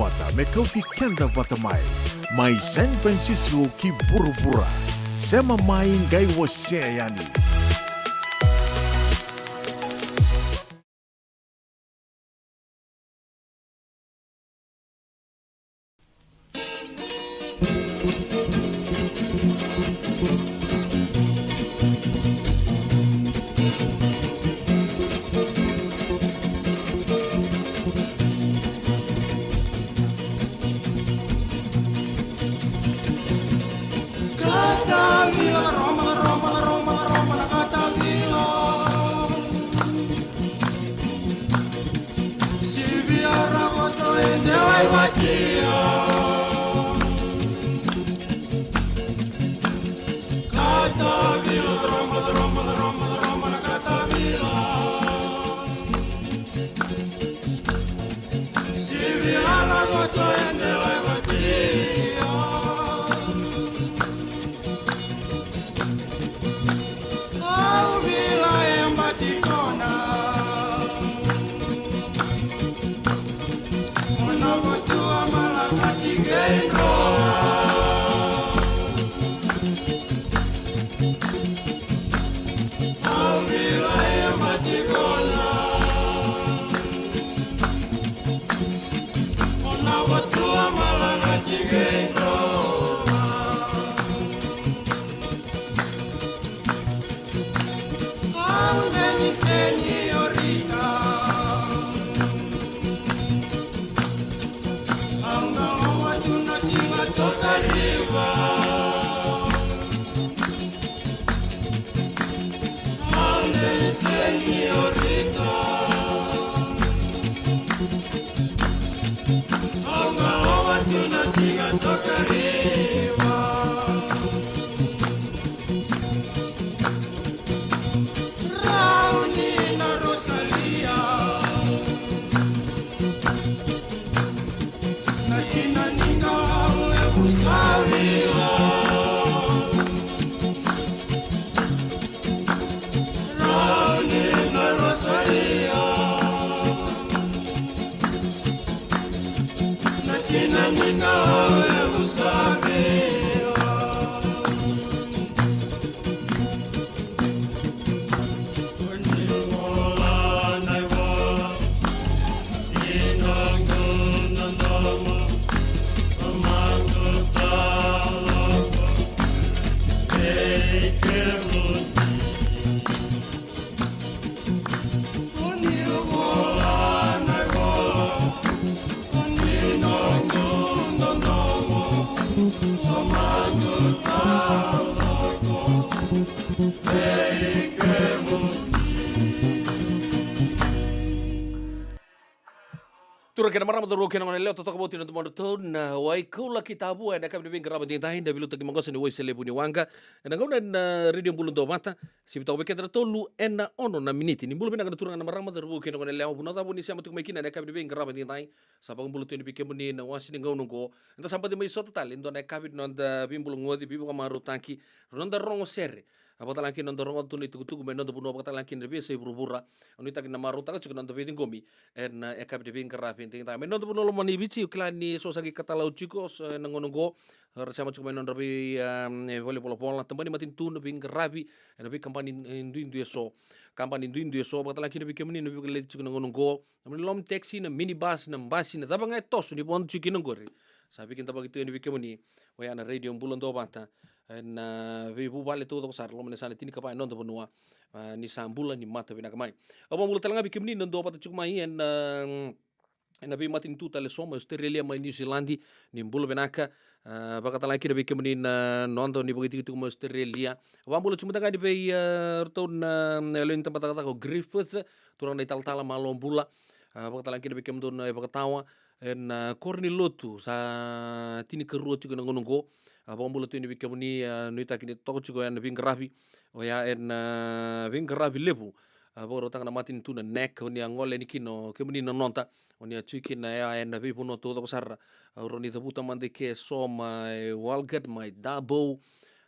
vata me kauti kenda vata mai San Francisco ki burubura sema mai ngai wase yani. Tura kena marama toro kena ngone leo totoka boti na tumondo tona wai kula kitabu na kabri binga raba tinta hinda biluta ki mangosa ni wai selebu ni wanga na ngona na radio mbulu ndo mata sibita obeke tra tolu ena ono na miniti ni mbulu bina kana tura na marama toro kena ngone leo bunota buni siama tu mekina na kabri binga raba tinta sabang mbulu tu ni bikemu ni na wasi ni ngono ngo nda sampati mai sota tal ndo na kabri nonda bimbulu ngodi bibu kama rutanki nonda rongo sere abota lanki nonda rongo tu ni tukutuku me nonda bunu abota lanki nrebi se burubura onita kina maruta ka nonda vidin gomi en kabri binga raba tinta me nonda bunu lo mani bici klani so sangi katalau chicos nangono go rasama cukup menon rabi volleyball bola tambani matin tu nabi ngarabi nabi kampani indu so kampani indu so bakal lagi nabi kemini nabi kele cukup nangono go nabi lom taxi na minibus na basi na tabang ay tos ni bon cukup nangori sabi kita begitu nabi kemini waya na radio bulan do bata na vi bu bale tu sar lom nesana tini kapai non to benua ni sambula ni mata bina kamai obo mulut talanga bi kemini ndo bata cukup mai en nabi matin tu tale soma Australia mai New Zealand ni bulu benaka bakata laki nabi kemini na nondo ni begitu tu Australia wambulu cuma tanga di bei tahun lain tempat kata ko Griffith turang na tal-tala malom bula bakata laki nabi kemini na bakatawa en korni lotu sa tini kerua tu kena ngonongo wambulu tu nabi kemini nuita kini toko cuko nabi ngarabi oya en ngarabi lebu boro tanga na matin tu na neck ni angole ni kino kemini na nonta oni achuki na ya na vi puno todo sar roni tabuta mande ke soma walgat mai dabo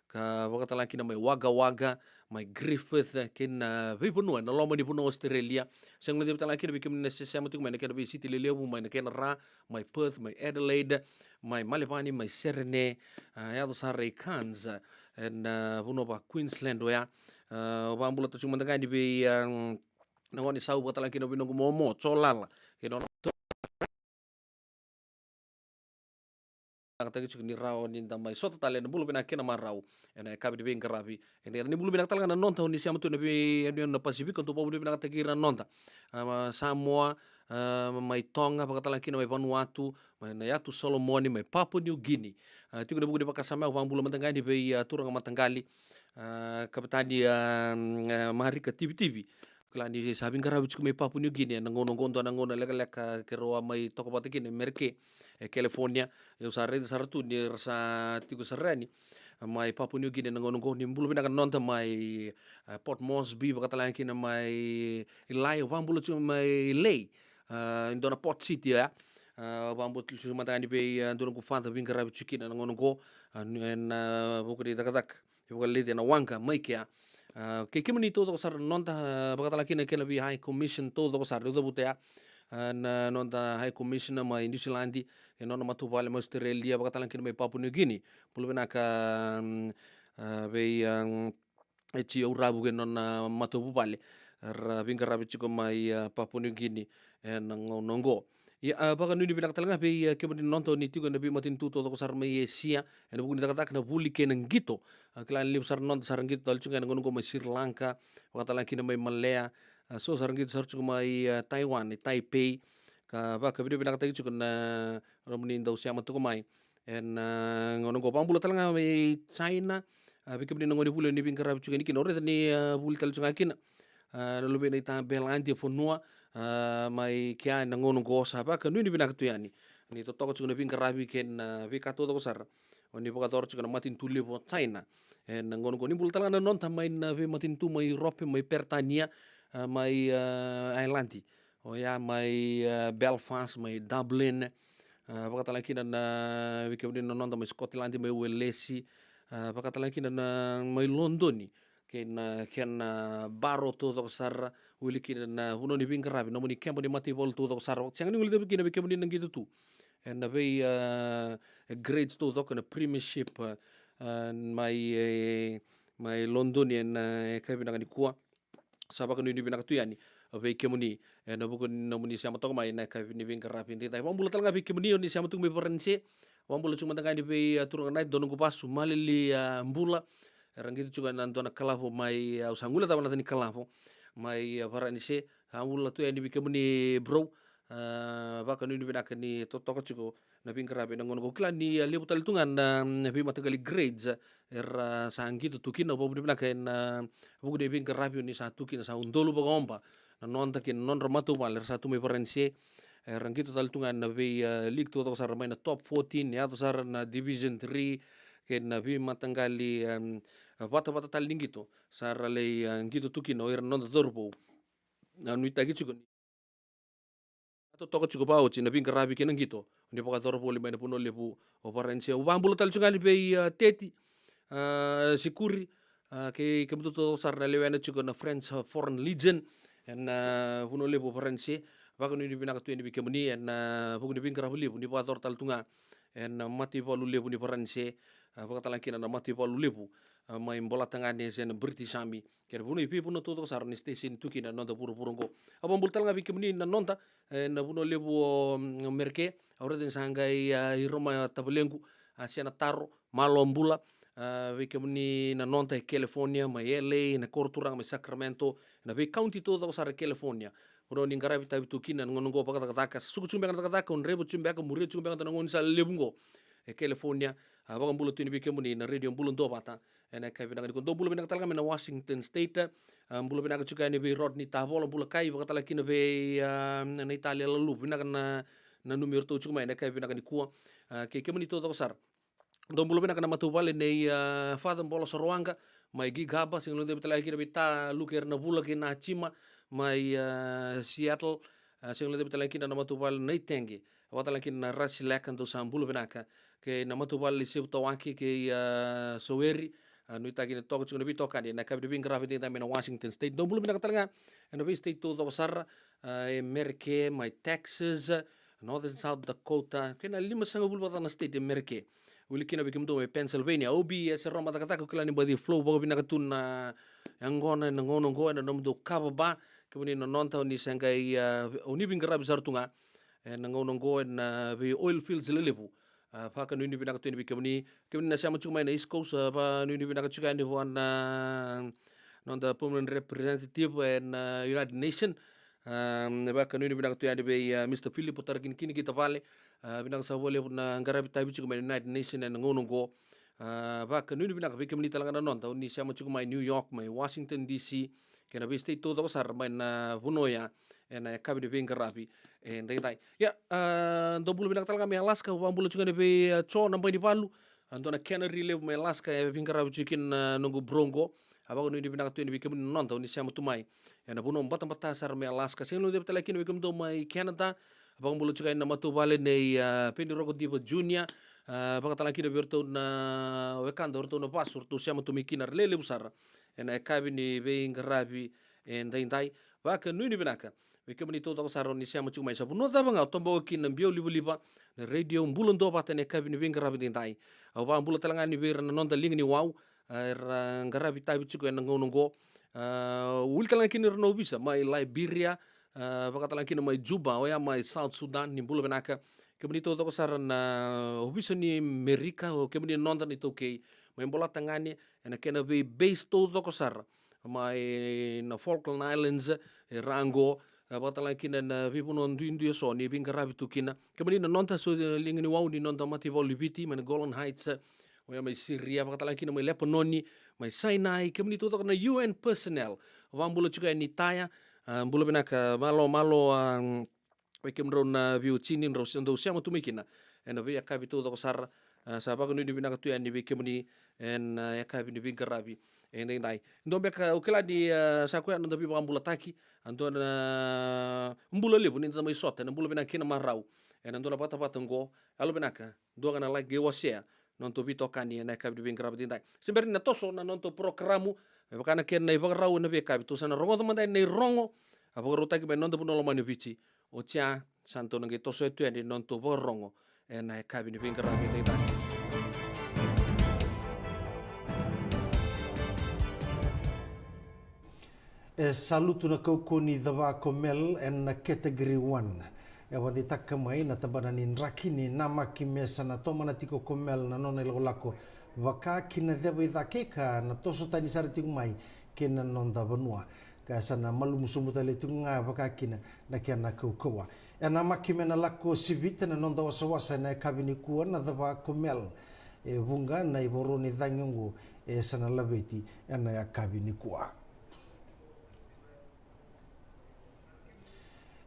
ka wakata laki na mai waga waga mai Griffith kena vi punua na loma ni punua Australia sang le tala kina bikim na se sama tu mai kena bi City Lelevu mai kena Ra mai Perth mai Adelaide mai Malevani mai Serene ya do Surrey Cairns en punua ba Queensland ya ba ambula tu cuma tengah di bi na ngoni sau tala kina binong momo cholala kena tagi cuk ni rau ni tamai soto tale na bulu bina kena marau ena kabi de bengka rabi ena ni bulu bina talanga na nonta ni siam tu na bi na Pacific tu bulu bina tagi na nonta Samoa mai Tonga pakatala kina mai Vanuatu mai na yatu Solomoni mai Papua New Guinea tiku na buku de pakasama wa bulu matangani be turanga matangali kapitani maharika TV kala ni sabi ngarabi cuk mai Papua New Guinea na ngono ngondo na ngono leka keroa mai toko patikini merke California eu sarre sartu ni rasa tiku serani mai Papua New Guinea ngono ni bulu bina kan nonta mai Port Moresby bakatala kina mai Ilai wambulu cuma mai Lei indona Port City ya wambulu cuma tani be ndona ku fanta vinga rabi chukina ngono go en buku di takatak buku lidi na wanka mai kia ke kimani todo sar nonta bakatala kina kena vi high commission todo sar do butea na nonta high commissioner mai New Zealand e nona matu vale ma Australia bakatala kina mai Papua New Guinea pulu bena ka be e ti o rabu ke nona matu vale ra vinga rabi chiko mai Papua New Guinea e nongo ya baka nuni bilang talanga be ke mani nonto ni tigo na bi matin tu todo sar mai Asia e na buku ni takatak na vuli ke ngito klan li sar nonta sar ngito dal chunga ngono mai Sri Lanka bakatala kina mai Malaya so sar ngito sar chunga mai Taiwan Taipei ka ba ka bilang tagi chukun na romni ndau siama tu mai en ngono go pambula talanga mai China bikim ni ngoni pula ni bingkara chunga ni kinore ni bul tal chunga kina no lobe ni ta belanti fonua mai kia na ngono go sa ba ka ni binak tu yani ni to toko chunga bingkara bi ken bi ka to sar oni boka tor chunga matin tuli bo China en ngono go ni bul talanga non ta mai na be matin tu mai Europe mai Pertania mai Ireland o ya mai Belfast mai Dublin pakatala kina na wikewdi na nonta mai Scotland mai Welesi pakatala kina na mai Londoni ken baro to to sar wili kina na huno ni bingarabi no ni kembo ni mati vol to to sar chang ni wili kina wikewdi ni ngitu tu en na bei grades to to kana premiership mai Londonian kabi na ni kuwa sabaka ni binaka tu yani ve kemuni na buku no muni siama to mai na ka ni vinga rapi ndi tai wambula talanga ve kemuni ni siama tu me forense wambula cuma tanga ni ve turunga nai dono pasu malili mbula rangitu juga nantona kalafo mai usangula tawana tani kalafo mai forense wambula tu yani ve kemuni bro baka ni binaka ni totoko chuko na vinga rapi na ngono kila ni lebu talitungan na ve matagali grades sangitu tukina bobu binaka na buku de vinga rapi ni sa tukina sa undolu bagomba na nonta kin non ramatu mal satu me forense rangito taltungan na ve league to sar mai na top 14 ya to sar na division 3 ken na vi matangali vata tal lingito sar le ngito tukino er non dorbo na nuita gitu atau toko cukup pau cina bing karabi kena gitu ni poka toro poli maina puno lebu operensia u bambulu tal cungali bei teti sikuri ke kebetu to sarna lewena cukup na French Foreign Legion en puno lebu operensia baka ni bina katu ni bikemuni en buku ni bing karabi lebu ni poka toro tal tunga en mati polu lebu ni operensia baka talakina na mati polu lebu mai bola tangane sen British Army kere puno ipi puno to sar ni station tukina nonta puru go abang bultal nga bikemuni na nonta na puno lebu merke aure den sangai i Roma tabelengu siana taro malombula bikemuni na nonta California mai LA na Korturang mai Sacramento na be county to sar California puno ni ngarabi tabi tukina ngono go pakataka suku chumbe kataka on rebu chumbe ka muri chumbe ka ngon sa lebungo California abang bulu tuni bikemuni na radio bulun to bata ena kai binang ni kondo bulu binang talga na Washington State bulu binang chuka ni be Rodney Tavola bulu kai bakatala kina be na Italia lalu binang na numero to chuka ena kai binang ni kuwa ke kemuni to sar don bulu binang na matubale nei father bola sorwanga mai gigaba sing lo de betala kina bita luker na bula kina chima mai Seattle sing lo de betala kina na matubale nei tengi watala kina rasilakan to sambulu binaka ke na matubale sib tawaki ke Soweri no itagi na toko tsuna bito kani na kabi bing grabe tinta mena Washington State no bulu bina katalanga and the state to sar America my Texas Northern South Dakota kena 5 na state America uli kina bikim to Pennsylvania obi se Roma takataka kila ni badi flow bago bina katuna angona na ngono go na nomdo kababa kemudian nonton ni sangai uni bing grabe sartunga na ngono go na oil fields lelebu paka nuni binaka tu ni kemni na sama cuma na East Coast pa nuni binaka chuka ni wan non the permanent representative and United Nation baka nuni binaka tu ni be Mr. Philip Tarkin kini kita vale binaka sa wale na ngarabi tabi cuma United Nation and ngono go baka nuni binaka be kemni talaga na non ta ni sama cuma New York mai Washington DC kena be state to sar mai na bunoya and kabine be ngarabi and dai ya do bulu binaka talaga me Alaska wa bulu chuka be cho na di palu andona Canary le me Alaska e bingara chukin nungu brongo abago ni binaka tu ni bikem non ta ni sama tumai and buno mbata mbata sar me Alaska sing de betala kin bikem do mai Canada abago bulu chuka na matu vale nei Penny Rogo Diva Junior baka tala kin berto na wekando orto na pasur tu sama tumikinar lele busar and kabine be ngarabi and dai baka ni binaka Weke mani tau saron ni siya macuk mai sabu no taba ngau tombo kin mbio liba na radio mbulon do bata ne kabini wing rabi tintai au ba mbulo talanga ni wer na nonta ling ni wow ngarabi tabi chuko na ngonongo ul talanga kin no bisa mai Liberia baka talanga kin mai Juba o ya mai South Sudan ni mbulo benaka kemani tau saron na obisa ni Amerika o kemani nonta ni toke mai mbola tangani na kena be base tau sar mai na Falkland Islands rango batala kina na vipuno ndu so ni bingarabi tukina kemani na nonta so lingni wau ni nonta mati volibiti man Golan Heights o ya mai Syria batala kina mai Lebanon mai Sinai kemani to na UN personnel wambulo chuka ni taya mbulo benaka malo wekemro na viu chini ro ndo siamo tumikina ena via kabito to sar sabago ni binaka tu ni kemani en ya kabini bingarabi ende dai ndombe ka ukela di sakua ndo bi bambula taki antona mbula lebu ni tamai sota mbula bena kina marau ena ndola pata ngo alo benaka do kana like gewasea non to bito kani na kabdi bin grab dindai semberi na toso na non to programu bakana ken na ibagrau na be kabito sana rongo to mandai nei rongo abogro taki ben non to puno mani bici o tia santo nge toso etu ende non to rongo ena kabdi bin grab dindai saluto na kaukoni dhava komel en na category 1 wadi takamai na tabana ni nraki ni namaki mesa na tomana tiko komel na nona ilolako waka kina dhava idhakeka na toso tani sarati kumai kina nonda banua kasana malumusumu tale tunga waka kina na kiana kaukawa namaki mena lako sivita na nonda wasawasa na kabini kuwa na dhava komel vunga na iboroni dhanyungu sana labeti na ya kabini kuwa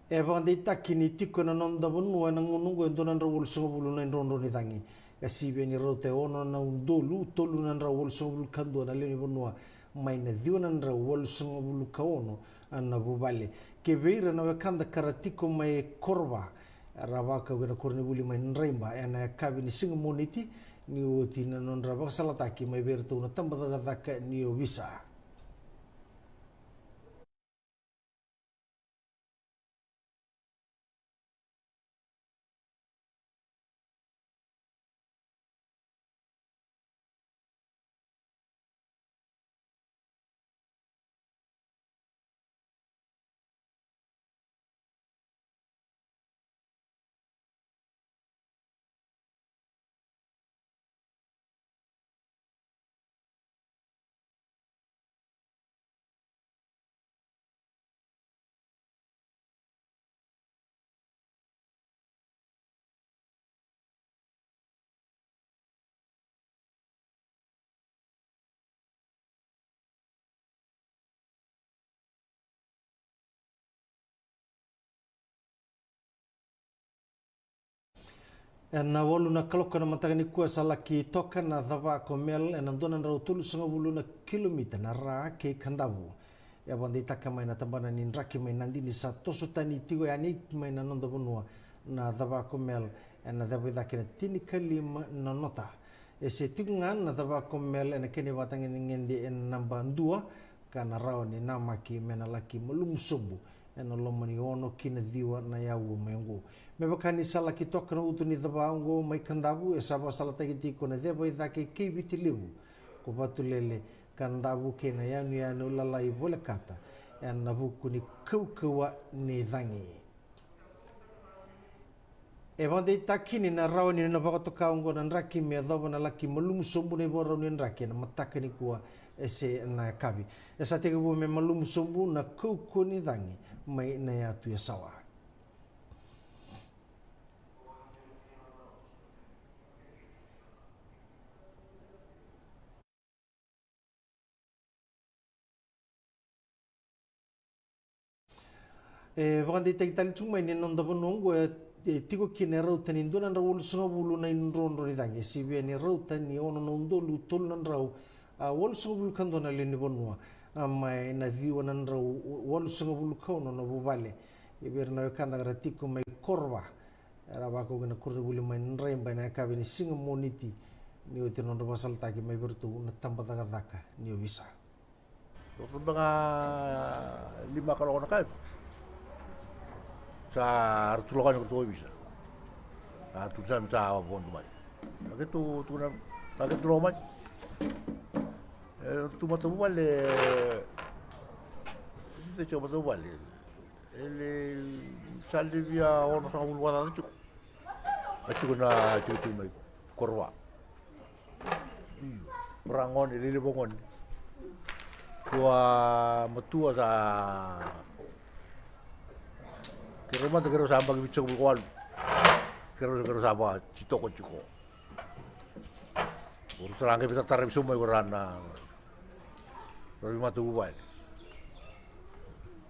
Evandi takini tiko na nonda bonua na ngunungo endonan rawol songobulu na ndondo ni tangi kasibe ni rote ono na undolu tolu na rawol songobulu kando na leni bonua mai na dio na rawol songobulu kaono na bubale kebeira na wakanda karatiko mai korba rabaka wena kornibuli mai nraimba ena kabini singomoniti ni oti na non rabaka salataki mai berto na tambada daka ni obisa na wolu na kaloka na matagani kua salaki toka na dhava komel na ndona na utulu sanga wulu na kilomita na ra ke kandavu ya bandi taka mai na tambana ni nraki mai nandini sa tosu tani tigo yani mai na nonda bonua na dhava komel na dhava dhake na tini kalima na nota e se tikungan na tava komel ena kene watangin ngende en namba 2 kana rao ni namaki mena laki malumsumbu ena lomani ono kina diwa na yau mengu me bakani sala ki tokana utu ni tava ngo mai kandabu e saba sala tagi kona deba i dake kibiti libu ko batulele kandabu kena yanu lalai bole kata ena buku ni kau ni dangi e wande takini na raoni na pakatoka ungo na nraki me adhoba na laki malumu sombu na ibora ni nraki na mataka ni kuwa ese na kabi. Esa teka buwa me malumu sombu na kouko ni dhangi mai na ya tuya sawa. E wande takitali chumai ni nonda bonongo tiko kine rauta ni ndona na wolu sunga wulu na inrondo ni dangi sibe ni rauta ni ono na undolu tolu na rau wolu sunga wulu kandona le ni bonua mai na viwa na rau wolu sunga wulu kauno na bubale iber na kanda gara tiko mai korwa era bako gana kurre wulu mai nraimba na kabe ni singa moniti ni ote nondo basal taki mai bertu na tamba daka ni obisa mga 5 kalau na kayo sa artulokan ko to bisa tulisan sa bondo mai lagi tu na lagi tu romai tu mata vale de hecho mata vale ele sale via ono sa un wala tu aku na tu mai korwa rangon ele bongon tua matua sa kero mata kero samba ki bicho bukwal kero samba chitoko chiko urusang ke bisa tarif sumai korana tapi mata bukwal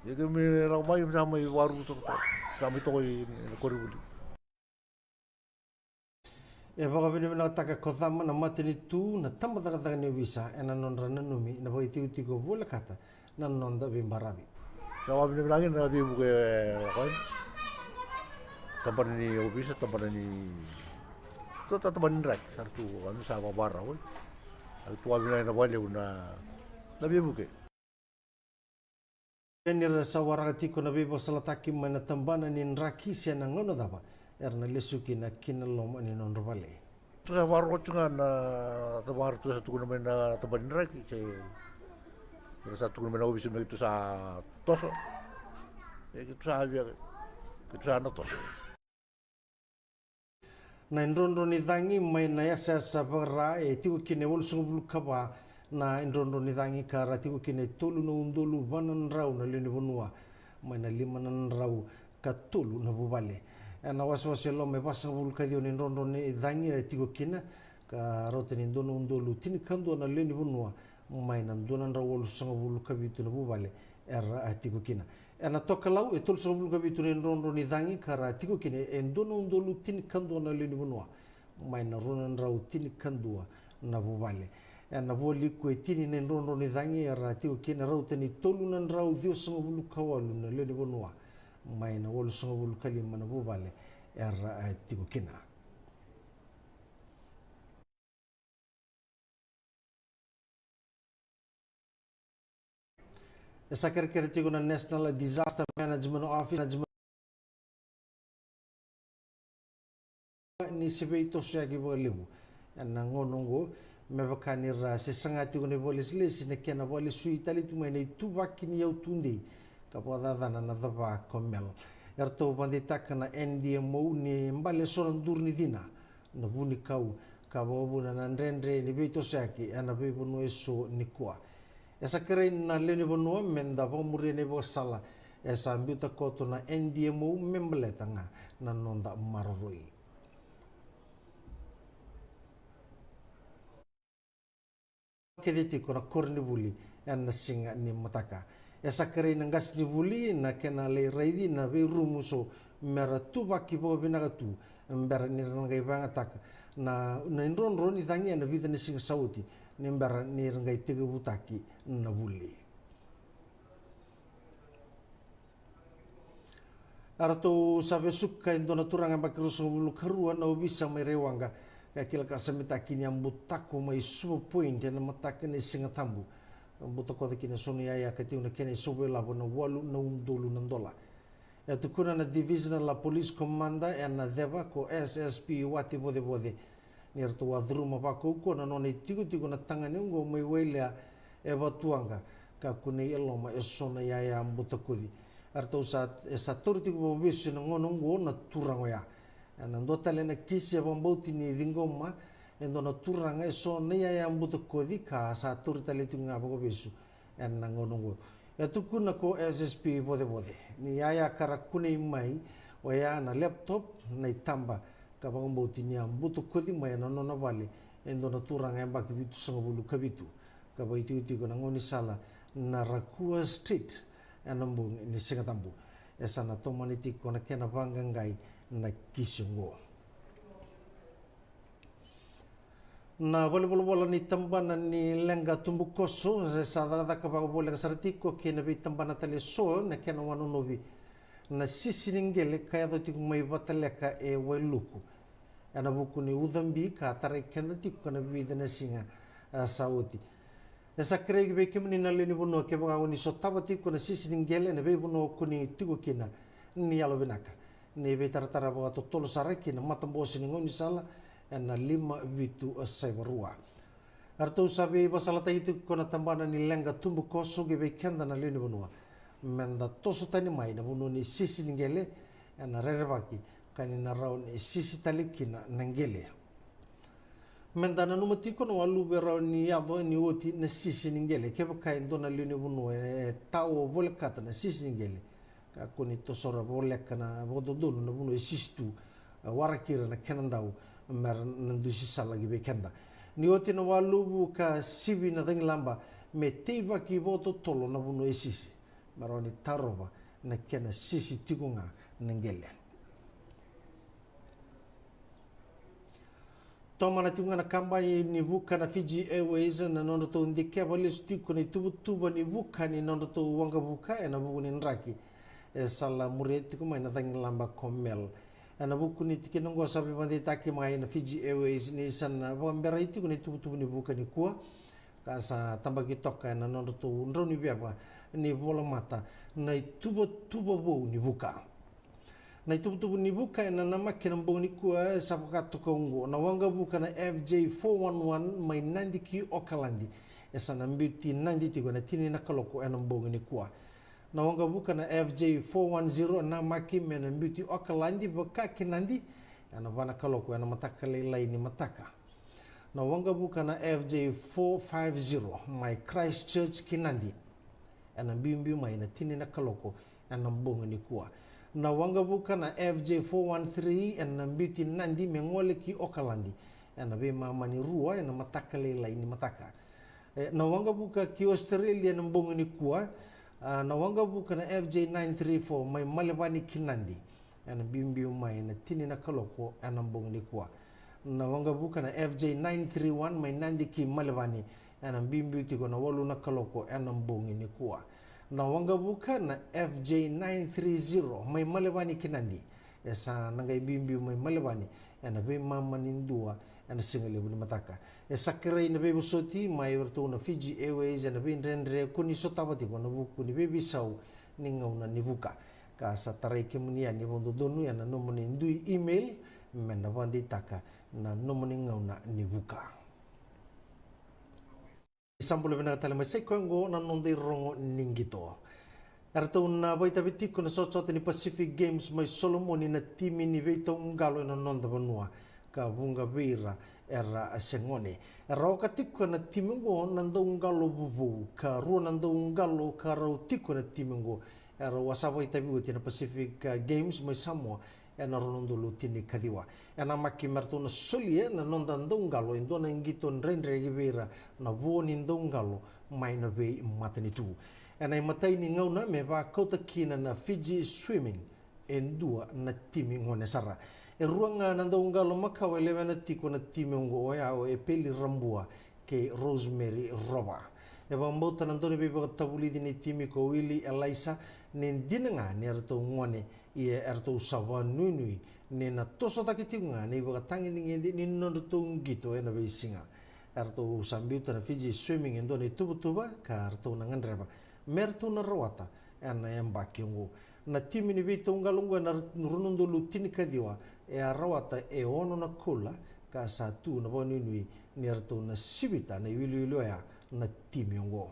ya kami ramai sama waru sama itu koribuli e baka bini na taka kodama na matini tu na tamba taka ni bisa ena nonra nanumi na boi tiko bola kata na nonda bimbarabi sama bini lagi na di buke kan tempat ini bisa tempat ini tu tempat ini rak satu kan sama barra woi tu abina na bale una na bi buke ni rasa waragati ko na bibo salataki mana tambana ni nraki sia na ngono daba erna lesuki na kinalom ani non robale tu sa warro tunga na tempat tu satu kuna mena tempat ini rak satu kuna mena bisa begitu sa toso itu sa avia itu sa na toso na indrondo ni dangi mai na yasa sabara e tiku kine wol sungul kaba na indrondo ni dangi kara tiku kine tolu no undolu banan rau na lini bonua mai na limanan rau ka tolu na bubale na waswase lo me pasang wul kadio ni indrondo ni dangi e tiku kine ka rote ni ndono undolu tini kando na lini bonua mai na ndonan rau wol sungul kabitu na bubale era tiku kine ena toka lau e tolu sungul kabitu ni indrondo ni dangi kara tiku kine e ndono undolu tini kando na lini bonua mai na ronan rau tini kando na bubale ena voli ko tini ni ndrondo ni dangi era tiku kine rau tani tolu nan rau dio sungul kawalu na lini bonua mai na wol sungul kalima na bubale era tiku kine esa kere tiku na National Disaster Management Office ni sebeito sia ki bolibu na ngonongo me bakani ra se sangati ko ne bolis les ne kena bolis sui tali tu mai tu bakini yau tunde ka poda dana na daba komel erto bandita kana NDMO ni mbale soran durni dina na buni kau ka bobu na ndrendre ni beito sia ki ana be bono eso ni kwa esa kere na leni bono menda bo murene bo sala esa ambiuta koto na NDMO membeletanga na nonda maroi kediti kona korni buli en singa ni mataka esa kere nangas ni buli na kena le reidi na be rumuso mera tuba ki bo binaga tu mbera ni ngai banga tak na ndron ron ni tangi na vida ni singa sauti ni mbera ni ngai tege butaki na buli arato sabe sukka indona turanga bakruso bulu karua na obisa merewanga kila ka samita kini ambutako mai super point na mataka ni singatambu ambutako de kini soni ya kati una kene sobe la bona walu na $1 na dola ya tukuna na divisional la police commander ya na deva ko SSP wati bode ni rto wa druma ba ko na no tigo na tangani ngo mai wele e batuanga ka kune eloma e sona ya ambutako di arto sa torti ko bisu na ngono ngo na turango ya ana ndotale na kisi bomboti ni dingoma endo na turanga so ne ya mbuto kodi ka sa turtale tunga bogo besu en nangonongo ya tukuna ko SSP bode ni ya karakune mai o ya na laptop na tamba ka bomboti ni mbuto kodi mai no no vale endo na turanga amba kibitu sango bulu kabitu ka baiti ko na ngoni sala na Rakua Street enambung ni singatambu esa na tomaniti ko na kena vangangai na kisungo na bola ni tambana ni lenga tumbu koso sa da ka ba bola sarati ko kena bi tambana tale so na kena wanu novi na sisiningele kaya do tik mai bataleka e weluku ana buku ni udambi ka tare kena tik ko na bi dana singa sauti esa kregi be kemni na leni bono ke ba ni sotabati ko na sisiningele na be bono ko ni tigo kina ni alo benaka ne be tartara ba to tolo saraki na matambosi ni ngoni sala na 5 vitu saibarua arto sabe basalata itu kona tambana ni lenga tumbu koso ge be kenda na leni bonua menda toso tani mai na bono ni sisi ningele na rerebaki kani na raun sisi talikina nangele menda na numati kono walu bera ni avo ni oti na sisi ningele ke ba kai ndona leni bonua tao volkata na sisi ningele ka koni to sora boleka na bododulu na bunu sistu warakira na kenandau mer nandusi salagi be kenda ni oti na walubu ka sivi na lamba me teiva ki voto tolo na bunu sisi maroni taroba na kena sisi tigunga nengele tomana tunga na kambani ni vuka na Fiji Airways na nondo to ndike balis tiko ni tuba ni vuka ni nondo to wanga vuka na buku ni nraki sala mureti ko mai na lamba komel ana buku ni tike nongo sabi bandi taki mai na Fiji Airways ni sana bombera itu ko ni tubu ni buka ni kuwa kasa tambaki toka na nondo to ndroni biaba ni bola mata na tuba bo ni buka na tubu ni buka na nama kinambo ni kuwa sapaka tokongo na wanga buka na FJ 411 mai nandi ki okalandi esa na mbiti nandi tigo na tini na kaloko enambongo ni kuwa na wanga buka na FJ 410 na maki mena mbiti okalandi baka kinandi ana bana kaloko ana mataka lelai ni mataka na wanga buka na FJ 450 mai Christchurch kinandi ana mbimbi mai na tini na kaloko ana mbongo ni kuwa na wanga buka na FJ 413 ana mbiti nandi mengole ki okalandi ana be mama ni rua ana mataka lelai ni mataka na wanga buka ki Australia na mbongo ni kuwa na wanga buka na FJ 934 mai malebani kinandi ana bimbi mai na tini na kaloko ana mbongo ni kuwa na wanga buka na FJ 931 mai nandi ki malebani ana bimbi tiko na walu na kaloko ana mbongo ni kuwa na wanga buka na FJ 930 mai malebani kinandi esa nangai bimbi mai malebani ana be mama nindua ana singale buni mataka sakrai na be busoti mai berto na Fiji Airways ana be rendre kuni sotabati ko na buku ni be bisau ninga una nibuka ka satarai kemunia ni bondo donu ya na nomoni ndui email mena bandi taka na nomoni ngauna nibuka sambule bena tale mai sekongo na nonde rongo ningito arto na baita biti ko na sosot ni Pacific Games mai Solomon na timi ni veito ngalo na nonda banua ka vunga vira era sengone roka tikko na timingo nando ngalo bubu ka ro nando ngalo ka ro tikko na timingo era wasabo itabi uti na Pacific Games mai Samoa ena ronondo lutini kadiwa ena maki marto na solie na nonda ngalo indo na ngito rendre givera na voni ngalo mai na ve matani tu ena matai ni ngauna me va kota kina na Fiji Swimming endua na timingo ne sara ruanga nando ngalo makawa levena tiko na timingo oya o e peli rambua ke Rosemary Roba e bambota nando ne bebe tabuli dini timi ko Willy Elisa nen dinanga ne erto ngone ia erto sawa nui ni na toso takitiunga ni wakatangi ni nonutong gito na beisinga arto sambiuta na Fiji swimming endo ni tuba ka arto na ngandreba mertu na rawata na embakyungu na timi ni vito ungalungu na runundo lutini kadiwa rawata ono na kula ka satu na boni nui ni arto na sibita na iwilu ya na timi ungo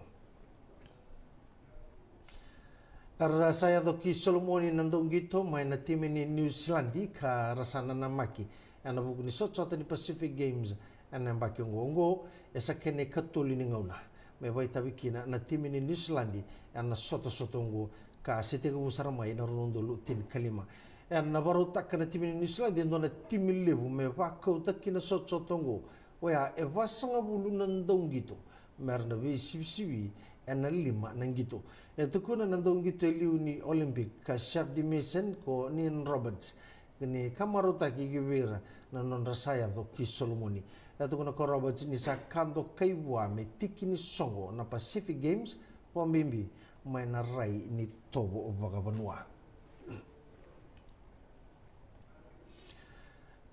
saya doki Solomoni nandong gito may na timi ni New Zealand ka rasana na maki ana buku ni sotota ni Pacific Games ana mbaki ngo esa kene katuli ni ngauna may bai tabiki na timi ni New Zealand ana soto ngo ka sitega usara mai na rondo lutin kalima ana baru tak na timi ni New Zealand ndo na timi levu me bakau takina soto ngo oya e vasanga bulu nandong gito merna be sibi ana lima nangito tukuna nandong gito liu ni Olympic ka chef di mission ko Nin Roberts ni kamaruta ki gibira na non rasaya do ki Solomoni tukuna ko Roberts ni sa kando kaiwa me tikini songo na Pacific Games wambimbi mai na rai ni tobo obagabanua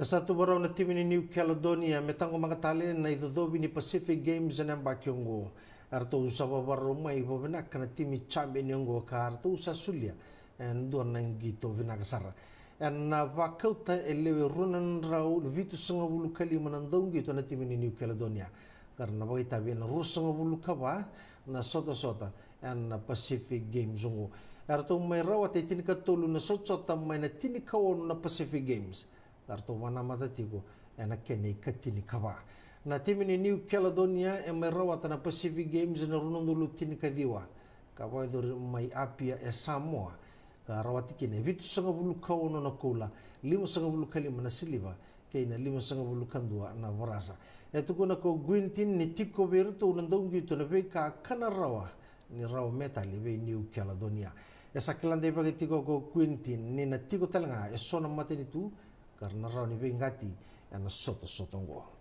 satu barau na timi ni New Caledonia metango makatali na idodobi ni Pacific Games na mbakyongo arto usaba barau mai bobenak kana timi champion yongo ka arto usasulia en don nang gito vinakasara en na vakauta elewe runan rau vitu sanga bulu kali manandong gito na timi ni New Caledonia karena bagi tabi na rusanga bulu kaba na sota en na Pacific Games zongo arto mai rawat itini katulu na sota mai na tini kawon na Pacific Games arto wana matatiko ena kene katini kaba na timi ni New Caledonia e mai rawata na Pacific Games na runong lutini kadiwa kaba do mai apia e Samoa ka rawati kine vitu sanga bulu kawono na kula 5 kalima na siliba kaina 5 kandua na borasa etu kuna ko gwintin ni tiko berto nandong gitu na be ka kana rawa ni rawa metali be New Caledonia esa kilande bagi tiko ko gwintin ni na tiko talanga e sona mateni tu karena rawa ni be ngati ana soto ngo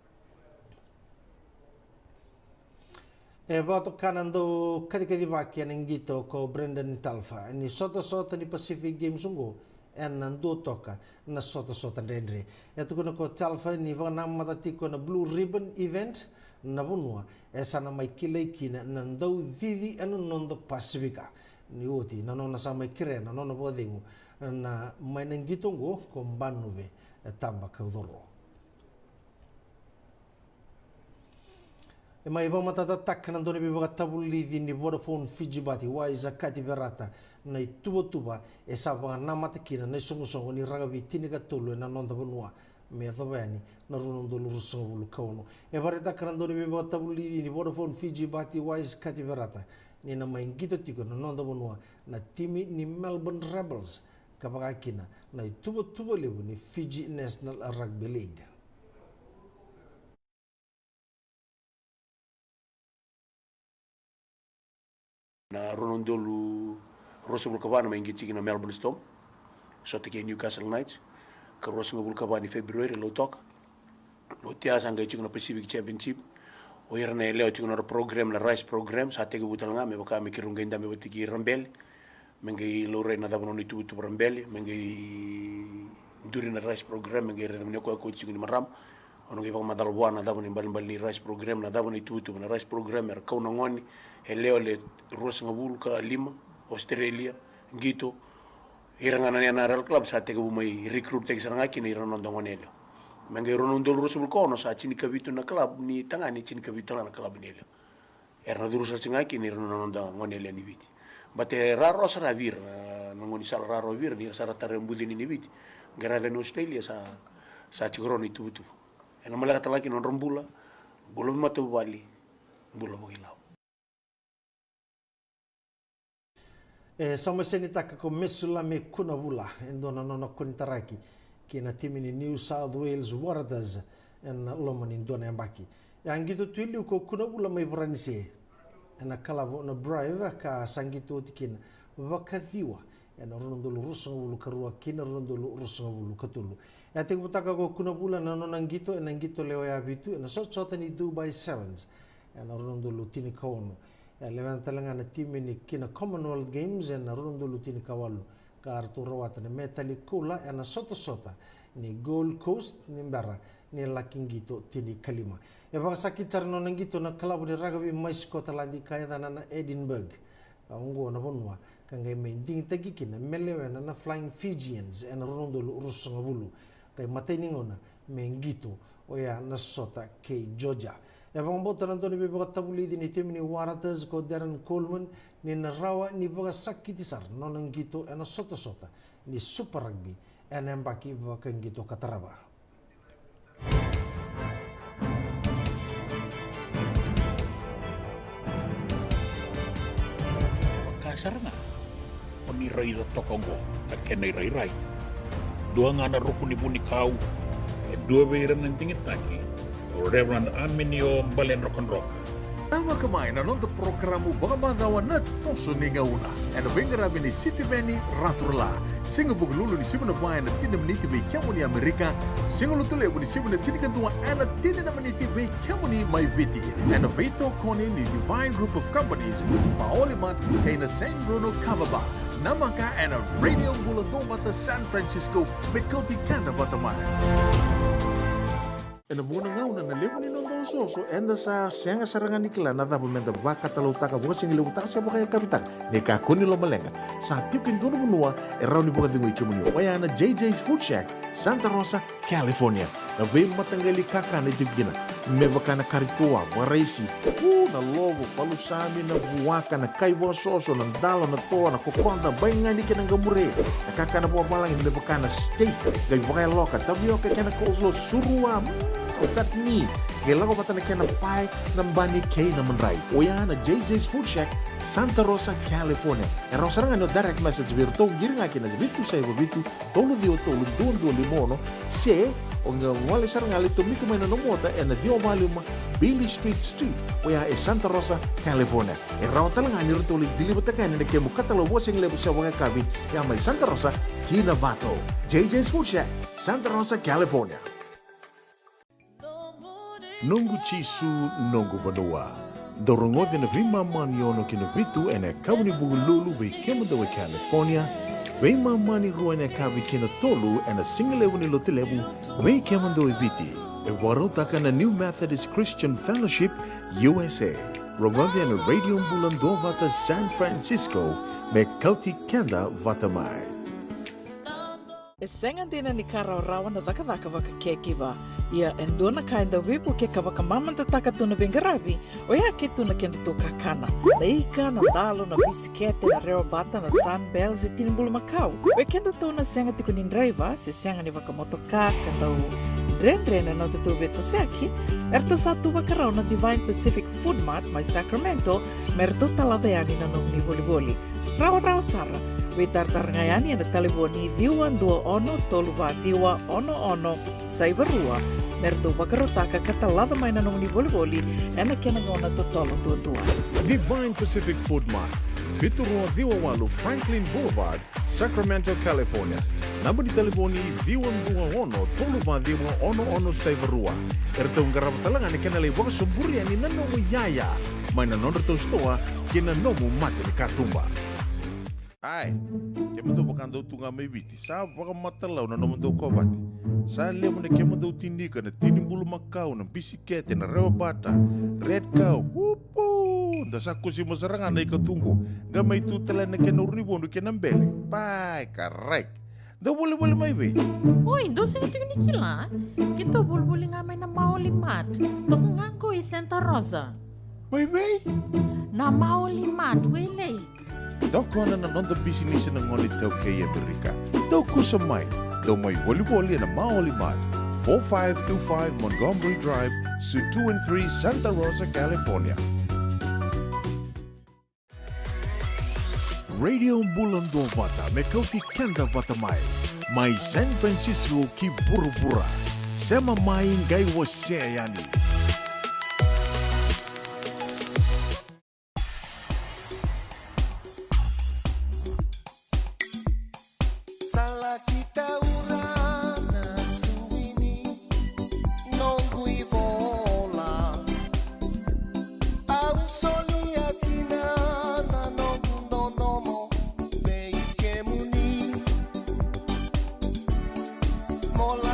e bato kanando kadi baki ang gito ko Brendan Talfa ni soto ni Pacific Games ngo en nando toka na soto rendre eto kono ko Talfa ni vana matatiko na Blue Ribbon event na bunua esa na mai kileikina nando didi anu nondo Pasifika ni oti na nona sa mai kire na nona bodingu na mai nangito ngo ko banube tamba kaudoro e mai ba matatatak na doni bibaga tabuli ni Vodafone Fiji bati waiza kati berata na tuba e saba na matakina na songo ni ragabi tinika tulu na nonda bonua me tobani na runondo luruso bulu kauno e bareta kana doni bibaga tabuli ni Vodafone Fiji bati waiza kati berata ni na mai ngito tiko na nonda bonua na timi ni Melbourne Rebels kabagakina na tuba lebu ni Fiji National Rugby League na Ronondolu Rosabul Kabana maingiti na Melbourne Storm so take Newcastle Knights ka Rosabul Kabani February lo tok lo tia sanga na Pacific Championship o irne leo na program na rice program sa tege butal nga me baka me kirunga inda me botiki rambel mengi lo re na dabno ni tu rambel mengi duri na rice program mengi re na ko ni maram ono ke madal buana dabno ni bali rice program na dabno ni tu na rice program er kauna ngoni e leo le Rosabul ka lima Australia gitu irangana ni naral club sa tege bu mai recruit tege saranga kini ronondo ngonelo mengi ronondo Rosabul kono sa chini kabitu na club ni tangani chini kabitu na club nelo erna duru sa chinga kini ronondo ngonelo ni viti bate raro sara vir ngoni sal raro vir ni sara tarembudi ni viti gara de Australia sa chigroni tu ena malaka talaki non rombula bolo matu bali bolo boilau sama seni taka ko mesula me kuna vula endona nona kuntaraki kina timi ni New South Wales Waratahs en lomani ndona embaki yang gitu tuili ko kuna vula mai branise ena kalavo na drive ka sangito tikin vakathiwa ena rondolo rusangulu karua kina rondolo rusangulu katulu ya te butaka ko kuna vula na nona ngito ena ngito leo ya bitu ena sota ni Dubai Sevens ena rondolo tini kaono levanta na timi ni kina Commonwealth Games na rondo lutini kawalu ka artu rawata na metali kula na sota ni Gold Coast ni Mbera ni Lakingito tini Kalima. E bakasakitar no nangito na klabu ni rugby mai Scotland kaya na Edinburgh. Ungo na bonwa kangai mending tagi kina melewe na Flying Fijians en rondolo rusangabulu kay matainingo na mengito oya na sota ke Georgia. E bangbo tananto ni bebaka tabuli din itim ni Waraters ko Darren Coleman ni narawa ni baka sakitisar no nangito en sota ni Super Rugby en embaki baka ngito kataraba. Saranga. Oni rai da tokongo, na kena rai. Dua ngana rukuni buni kau, dua beira nantingi taki, Reverend Aminio Balen Rock. Tama kemain na nonton programu Bagamadhawa na toso ninga una. En wengera bini City Veni Raturla. Singa bug lulu ni sibuna bayan na tina meniti vei kiamu ni Amerika. Singa lutule buni sibuna tini kantua ena tina na meniti vei kiamu ni mai viti. En veito koni ni Divine Group of Companies. Maolimat kay na San Bruno Cavaba. Namaka en Radio Bulldog bata San Francisco. Met Kanda bata man. En muna ngau na nalevo ni nondo so enda sa senga sarangan nikla na dapo menda baka talau taka buka singi lewu taka siapa kaya kapitak ne ka koni lo malenga sa tipin dono menua e rau ni buka tingu ikimuni waya na JJ's Food Shack Santa Rosa California na vei matangali kaka na tipgina me baka na karitua waraisi na lobo palusami na buwaka na kaiwa soso na dalo na toa na kokonda bainga ni kena gamure na kaka na buwa balang me baka na steak gai baka loka tabioka kena coleslaw surua Tatni, gelago batana kena pai nambani kei na menrai. Oya na JJ's Food Shack, Santa Rosa, California. E rosaranga no direct message virtou giringa kina bitu sai bitu tolu dio tolu don limono se onga wale saranga lito miku mai no mota e na dio valuma Billy Street. Oya e Santa Rosa, California. E rawtalanga ni rotoli dili batakani na kemu katalo washing lebu sa wanga kabi ya mai Santa Rosa, Kinabato. JJ's Food Shack, Santa Rosa, California. Nungu chisu nungu banua. Dorongo de na vima maniono kina vitu ene kauni bugululu be kemada we California. Vima mani ruene kavi kina tolu ene singlewu ni lotilewu we kemando we viti. E warotaka na New Methodist Christian Fellowship USA. Rongonde ene Radio Bulando vata San Francisco me kauti kenda vatamai. E senga dina ni kara rawa na daka waka kekiwa. Ia endona kainda wipu ke kawaka mamanta taka tuna bengarabi. O ia ke tuna kenda to kakana. Na ika, na dalo, na bisikete, na reo bata, na sunbells e tinimbulu makau. We kenda to na senga tiko nindraiva, se senga ni waka motoka, kanda u dren na tutu beto seaki. Erto satu wakarao na Divine Pacific Food Mart, mai Sacramento, merto talaveani na nung ni boli-boli. Rawa sara. We tartarngayani na taliboni diwa dua ono toluwa diwa ono saibarua merto bakarotaka katalada mai na nung ni boli ena kena ngona totolo tua. Divine Pacific Food Mart. Viturua Diwa Walu Franklin Boulevard, Sacramento, California. Namba di telefoni Diwan Dua Ono Toluwa Diwa Ono Saivarua. Erto ngarabatalanga ni kenale waka sumburi ni nanomu yaya. Mai na nonreto stoa kina nomu mate ni katumba. Ai, kemando bakando tunga mai viti. Sa baka matalau na nomando kovati. Sa lemo na kemando tindika na tinimbulu makau na bisikete na rewa bata. Red cow, wupo. Dasa kusi masarangan na ikatungo. Gamay tutala na kenuribo no kenambele. Pai, karek. Da boleh mai be. Oi, dosa itu ni kila. Kita boleh ngamai na Maulimat. Tok nganggo i Santa Rosa. Mai be? Na Maulimat wele. Doko na nonda business na ngoli tau kaya Amerika. Doko sa mai. Do may wali-wali na Maulimat. 4525 Montgomery Drive, Suite 2 and 3, Santa Rosa, California. Radio Bulando Vata, Mekauti Kanda Vata Mai San Francisco ki Burubura. Sema mai ngai waseyani. Mola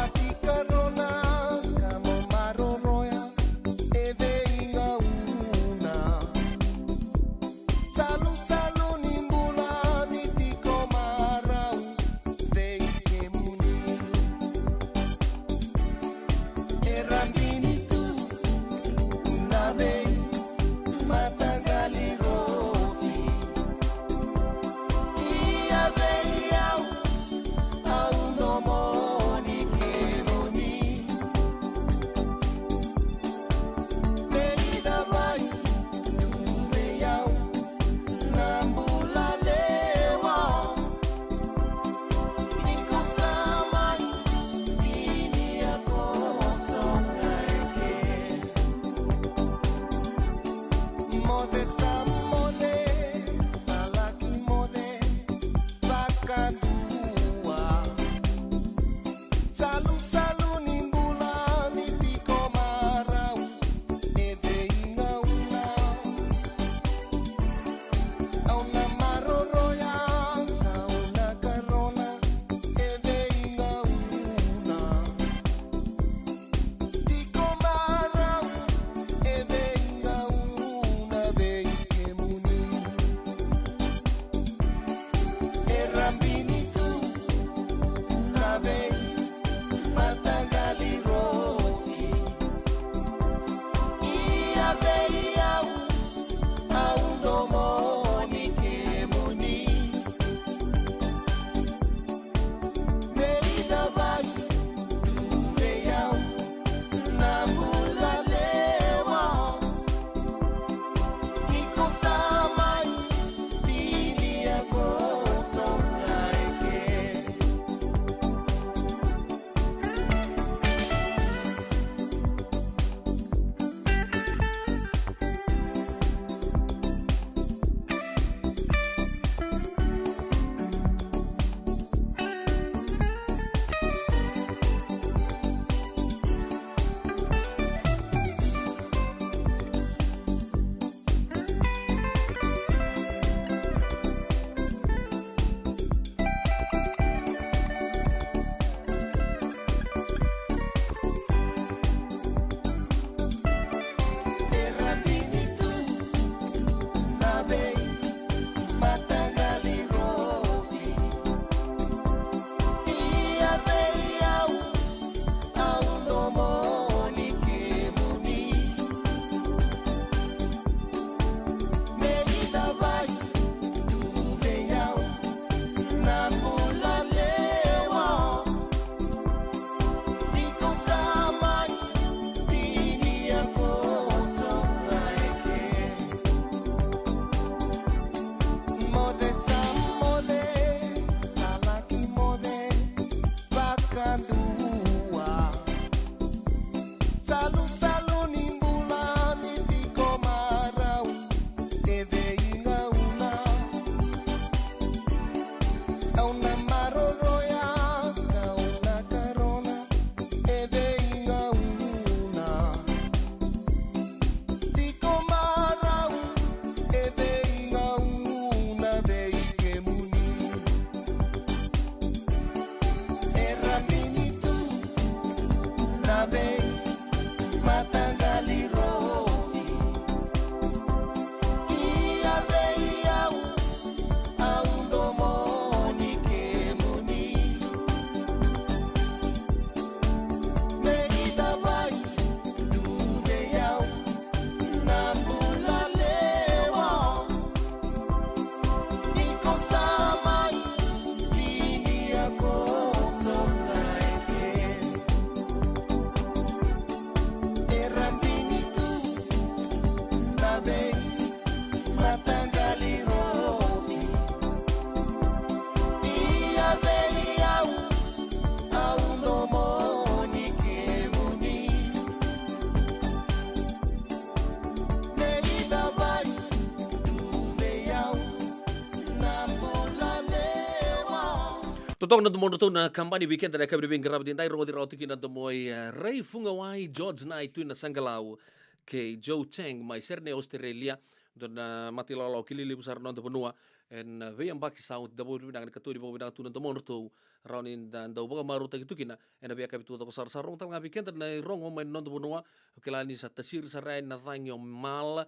Totong na tumondo to na kampani weekend na kabri bing grab din dai ro dira otiki na tumoy Ray Fungawai George na itu na Sangalao ke Joe Cheng mai serne Australia don matilolo kilili busar non benua en veyan baki sound dabo binang ka tori bo binang tunan tumondo to raunin dan do boga maru ta kitukina en abia kapitu to sar sarong tal ngabi weekend na rongo mai non benua kelani sa tasir sarai na thangyo mal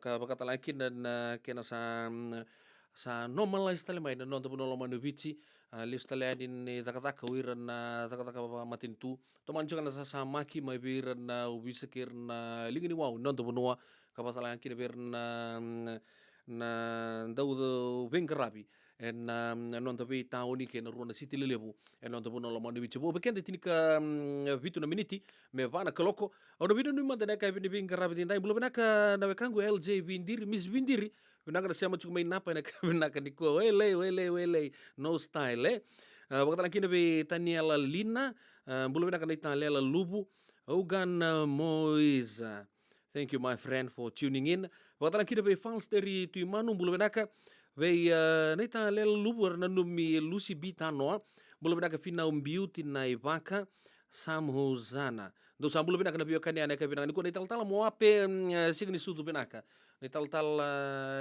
ka bakata lakin dan kena sa normalize tale mai non to no manu vici list tale din takataka wiran takataka matin tu to mancho kana sa maki mai wiran ubisa kirna lingini wow non to bonua kapasala kina wirna na dau vengarabi en non to be tauni ke na rona city lelebu en non to bono manu vici bo bekende tinika vitu na miniti me vana koloko ono vidu numa da ka vengarabi din dai bulo benaka na wekangu LJ Vindiri Miss Vindiri Vinaka na siya matsugmay napa na vinaka ni ko wele no style wakata lang kinabi Taniela Lina bulo vinaka na Taniela Lubu Ogan Moisa. Thank you my friend for tuning in. Wakata lang kinabi fans dari Tuimanu bulo vinaka vei na Taniela Lubu na numi Lucy Bitano bulo vinaka Finau Beauty na Ivaka Sam Hosana. Do sa bulo vinaka na biyo kanya na kabinaka ni ko na italtala mo ape signi sudu vinaka. Ni tal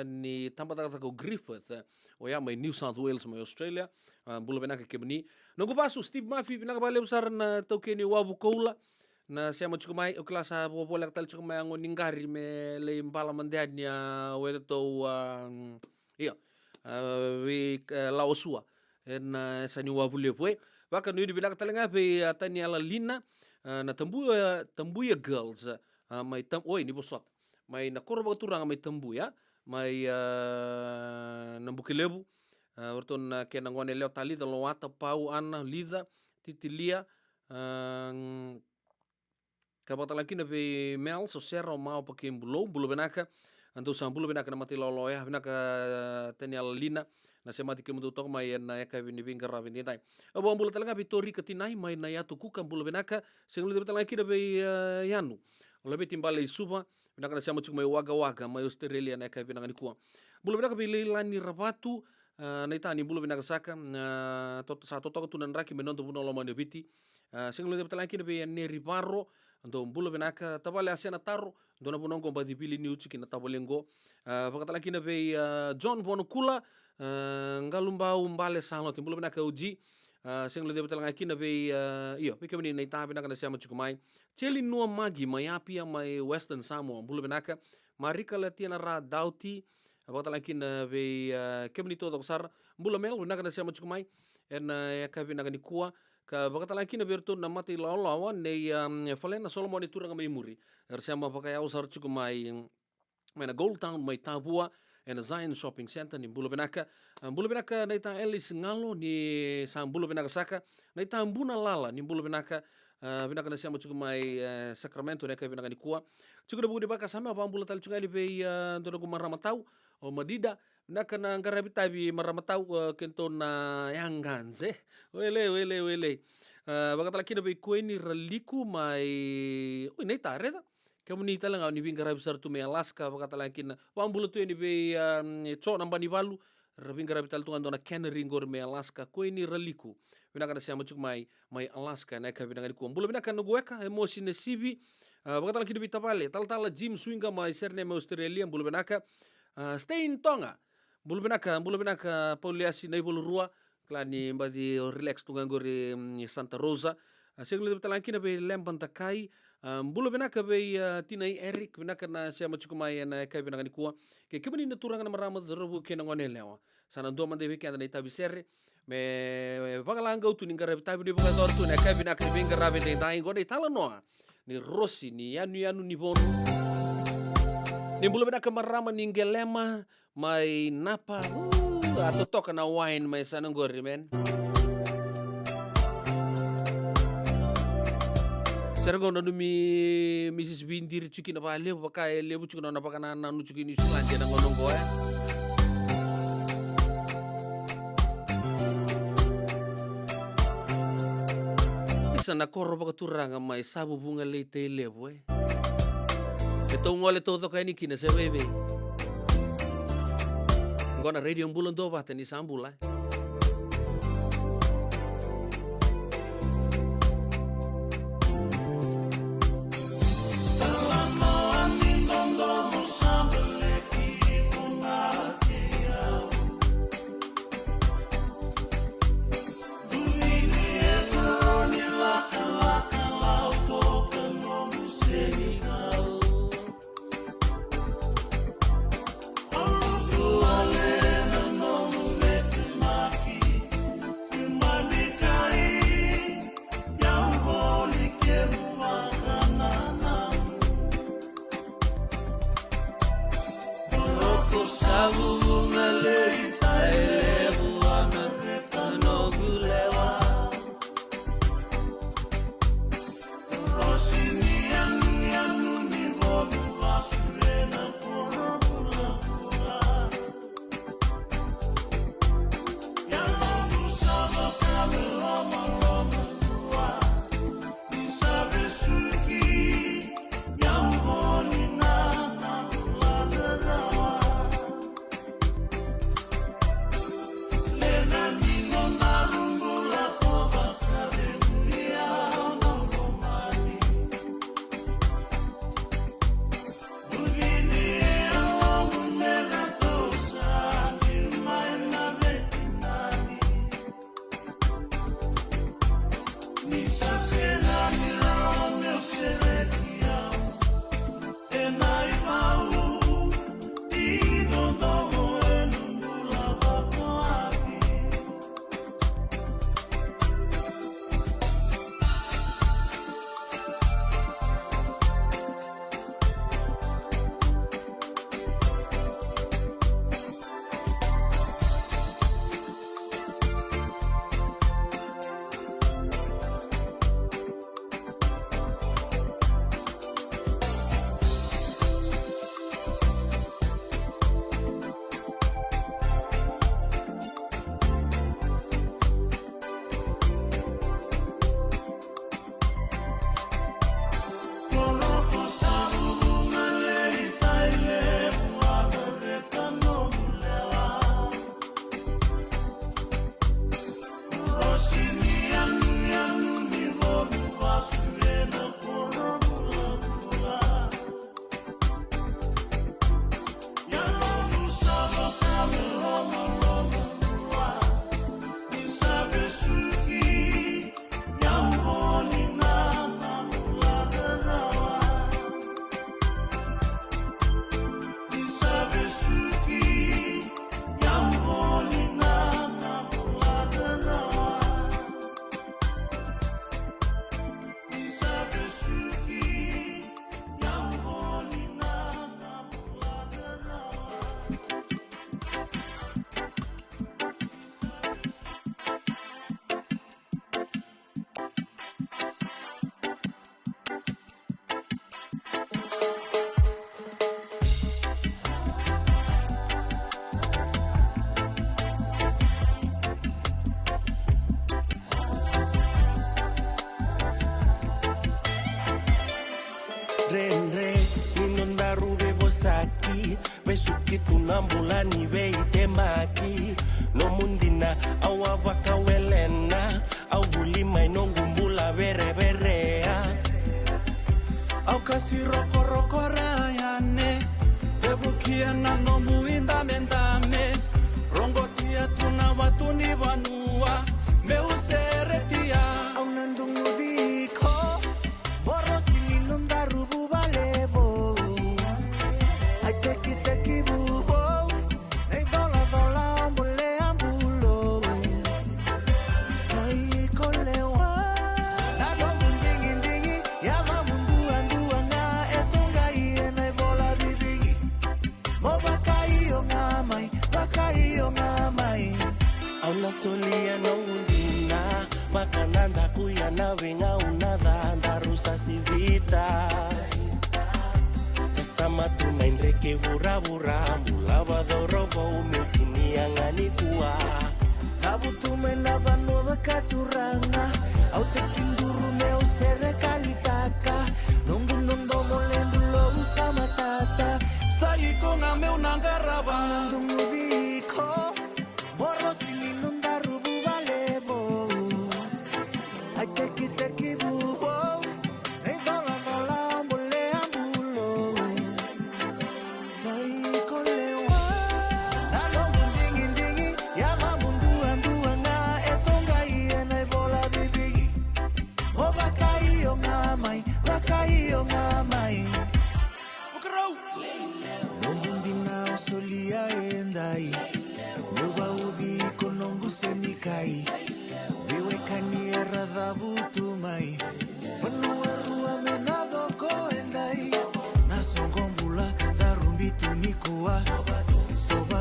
ni tampa ko Griffith o ya mai New South Wales mai Australia bulo benaka kemni no go pasu Steve Murphy benaka bale besar na toke ni wabu koula na siya mo chukumai o klasa bo bolak tal chukumai ngo ningari me le impala mandiania weto iya we laosua en sa ni wabu lepwe baka no di benaka talenga be Taniela Lina na tambuya girls mai oi ni bosot mai na korba turanga mai tambu ya mai na bukilebu orton kena ngone leo tali da loata pau ana lida titilia kabata laki na be mel so sero mau pakim bulo benaka ando sam bulo benaka na mati lolo ya benaka Taniela Lina na se mati kemutu tok mai na ya kabini bingar rabin dai abo bulo talanga vitori ketinai mai na ya tuku kam bulo benaka singulu de laki na be yanu lebih timbale suba Binaka na siya matsuk may waga-waga may Australia na kaya binaka ni kuwa. Bulo binaka bililan ni rabatu na itani bulo binaka saka sa totoko tunan raki menonto buno loma ni biti. Singlo de betalaki na be neri barro ando bulo binaka tabale asya na taro dona buno ko badi bili ni uchi kina tabolengo. Pakatalaki na be John Bono Kula ngalumba umbale salo timbulo binaka uji. Singlo de betalaki na be iyo pika ni naita binaka na siya matsuk may Cheli nua magi mai apia mai Western Samoa bulo benaka marika latiana ra dauti abata laki na ve kemni to sar bulo mel benaka na siya matsuk mai en ya ka benaka ni kuwa ka bakata laki na berto na mati lawa ne falena Solomon itu ranga mai muri siya mapakaya usar tsuk mai na Gold Town mai Tabua en Zion Shopping Center ni bulo benaka na ita Ellis ngalo ni sa bulo benaka saka na ita mbuna lala ni bulo benaka binaka na siya mo mai Sacramento na kaya binaka ni kuwa chuko na budi baka sama abang tal chungali be dono ko maramatau o madida binaka na ngarabi tabi maramatau kento na yanganze wele baka talaki na be kueni raliku mai oi nei tare ta kamu ni talang ni bingarabi sar tu me Alaska baka talaki na abang tu ni be cho nambani balu rabingarabi tal tungan dona Canary ngor me Alaska kueni raliku binaka na siya matsuk mai Alaska na kaya binaka ni kuwa bulo binaka no gueka emosi na sibi bakata laki dubi tabale tal Jim Swinga mai serne me Australia bulo binaka stay in Tonga bulo binaka pauliasi na ibolo rua klani mbadi relax tungan gore Santa Rosa segala dubi talaki na be lempan takai bulo binaka be tinai Eric binaka na siya matsuk mai na kaya binaka ni kuwa ke kemani na turanga na marama darabu kena ngone lewa sana ndo mande wiki anda na itabi serre me vangalanga utu ni ngarabi tabi ni vangador tu na kabi na kribi ngarabi de dai ngone tala noa ni Rossi ni yanu ni bono ni bulo bena kamarama ni ngelema mai napa atau toka na wine mai sana ngori men sergo na dumi Mrs. Bindir chuki na ba lebu pakai lebu chuki na pakana na chuki ni sulanje na ngonongo na korro baka turanga mai sabu bunga leite lebu ito ngole todo kaya ni kina sa bebe ngona radio bulan do bata ni sambula Renre, ninonda rube bosaki, besuki tunambulani beite maki, no mundina awa waka welena, au vulima inongumbula bere berea, au kasi roko roko rayane, tebukia na no muinda mendame, rongotia tuna watuni vanua, meuseretia, au nandungu diko, borosi ninonda rubu valevo, ai teki bubo, nei vola ambule ambulo, sai kolewa, na dongu ndingi, yama mundu anduanga, etunga iye nei vola bibigi, mo bakai o ngamai, au nasolia no undina, makananda kuya na winga unada darusa sivita Kasama tunaindreke vura mulava dorobo umekini angani kuwa Tabu tumena vanova katuranga au tekinduru meu serikali taka Nungu nondo molendulo usama tata Sai konga meu nangaraba Nungu viko Borosi ninunda rubu valevo Ai teki bubo Nei vola ambule ambulo Sai kolewa Nalo mundingi Yama mundu anduanga Etonga iye nei vola bibigi Ho bakai o ngamai Ukarau Nongundina usolia endai Nuba uvi konongu senikai Viwe kaniera dhabu tumai Manuerua menado koendai Nasongombula dharumbi tunikuwa Soba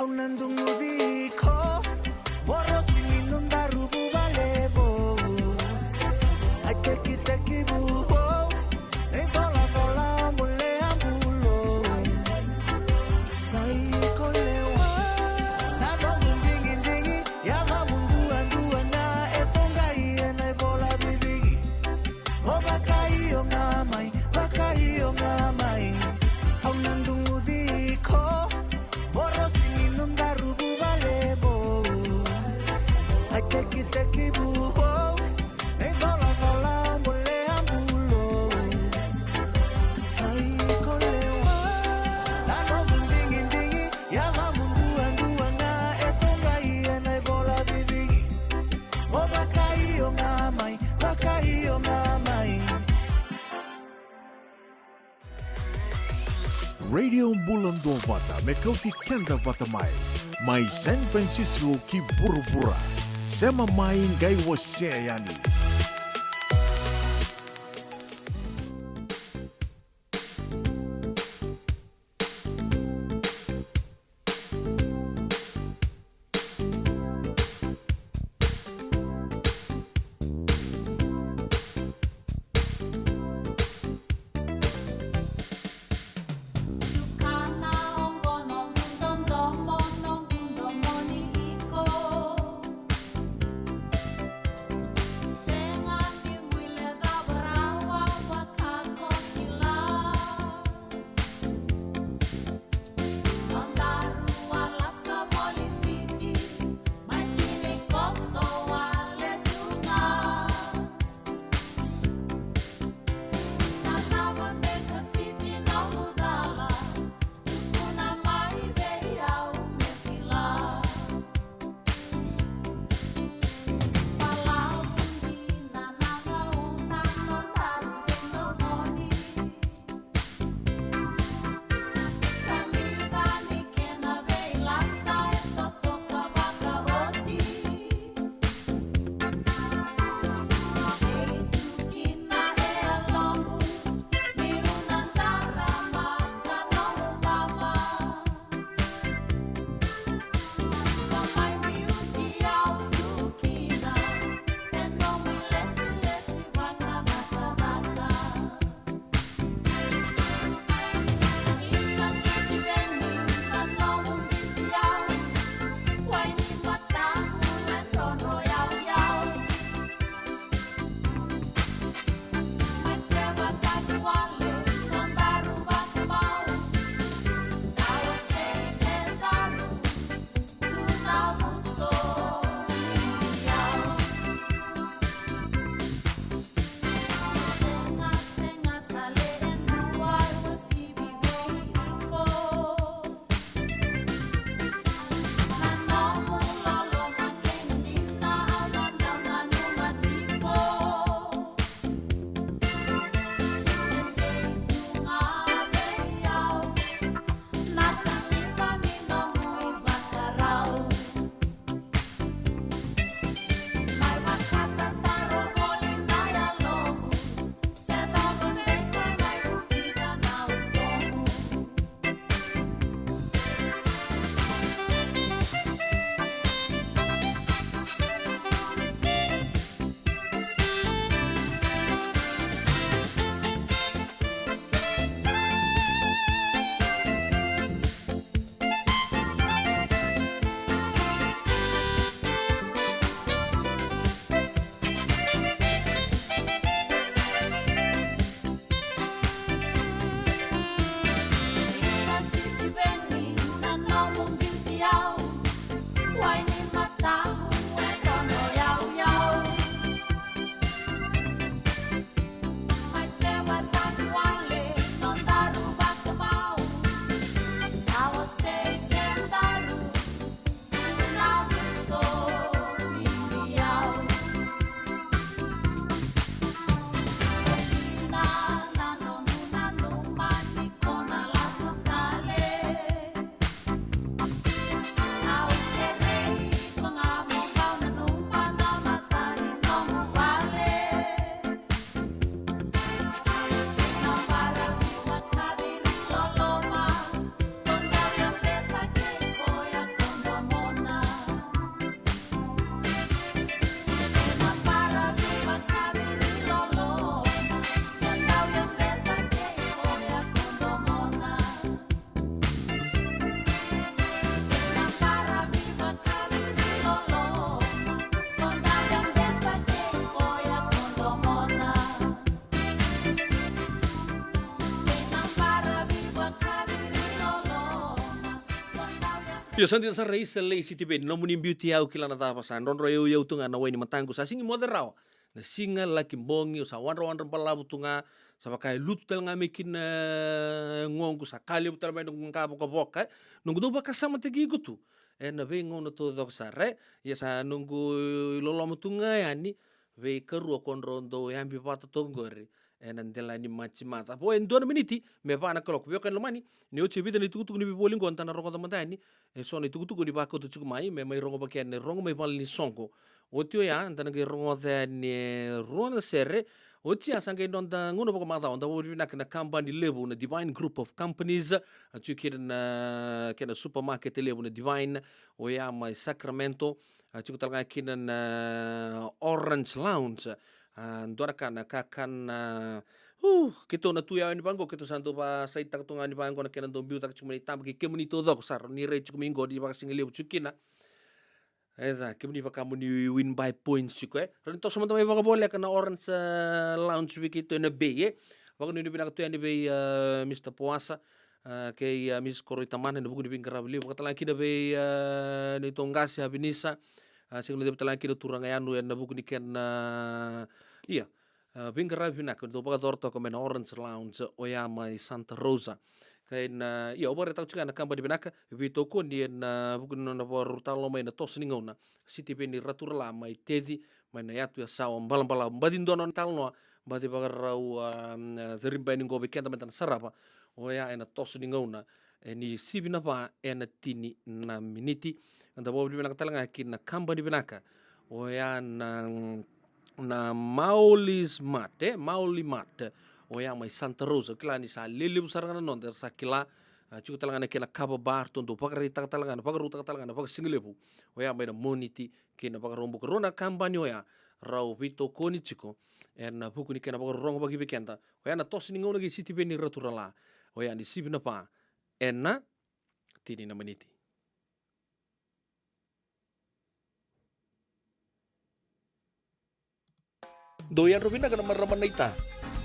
au nandungu diko borosi ninunda rubu balebo ai teki bubo nei vola mole ambulo sai kolewa na dongu dingi ya mamundu anduana etonga iena vola bibigi o bakai o ngamai au nandungu diko borosi ninunda rubu balebo ai teki bubo nei vola mole ambulo sai kolewa na dongu dingi ya mamundu anduana etonga iena vola bibigi o bakai o ngamai Radio Mbulando Vata, Mekauti Kenda Vata Mai San Francisco ki Burubura, Sema Mai Ngai Waseayani. Say Yo santi sa raisa lei si tibe no munim beauty au kila na tapa san ron royo yo tunga na weni matangu sa singi moderao na singa laki mbongi sa wandra palabu tunga sa pakai lutu tel ngame kin ngongu sa kali butal mai nung ngabo ka boka nung do baka sama tegi gutu na ve ngono to dok sa re ya sa nunggu lolomo tunga yani ve keru konrondo yambi pata tongore nandela ni machimata po en 2 miniti me vana kolok vio kan lomani ni oche bita ni tukutuku ni bipoling ko antana rongo tamantani so ni tukutuku ni bako to chukumai me mai rongo bakian ni rongo mai val ni sonko otio ya antana ke rongo ta ni rona serre otia sanga ndonda ngono bako mata onda bo bina kana company level na Divine Group of Companies atukir na kena supermarket level na Divine oya mai Sacramento atukutanga kina na Orange Lounge ndora kana kakan kito na tuya ni bango kito santo pa sa itak tunga ni bango na kenan dombiu tak chumani tam ki kemuni to dok sar ni re chumingo di baka singile chukina eza kemuni baka muni win by points chukwe rento sama tamay baka boleh kana Orange Lounge wiki to na be baka ni binaka tuya ni be Mr. Puasa kay Miss Koroitaman na buku ni bingkarabli baka talaki na be ni Tongasi Abinisa sing lebih telan kilo turang ayanu na buku ni ken iya bingkara bina kun to baka torto ko men Orange Lounge oyama Santa Rosa kain iya obore tak chuka na kamba di binaka vito ko ni na buku no na por talo mai na tos ni ngona city pe ni ratur la mai tedi mai na yatu ya sawa balam badin donon talno badi baka rau zerimba ni go bekenta mentan sarapa oya ena tos ni ngona ni sibina pa ena tini na miniti anda bawa di binaka talanga kin na kamba di binaka oya na Maulis Mate Mauli Mate oya mai Santa Rosa kila ni sa lili busaranga non der sakila cukup talanga kena kaba bar tonto pakarita talanga pakaruta talanga pak singlebu oya mai na moniti kena pakarombo corona kampanye oya rau vito koni chiko na buku ni kena pakarongo bagi bekenta oya na tos ni ngona gi city beni raturala oya ni sibina pa na tini na meniti. Doyan Robina kana maraman na ita.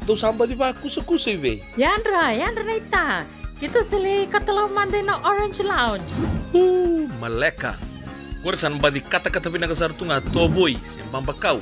Do samba di ba kusa-kusa ibe. Yandra na ita. Kita sili katalaw manday na Orange Lounge. Maleka. Warasan ba di kata-kata pinakasar tu nga toboy simbang bakaw.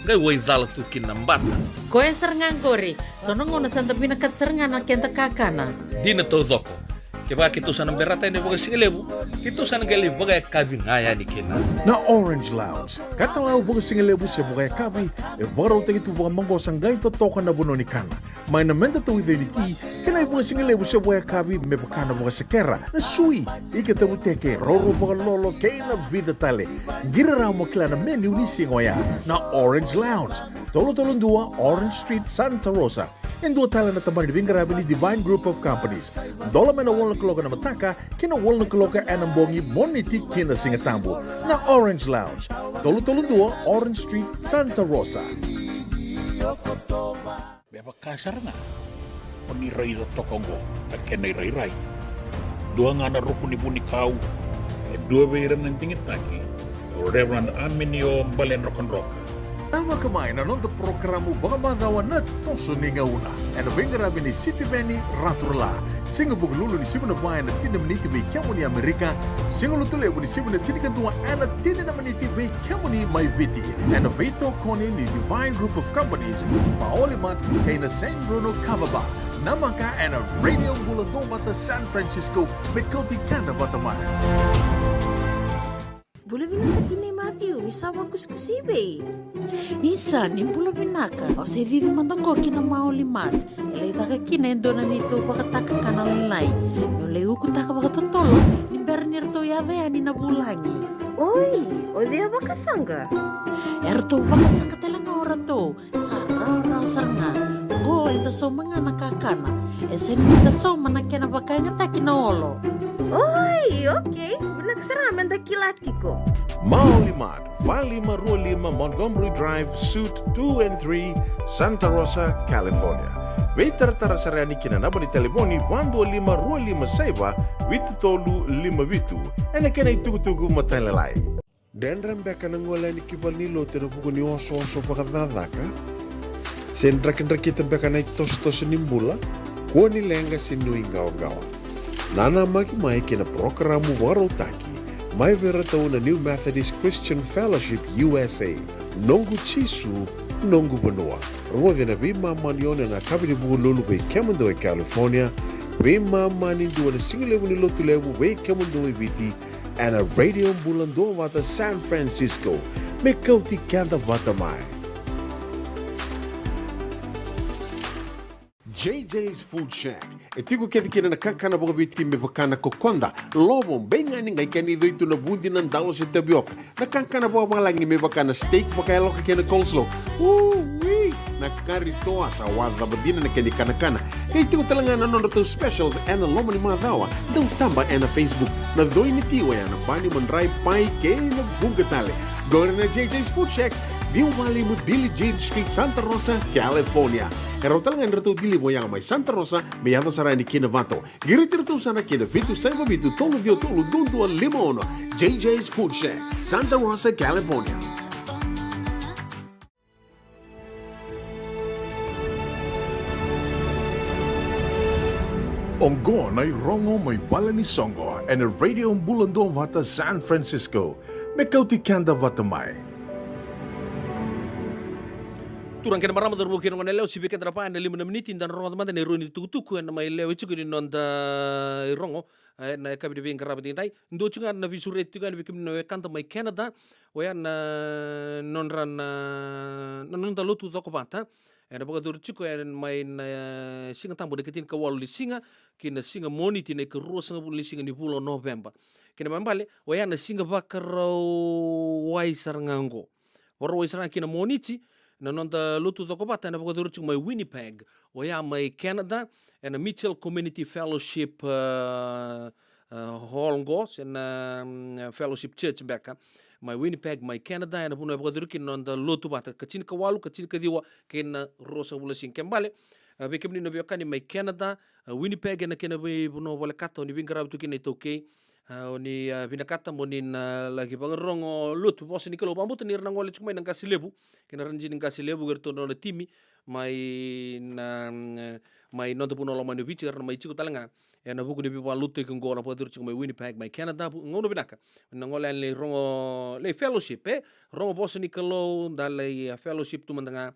Ngay way dala tu kinambata. Koe serengan kori. Sono ngono santa pinakat serengan na kenta kakana. Di na to zoko. Kaya kito sa nang berata ni baga singelebu, kito sa nang gali baga kabi ngaya ni kina. Na Orange Lounge, katalaw baga singelebu siya baga kabi, baraw tayo ito baga manggo sanggay totokan na buno ni kana. May namenda to with unity, kanay baga singelebu siya baga kabi, may baka na baga sekera, na sui, ikatabu teke, roro baga lolo, kay na vida tale. Giraraw mo kila na menu ni singoya, na Orange Lounge, tolo-tolong 2, Orange Street, Santa Rosa. En dua tala na tamani bingarabi ni Divine Group of Companies. Dola mena wala kaloka na mataka, kina wala kaloka anambongi moniti kina singatambo na Orange Lounge. Tolo-tolong 2, Orange Street, Santa Rosa. Beba kasar na. Paniray da tokongo, na kenay ray-ray. Dua nga na rukuni puni kau, dua bayran ng tingit taki, o Reverend Aminio Balen Rock. Tama kamay na nung programo baka madawan na toso ni ngauna. Ano bingarabi ni City Veni Raturla. Singa buglulu ni Sibuna Bayan na tinamniti may kiamo ni Amerika. Singa lutule ni Sibuna tinikantuwa na tinamniti may kiamo ni Maiviti. Ano vito koni ni Divine Group of Companies. Maolimat kay na San Bruno Cavaba. Namaka na Radio Buladong Bata San Francisco. Met Kauti Kanda Bataman. Boleh binaka tinay Matthew, ni sawa kuskusibe. Isa ni bula binaka. O se vivi mandongo kina maulimat. Elay taka kinendo na nito bakataka kanalalay. Yung layu ko taka bakatotolo. Ni Bernir to yave ani nabulangi. Oi, o dia bakasanga. Erto bakasanga talang ora to. Sarara sarna. Go ita so mga nakakana. Ese nita so manakena bakanya takina olo. Oi, okay. Binaksaraman da kilatiko. Maulimat, Valley 525 Montgomery Drive, Suite 2 and 3, Santa Rosa, California. Waiter tarasarani kinanaba ni telefoni 12525 Vitutolu 5 Ena kena itugutugu matalalay. Dendram beka nang wala ni kibal ni lote na buko ni oso pakadadaka. Sendra-kendra kita beka na tos-tos nimbula, kuha ni lenga sinuing gawa-gawa. Nana magi mai kina programo waro taki. mai vera tau na New Methodist Christian Fellowship USA. Nongu chisu, nongu banua. Rongo vina vima manione na kabini bugu lulu bei kemando e California, vima mani dua na singilevu ni lotu levu bei kemando e viti, and a radio bulando vata San Francisco. Me kauti kanda vata mai. JJ's Food Shack. E tiku kete kina na kakana boka biti me bakana kokonda. Lobo benga ni ngai kani doitu na bundi nan dalo se tabioka. Na kakana boka malangi me bakana steak baka eloka kena coleslaw. Wee! Na kari toa sa wadha badina na keni kana. Kay tiku talanga na nono to specials and na loma ni mga dawa. Daw tamba na Facebook. Na doi ni tiwa ya na bani mandrai pai kay na bugatale. Go na JJ's Food Shack. View Valley mo Billy Jean Street, Santa Rosa, California. Karo talaga nito dili mo yang may Santa Rosa, may yato sarani kinavato. Giritiro sana kinavitu sa mabitu tolo dio tolo dundo al limon. JJ's Food Shack, Santa Rosa, California. Ongo na rongo may bala ni Songo and a radio bulando vata San Francisco. May kauti kanda vata mai. Turang kena marama darbo kena ngana leo sibi kena pa na 5 menit dan rongo tamada ne roni tukutuku na mai leo chuku ni nonda rongo na kabi de ngara bati tai ndo chunga na visure tuga na bikim na kanta mai Canada waya na nonran nonda lotu to kopata na boga dur chuku mai na singa tambo de ketin ka walu singa kina singa moniti ne ka ro singa bulu singa ni bulo November kena mambale waya na singa bakaro wai sarangango waro wai sarang kina moniti na nonda lutu toko bata na boga durchung mai Winnipeg oya mai Canada and a Mitchell Community Fellowship Holngo and Fellowship Church beka mai Winnipeg mai Canada and puno boga durkin nonda lutu bata kachin kawalu kachin kadiwa kena rosa bula sing kembale bekem ni no biokani mai Canada Winnipeg na kena puno wala kato ni bingarab tu kena itoke oni vinakata monin lagi bangerongo lut bos ni kalau bambu tenir nang wale cuma nang kasih lebu kena ranji nang kasih lebu gerto no timi mai mai nonto puno lama ni bici karena mai ciku talanga na buku ni biwa lut ke ngola podur cuma mai Winnipeg mai Canada ngono binaka nang wale le rongo le fellowship rongo bos ni kalau dalai fellowship tu mendanga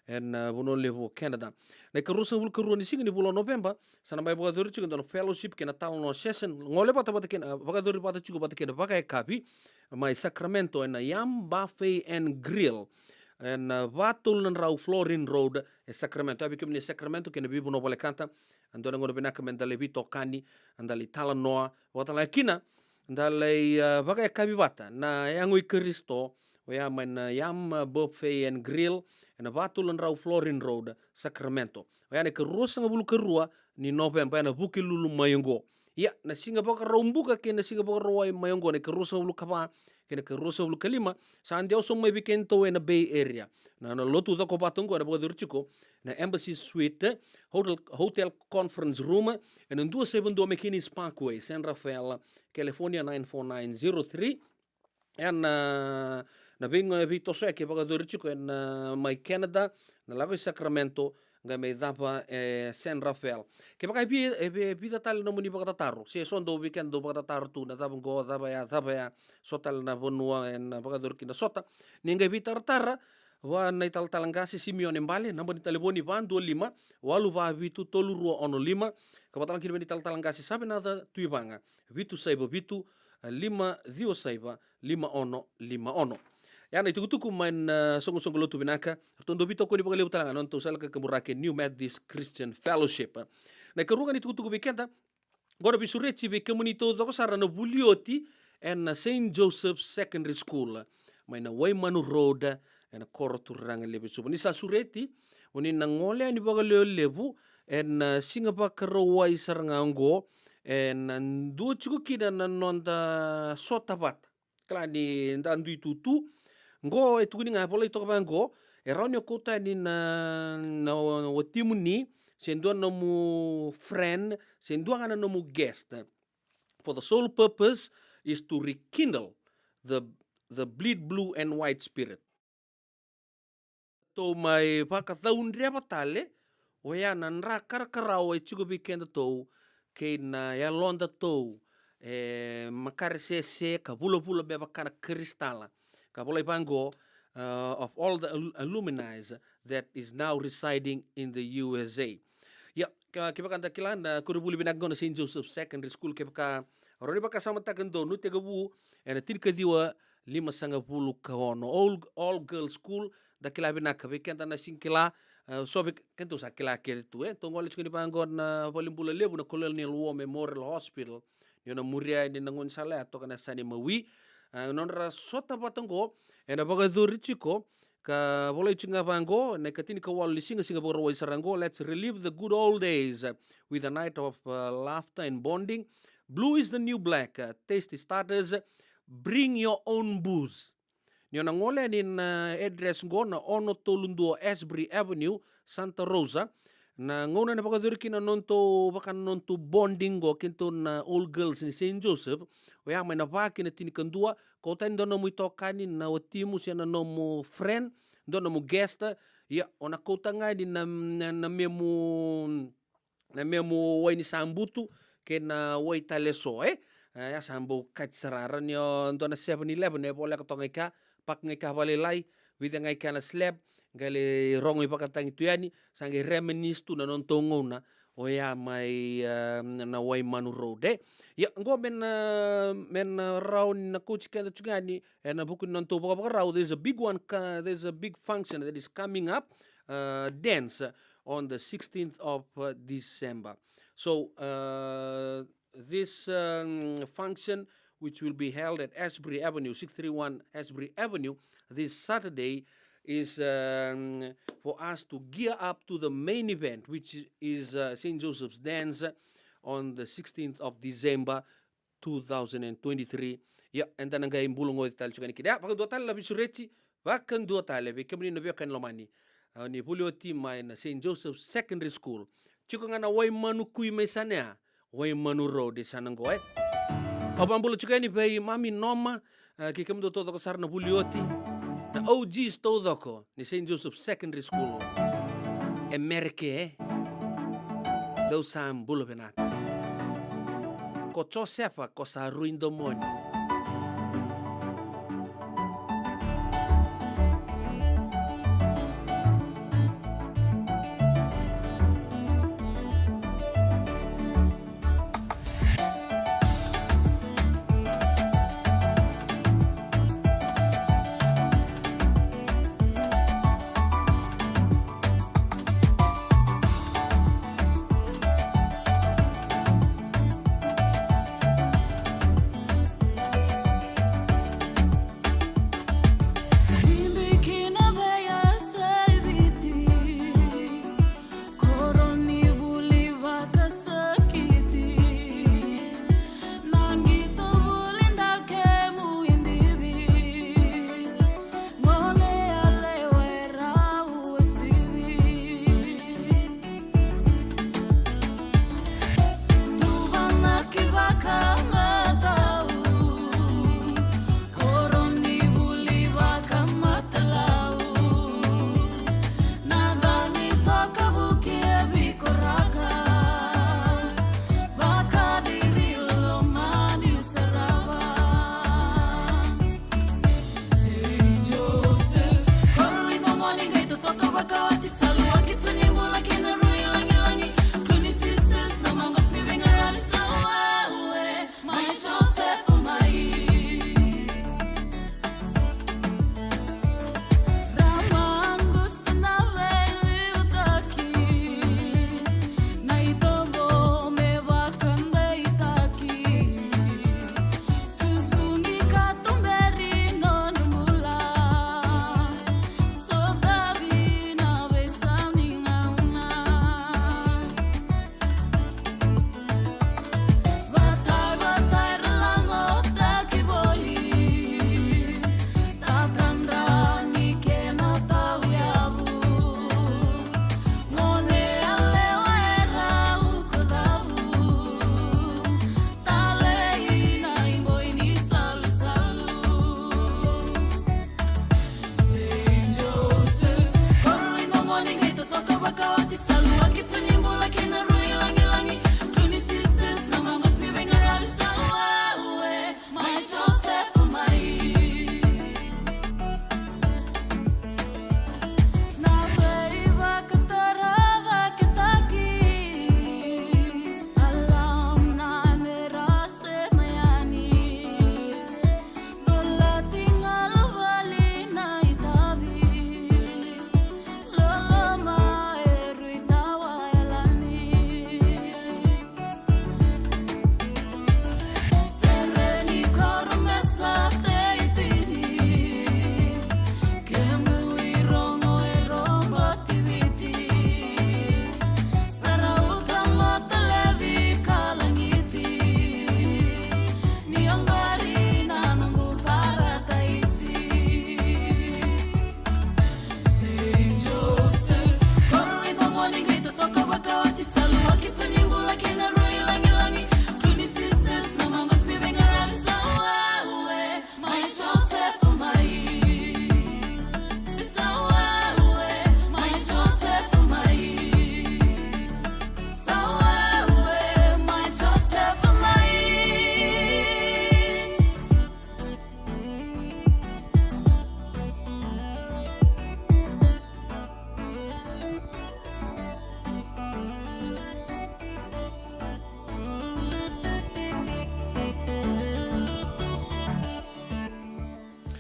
en buno levo Canada na karusa bul karu ni singi ni bulo November sana mai boga duri chigo fellowship kena tal no session ngole bata kena boga duri bata chigo bata kena bagai kapi mai Sacramento en Yam Buffet and Grill en vatul nan rau Florin Road Sacramento abi kemni Sacramento kena bibu no bole kanta andona ngono benaka mendale bito kani andali tala noa wata la kina andale bagai kapi bata na yangui Kristo ya man Yam Buffet and Grill na vatulan rau Florin Road Sacramento ya ne kerusa ngabulu kerua ni November na buki lulu mayongo ya na singa boka rombuka ke na singa boka roi mayongo ne kerusa ngabulu kapa ke ne kerusa ngabulu kelima sandi also may weekend to na Bay Area na lotu to ko patungo na boka dirchiko na Embassy Suite Hotel Conference Room en 272 McKinney Parkway San Rafael California 94903 en na vinga vito so ke baga dorchico en mai Canada na lago Sacramento nga mai dapa San Rafael ke baga bi tal no muni baga taru se son do weekend do baga taru tu na daba go daba ya sotal na bonua en baga dorkina sota ninga vitar tara wa na tal talangasi Simeon embale na boni telefoni van 25 walu va vitu tolu ro ono 5 kabatalan kini tal talangasi sabe na tuivanga vitu saibo vitu 5 dio saiba 5 ono ya na itukutuku main songo-songo lotu binaka tondo bito ko ni pagaliw talanga non to sala ka kamurake New Methodist Christian Fellowship na karungan itukutuku bikenta gora bisurechi be komunito ko sara na bulioti and St. Joseph Secondary School may na Waymanu Road and koroturang lebu subo ni sa sureti unin nangole ni pagaliw lebu and singa pa karawai sarangango and ndu chuko kina nonda sotabat kala ni ndandu tutu ngo etuguni nga pola ito ka ngo erawnyo kota ni na watimu ni sendua no mu friend sendua nga no mu guest for the sole purpose is to rekindle the bleed blue and white spirit to mai pakataun ria patale oya nan ra kar karaw e chugo bikenda to ke na ya londa to makaresese ka pula-pula beba kana kristala ka pula ipango of all the alumni that is now residing in the USA. Ya, kipa kanta kilanda kurubuli binagona St. Joseph Secondary School kipa ka roni baka sama takendo nu tegabu ena tirka diwa 50 kaono all girls school da kila binaka bekenta na sinkila sobe kento sa kila ketu tongole chukuni pangon na polimbula lebu na Colonial War Memorial Hospital yona muria ni nangon sala to kana sani mawi nonra sota patango ena baga durichiko ka volay chinga pango na katini ka wal lisinga singa boro sarango. Let's relive the good old days with a night of laughter and bonding. Blue is the new black. Tasty starters. Bring your own booze. Nyo na ngole nin address ngo na ono tolundo Asbury Avenue, Santa Rosa. Na ngona na pakaduriki na nonto baka nonto bonding go kinto na all girls ni St. Joseph. Waya may navaki na tinikandua. Kautain doon na mo ito kanin na watimu siya na no mo friend. Doon na mo guest. Ya, ona kauta nga din na memo way ni Sambutu. Kena way taleso ya sambo katsararan yo doon na 7-Eleven bola ka tongay ka pak ngay ka balilay with ngay ka na slab gali rong ipakatang ito yani sangi reminisce na non tongo na o ya may na way manu road ya ngo men raw na coach ka tsugani na bukun non to baka raw there's a big function that is coming up dance on the 16th of December. So this function, which will be held at Asbury Avenue, 631 Asbury Avenue, this Saturday, is for us to gear up to the main event, which is St. Joseph's Dance on the 16th of December 2023. Yeah, and then ang bulong tal chugani kida. Pag dua tal labi sureti, bakan dua tal labi kemri nabi akan lomani. Ni bulio team na St. Joseph's Secondary School. Chuko nga na way manukui may sana way manuro di sana ngo Abambulo chugani bay mami noma kikamdo todo ko sar na bulioti na OGs todo ko ni St. Joseph's Secondary School. Amerike daw sam bulo benata. Ko Josefa ko sa ruindomoni.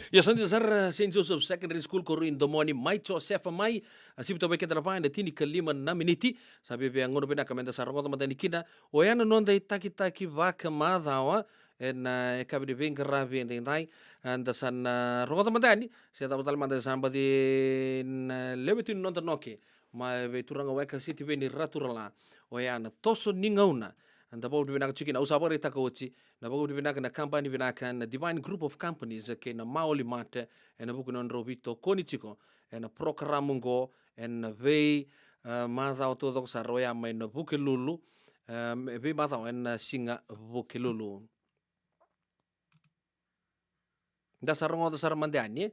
Ia sandi sar St. Joseph Secondary School ko rin domoni mai Joseph mai sip to beke tra pa tini kalima na miniti sabi pe ngono pe na kamenda sar ngoto madani kina o yana nonda taki vaka madhawa en e kabide venga ravi ndai anda san rogoto madani se ta batal manda samba di lebetin nonda noke ma ve turanga weka city veni raturala o yana toso ningauna anda bau dibina chiki na usabore takochi na bau dibina na company bina kan divine group of companies ke na maoli mate na buku non rovito konichiko na programungo en vei madha to dok saroya mai na buke lulu vei madha en singa buke lulu da sarongo da sarmandani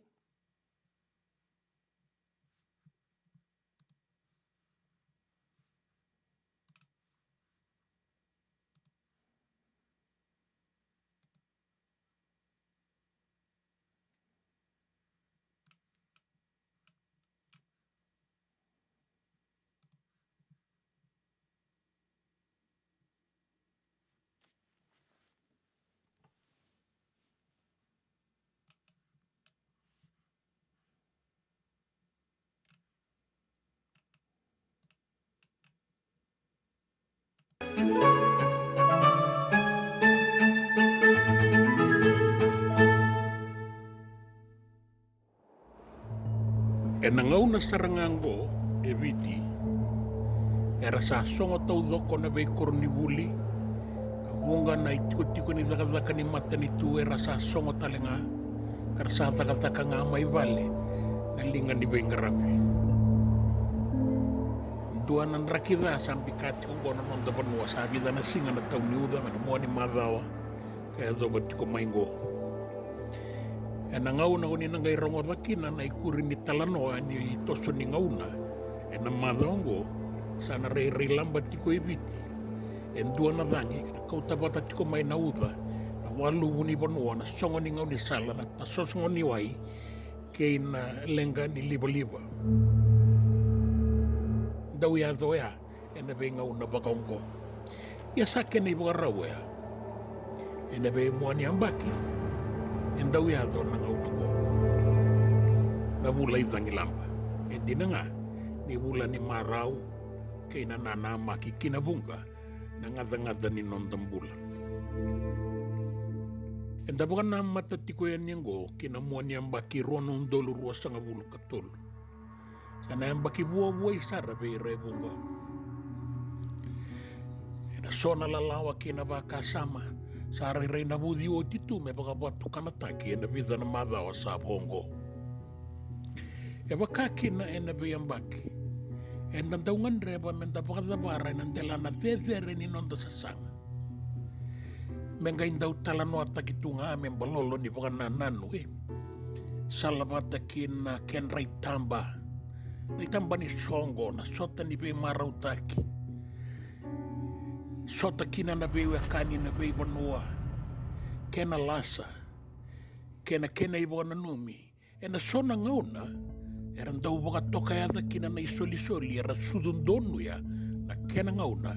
E nangau na sarangango e viti e rasa songo tau doko na vei koroni wuli ka bunga na itiko ni zaka ni mata ni tu e rasa songo talenga ka rasa zaka nga mai vale na linga ni vei ngarapi dua nan rakiva sampi kati kongo na nonda panua sabi dana singa na tau ni uda mana mua ni madhawa kaya zoba tiko maingo e na ngau na koni nangai rongo wakina na ikuri ni talanoa ni toso ni ngauna e na madhongo sana rei lamba tiko ibiti e ndua na vangi na kau tabata tiko mai na uda na walu uni panua na songo ni ngau ni sala na tasosongo ni wai kei na lenga ni liba dau ya doya e na vei ngau na bakaungo ia sake na ibuka rau ya e na vei mua ni ambaki e dau ya do na ngau na go na bula iwangi lamba e dina nga ni bula ni marau kei na nana maki kina bunga na ngada ni nondam bula e dabuka na mata tiko ya niango kina mua ni ambaki rono ndolu ruasanga bulu katolu sana ambaki bua isara vei re bunga e na sona lalawa kina baka sama sa rei na budi o titu me baka batu kanataki e na vida na madhawa sa bongo e baka kina e na biyambaki e na daungan reba me na baka dabara e na ndela na vevere ni nonda sasanga menga indau talano atakitunga me balolo ni baka nananu salabata kina kenrai tamba na itamba ni songo na sota ni be marautaki sota kina na be wakani na be banua kena lasa kena ibo na numi e na sona ngauna era ndau boka toka yata kina na isoli era sudundonu ya na kena ngauna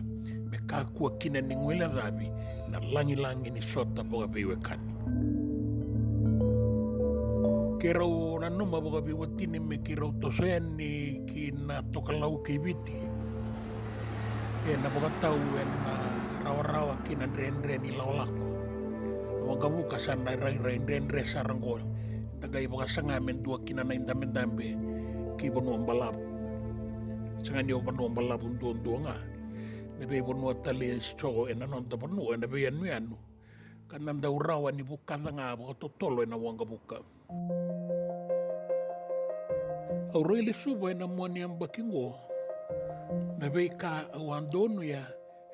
me kakua kina ni ngwela dhabi na langi ni sota boka be wakani kerau na numa boka be watini me kerau toseni kina toka lau kibiti e na boka tau e na rawa kina ndre ni laolako wanga buka sana rai ndre sarangol tagai boka sanga men dua kina na indambe ki bonu ambalabu sanga ni bonu ambalabu ndo nga ne be bonu tale sto e na non ta bonu e be anu kana nda urawa ni buka nga boka totolo na wanga buka au rele subo e na moni ambakingo na be ka wandonu ya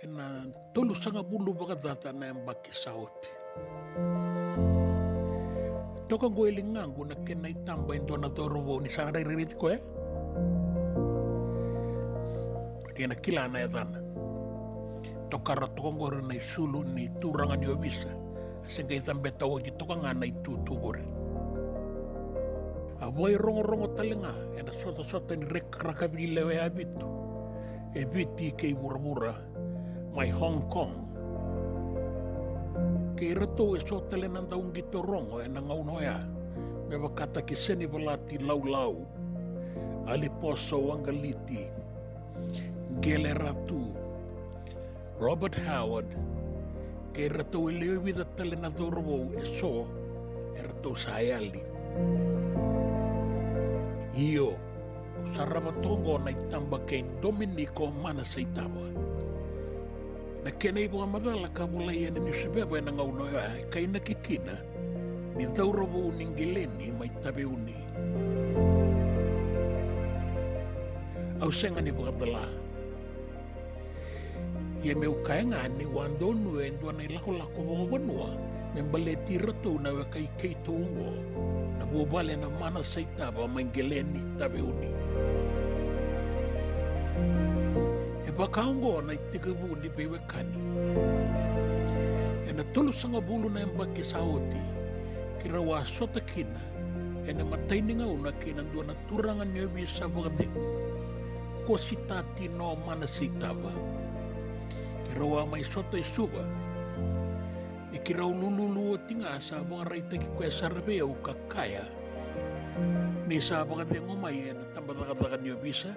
e na tolu sanga bulu boka data na ambaki sauti toka goeli ngangu na kena itamba indona torovo ni sana ririti ko kena kila na edana toka ratoko ngore na isulu ni turanga ni obisa asenga itambe tawo ki toka ngana itu tugore avoy rongo talenga ena sota ni reka bilewe abitu e biti ke burabura mai Hong Kong ke rato e sotele nanda ungi torongo e nangau noea me wakata ki seni walati laulau, ali poso wangaliti, gele ratu, Robert Howard, ke rato ileo vida tale na dhorowo e so, e rato sayali. Iyo, saramatongo na itamba kay Dominico mana sa itawa. Na kena ibu amadala kabulay na ni Sibeba na ngaunoya kay nakikina ni dhorowo ningileni may tabiuni. Au senga ni bugadala. Ia meu kaya ni wando nue ndua na ilako-lako wawanua membaleti rato na wakai keito ungo na buobale na mana sa itaba mangeleni tabeuni. E bakaungo na itikabu ni pewekani. E na tulu sanga bulu na embaki saoti kirawa sota kina e na matay nga una kina ndua na turangan niyo bisa bagadengu ko si tati no mana sa itaba. Kirawa may soto isuba. Ni kiraw lululuo tinga sa mga raita ki kwe sarbe o kakaya. Ni sa mga deng umay na tambataka niyo bisa.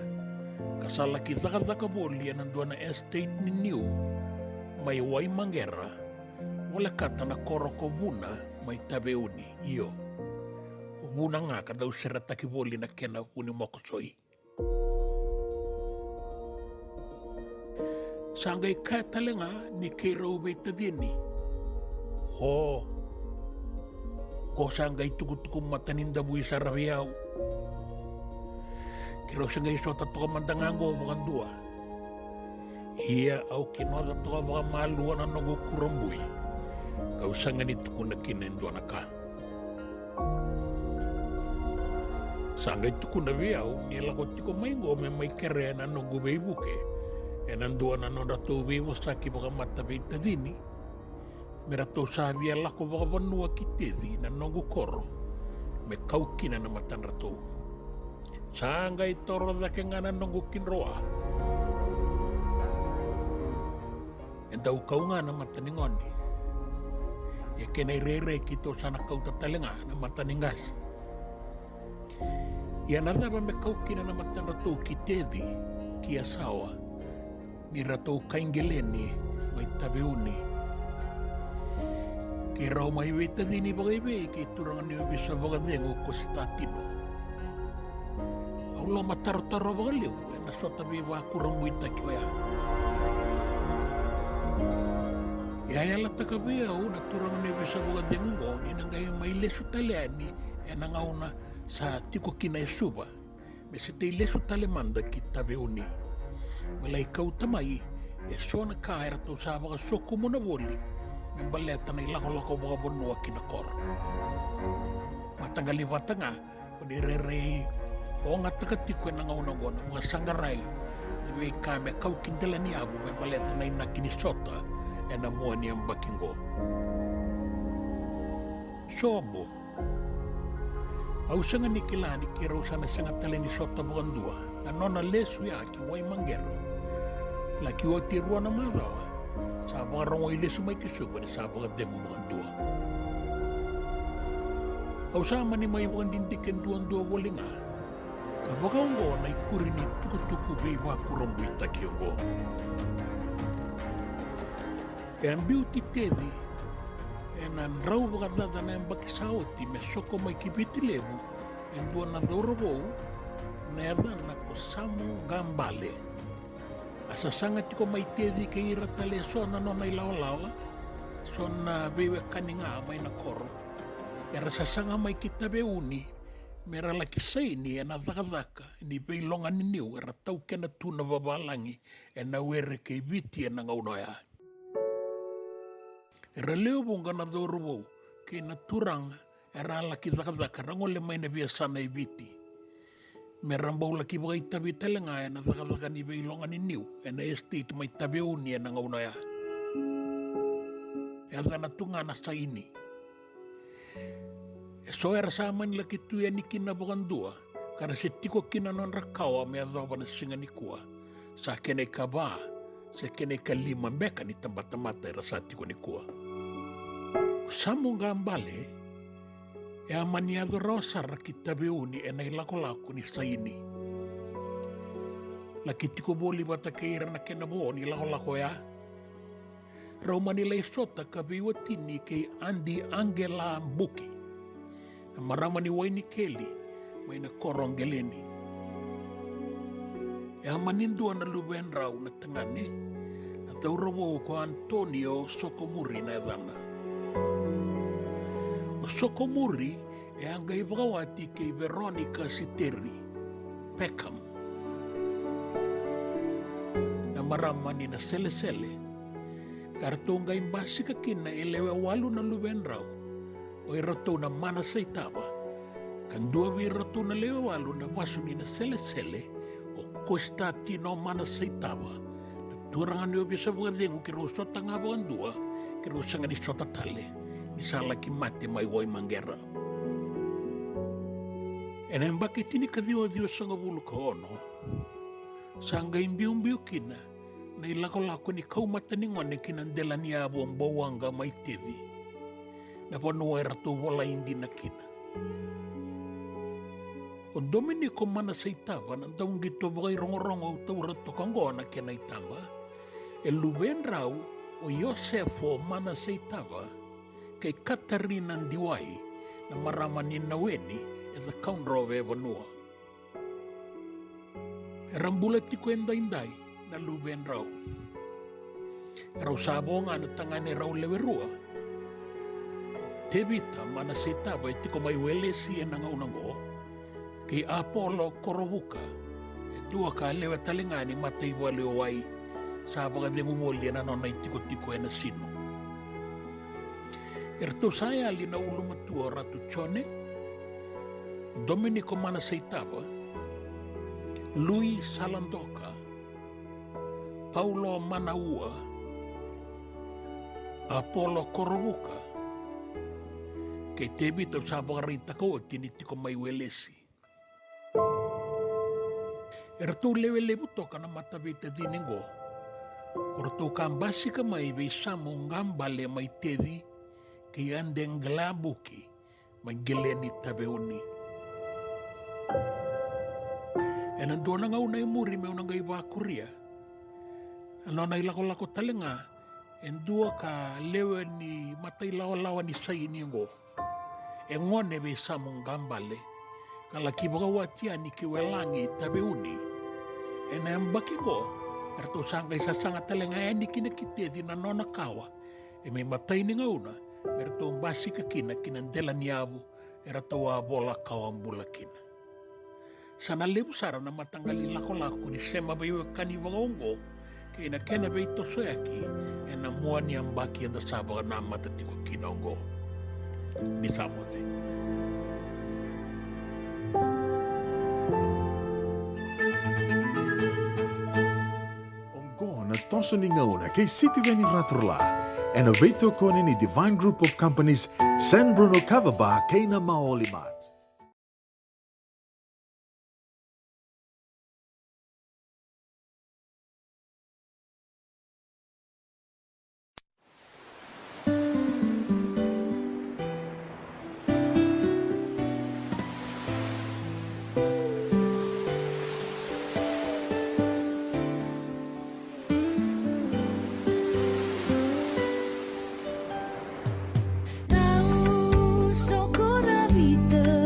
Kasala ki taka boli yan nandua na estate ninyo. May way manggera. Wala kata na koroko buna may tabeuni iyo. Buna nga kadaw sirata ki boli na kena uni mokosoy. Sangay katale nga ni Kero Betadini. Oh, ko sangay tukut-tukum mataninda buhi sa rabiyaw. Kiro sangay sota tuka mandangango bukan dua. Iya au kinoda tuka baka maluan ang nagukurang buhi. Kau sangay nito kung nakinendo na ka. Sangay tukun na biyaw, nilakot ko may kere na nagubay buke. E nandua na no rato vivo sa ki baka matabita dini. Me rato sabi ala ko baka banua kitedi na nongo koro. Me kaukina na matan rato. Sangay toro da ke nga na nongo kinroa. E daw kau nga na mataningoni. E kenay rere kito sana kau tatalinga na mataningas. Yan na ba me kaukina na matan rato kitedi ki asawa. Ni rato kaingeleni may tabiuni. Kiraw may weta dini bagay kay turangan niyo bisa bagadengo ko si tatino. Aulo mataro-taro bagaliw na so tabi ba kurang buita kaya. Yayala takabiyaw na turangan niyo bisa bagadengo inangay may leso taliani enangaw na sa tiko kinaisuba. Mesite leso talemanda kitabiuni. Malay kau tamay, so na kahira to sa mga soko mo na boli, may baleta na ilako-lako mga bunwa kinakor. Matangaliwata nga, unirere, o nga tagatiko na nga unang mga sangaray, may kame kau kindala ni abo, may baleta na inakinisota, e namuha niyang bakinggo. So mo, au sa nga nikilani kiraw sa nasangat tali ni sota bukan dua, na lesu ya ki way manggero. Laki wa tiruan na marawa. Sa mga rongoy lesu may kisuba ni sa mga demo bukan dua. Au sama ni may bukan dindikan duang-dua wali nga. Kabakaw ngo na ikuri ni tuku-tuku beiwa kurang buita kiyongo. Yang beauty tevi, enan raw bakadada na yung bakisawati me soko may kibiti lebu, en dua na dorobo, neva na kusamo gambale. Asa sangat ko may tevi kay iratale so na no may lawa-lawa, so na bewe kaninga may nakoro. Era sa sanga may kitabeuni, mera laki sa ini na daka-daka, ni beilongan niniw, era tau kena tu na babalangi, na were kay biti na ngaunoya. Era leo bunga na dorobo, kay naturang, era laki daka-daka, rangole may nabiasa na ibiti. Merambaw laki bagay tabi talanga na daka-daka ni beilongan niniw, na estate may tabeuni na ngaunoya. Era natunga na sa ini. So era sama nila kituya ni kinabagandua, karena si tiko kinanon rakawa may adoba na singa ni kuwa. Sa kenay kaba, sa kenay kalimang beka ni tambatamata era sa tiko ni kuwa. Samong gambale, E amaniado rao sara ki tabeuni e nei lako ni saini. La ki tiko boli wata keira na kena bo ni lako ea. Rau manila isota ka biwa tini kei Andi Angela Mbuki. Na marama ni waini keli mai na korongeleni. E amanindua na luwen rau na tangane na taurawo ko Antonio Sokomuri na evana. O Sokomuri e anga ibawati kei Veronica Siteri Peckham. Na marama ni na sele-sele kartonga imbasi ka kina elewe walu na luwen rau o irato na mana sa itaba kan dua wi irato na lewe walu na wasu ni na sele-sele o kosta tino mana sa itaba na turangan niyo bisa bukadengu kiro sota nga bagan dua kiro sanga ni sota tale ni sala ki mati mai wai manggera enen bakit ini kadiwa-diwa sanga bulu ka ono sanga imbiu-imbiu kina na ilako-lako ni kaumata ni ngone kinandela ni abo ang bawanga may TV. Na panuwera to wala hindi na kina. O Dominico mana sa itaba nang taong gito bagay rongo-rongo tawrat to kanggo na kinaitamba. E luben raw o Yosefo mana sa itaba kay Katarina Ndiway na maraman ni Naweni at the Kaunrove Vanua. Rambulat ti kwenda inday na luben raw. Raw sabo nga na tangani raw lewerua. Tebita mana setaba iti ko may welesi en nga unango kay Apollo Korobuka. Dua ka lewe talingani matay waliway sabo ka dengu wali na nonay tiko-tiko na sino. Erto saya li na ulo matua ratu chone Dominico mana setaba Louis Salandoka Paulo Manaua, Apollo Korobuka, kay tebito sa pagarita ko tiniti ko may welesi. Erto lewe-lewe to ka na matabita diningo, orto kambasi ka may bisa mong gambale may tevi kay andeng glabuki may gileni tabeuni. E nandun na nga unay muri may unang gaiba Korea, ano na ilako-lako talinga, en dua ka lewe ni matay lawa-lawa ni saini ngo. E ngone be samong gambale, kalaki baga watia ni kiwelangi tabeuni. E na mbaki ngo, erto sangkay sasanga talinga ni kinakite di nanona kawa. E may matay ni ngauna, erto mbasi ka kinandela niyabu, erto wa bola kawang bulakina. Sana lebu sara na matanggali lako-lako ni sema bayo kanibaga ngo, kaya na kena ba ito soyaki e na mua niyang baki ang dasaba na matati ko kinongo ni Samote. Ongo na toso ni ngauna kay City Veni Raturla and a veto koni ni Divine Group of Companies San Bruno Cavaba kay na maolimat. Tahu sokora vida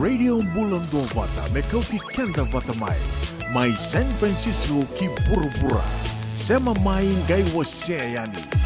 Radio Bulan Dua Vata, me kau ki kenda vata mai. mai San Francisco ki pura-pura. Sema mai ngai wose yani.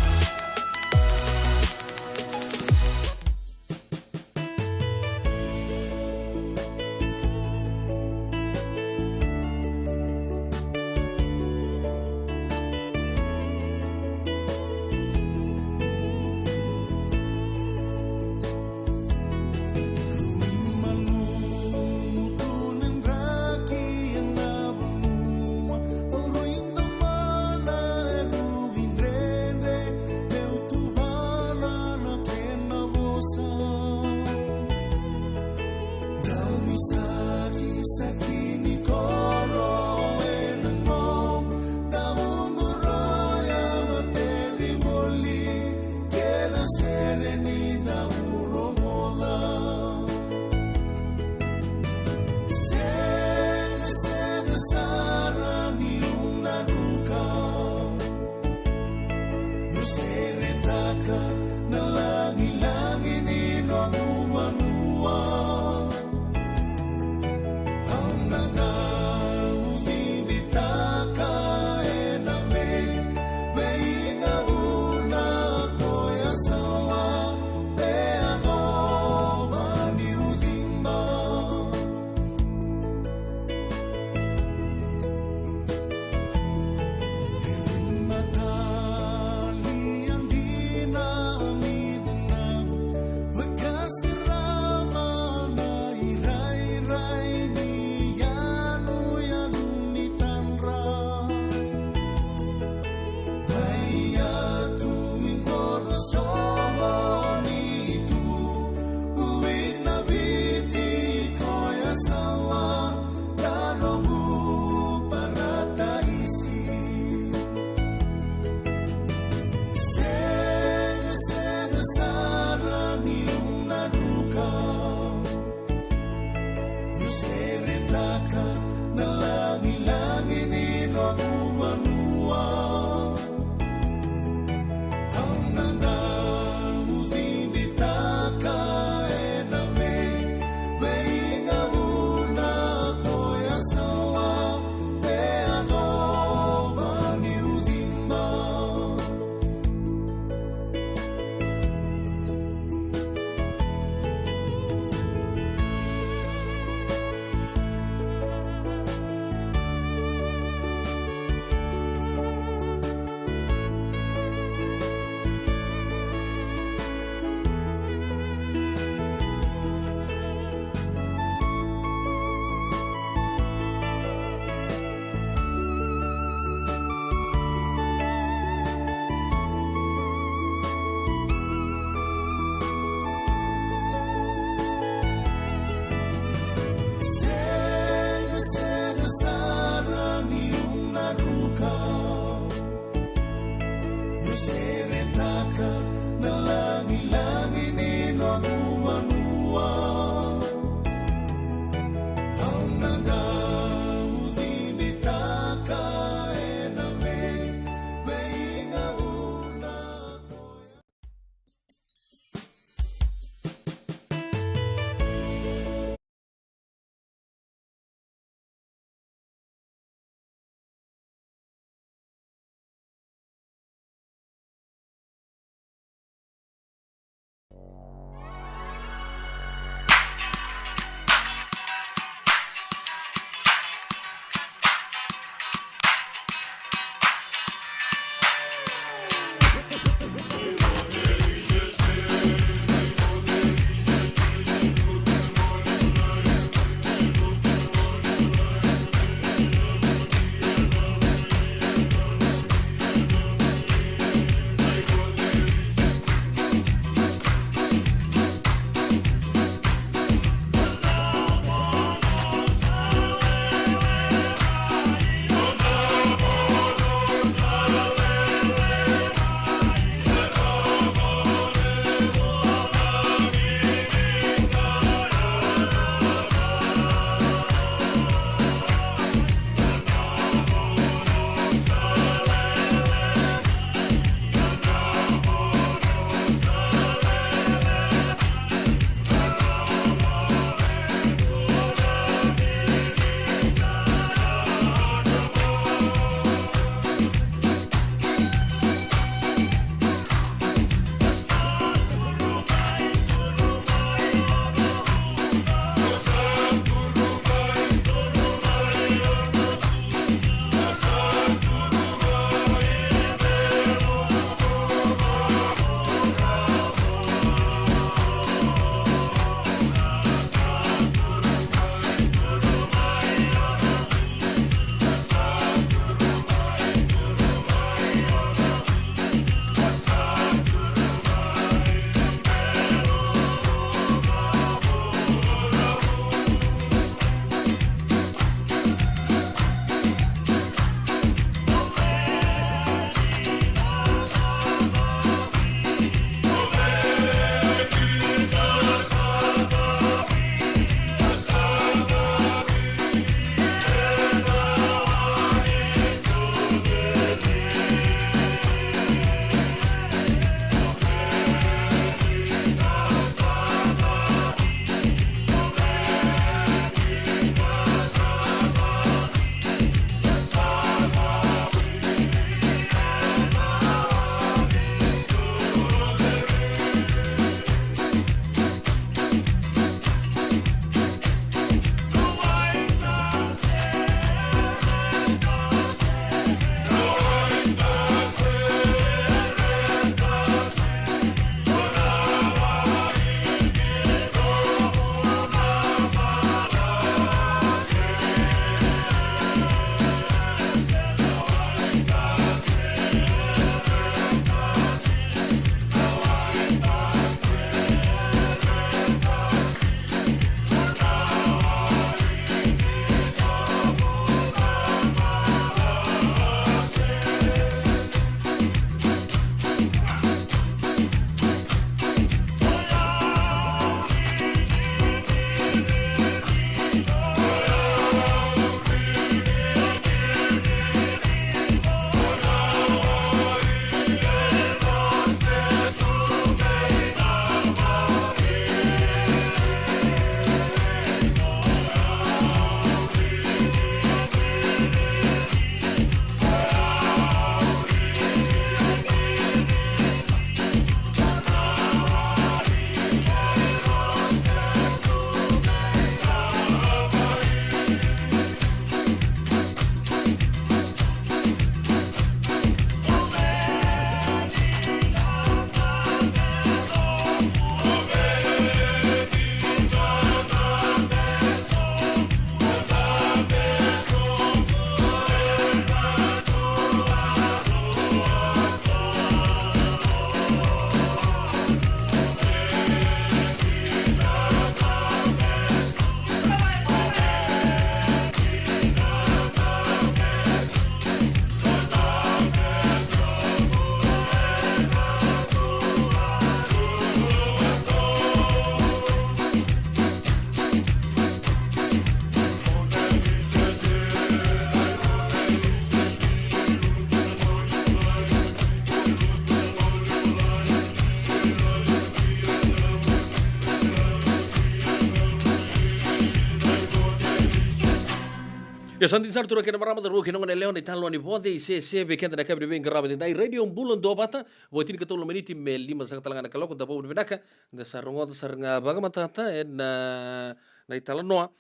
Ya santi sar tura kena marama ru kena ngone leon italo ni bonde se be kenta na kabri ben garaba dai radio bulan do bata votin ke tolo meniti me lima sa talanga na kaloko da bobu benaka da sarongo da sarnga baga matata na italo noa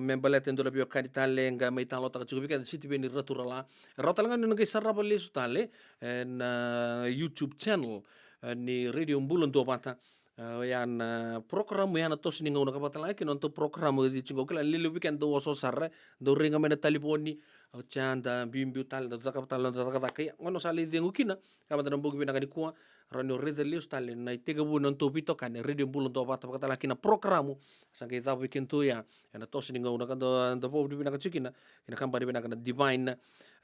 membala tendo la bio kanita lenga mai talo ta chubi kan siti ben ratura la rotalanga ni ngai saraba le sutale na YouTube channel ni radio bulan do bata yan program yan to sininga una kapatala ke non to program di chingo kala lilu weekend do so sarre do ringa mena taliponi au chanda bimbi tal do kapatala do kaya ngono sali di ngukina kama dan bogi bina kani kuwa rano rede lius tal na tega bu non to pito kan radio bulun to bata kapatala kina programu sangke ta weekend to ya yan to sininga una kan do bogi bina kachikina kina kambari bina kana divine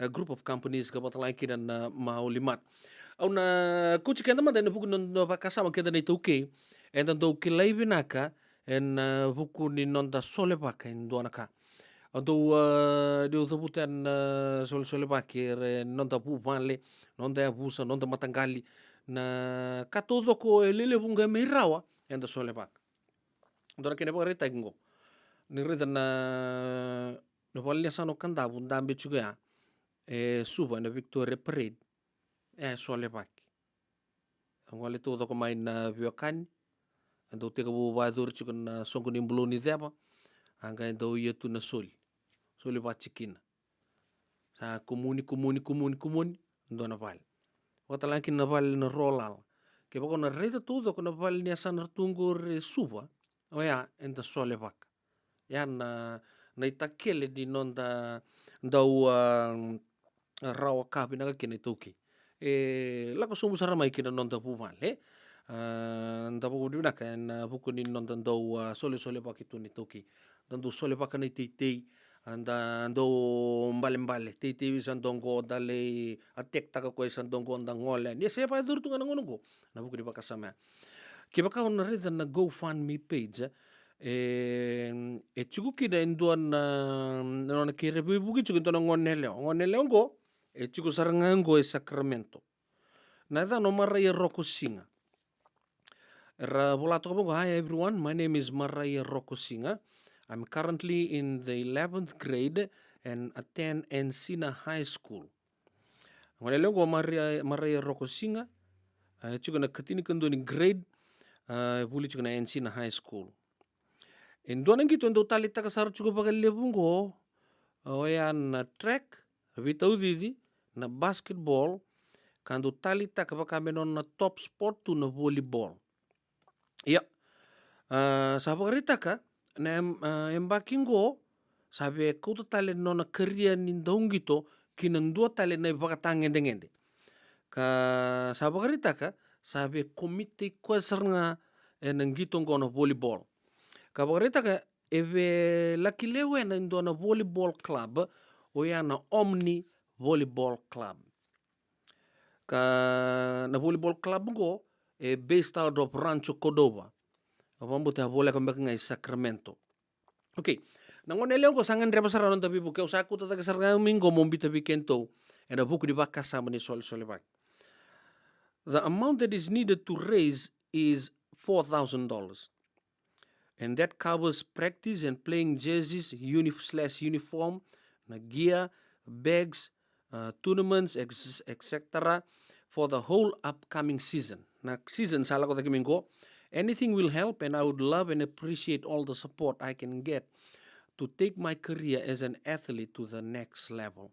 group of companies kapatala kina na maulimat au na kuchi kenda manda buku no pakasama kenda ni tuke enda do kilai binaka en buku ni nonda sole paka ndo naka ando di usabutan sole pake re nonda pu vale nonda abusa nonda matangali na katodo ko lele bunga mirawa enda sole paka ndo na kene reta ngo ni reta na no valia sano kanda bunda ambe juga suba na Victoria Parade sole paki ngole to ko mai na viokani ando te ko ba dur chikon na songo ni mbuloni deba anga ndo yetu na soli ba chikina sa komuni ndo na val wata lankin na val na rolal ke ba ko na reta to ko na val ni asan tungo re suba oya enda sole vaka yan na itakele di nonda ndau rawa kapi na kene toki lako sumu sarama ikina nonda puvale nda po di na kan buku ni nonda ndau sole pakitu ni toki ndu sole pakana tei anda ndo mbale tei sandongo dale atek taka ko sandongo nda ngole ni se pa dur tunga ngongo na buku di pakasama ke baka on reda na GoFundMe page chukuki da induan na kere buki chuki to ngonele ngo chuku saranga ngo Sacramento na da no Maria Rocco Singa ra volato ko hi everyone, my name is Maria Rocco Singa. I'm currently in the 11th grade and attend Encina High School. Ngone lengo Maria Rocco Singa chuku na katini kando ni grade buli chuku na Encina High School. Indona gitu ndo tali taka sar chuku bagal lebungo oyan na track vitau didi na basketball kando tali taka bakamenon na top sport tu na volleyball. Ya, sabi karita ka na embakingo sabi kuto tali no na career nindong gito kinandua tali na ibakatang ngende. Ka sabi karita ka sabi komite kwasar nga nanggito ngo na volleyball. Kabarita ka eve lakilewe na ndo na volleyball club o ya na Omni Volleyball Club. Ka na volleyball club ngo based out of Rancho Cordova. Avambo te vola kambak ngai Sacramento. Okay. Nangone leo ko sangan reba saranon tapi buke usaku tata ke sarga mingo mombita bikento and a buku di baka sama ni sol bak. The amount that is needed to raise is $4,000. And that covers practice and playing jerseys, uniform, gear, bags, tournaments, etc. for the whole upcoming season. Na season sala ko takimingo, anything will help and I would love and appreciate all the support I can get to take my career as an athlete to the next level.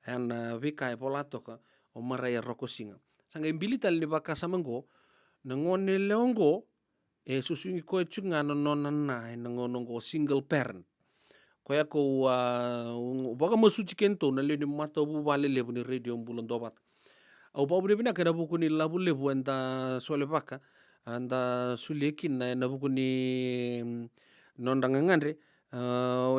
And vika polato ka o Maria Rocco Singa. Sanga imbilital ni baka samango, nangone leongo, susungi ko chunga no nona nangonongo single parent koya ko baga masuchi kento na leni mata bu vale lebu ni radio mbulon dobat au babu bina kana buku ni labu lebu anda sole baka anda sulekin na buku ni nondangangandre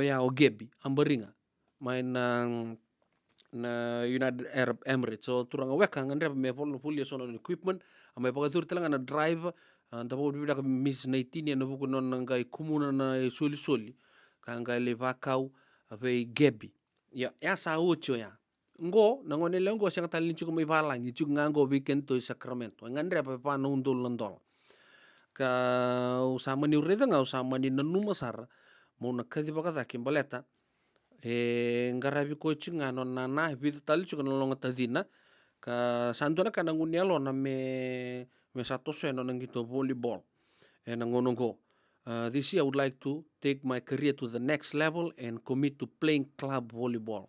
ya ogebi ambaringa main na United Arab Emirates so turanga weka ngandre me full sono equipment amai pagatur telanga na drive Tapo bibida ka Miss 19 na buku non ngai kumuna na soli kanga le vakau ave gebi ya sa ucho ya ngo nangone le ngo sanga talin chuko mai balang chu ngango weekend to Sacramento ngandre pa no undol landol ka usama ni ureda nga usama ni nanu masar mo nakadi baka ta kimbaleta ngarabi ko chinga no nana vita tali chuka no longa tadina ka sandona kana nguni alona me satoso no ngito volleyball nangono go. This year I would like to take my career to the next level and commit to playing club volleyball.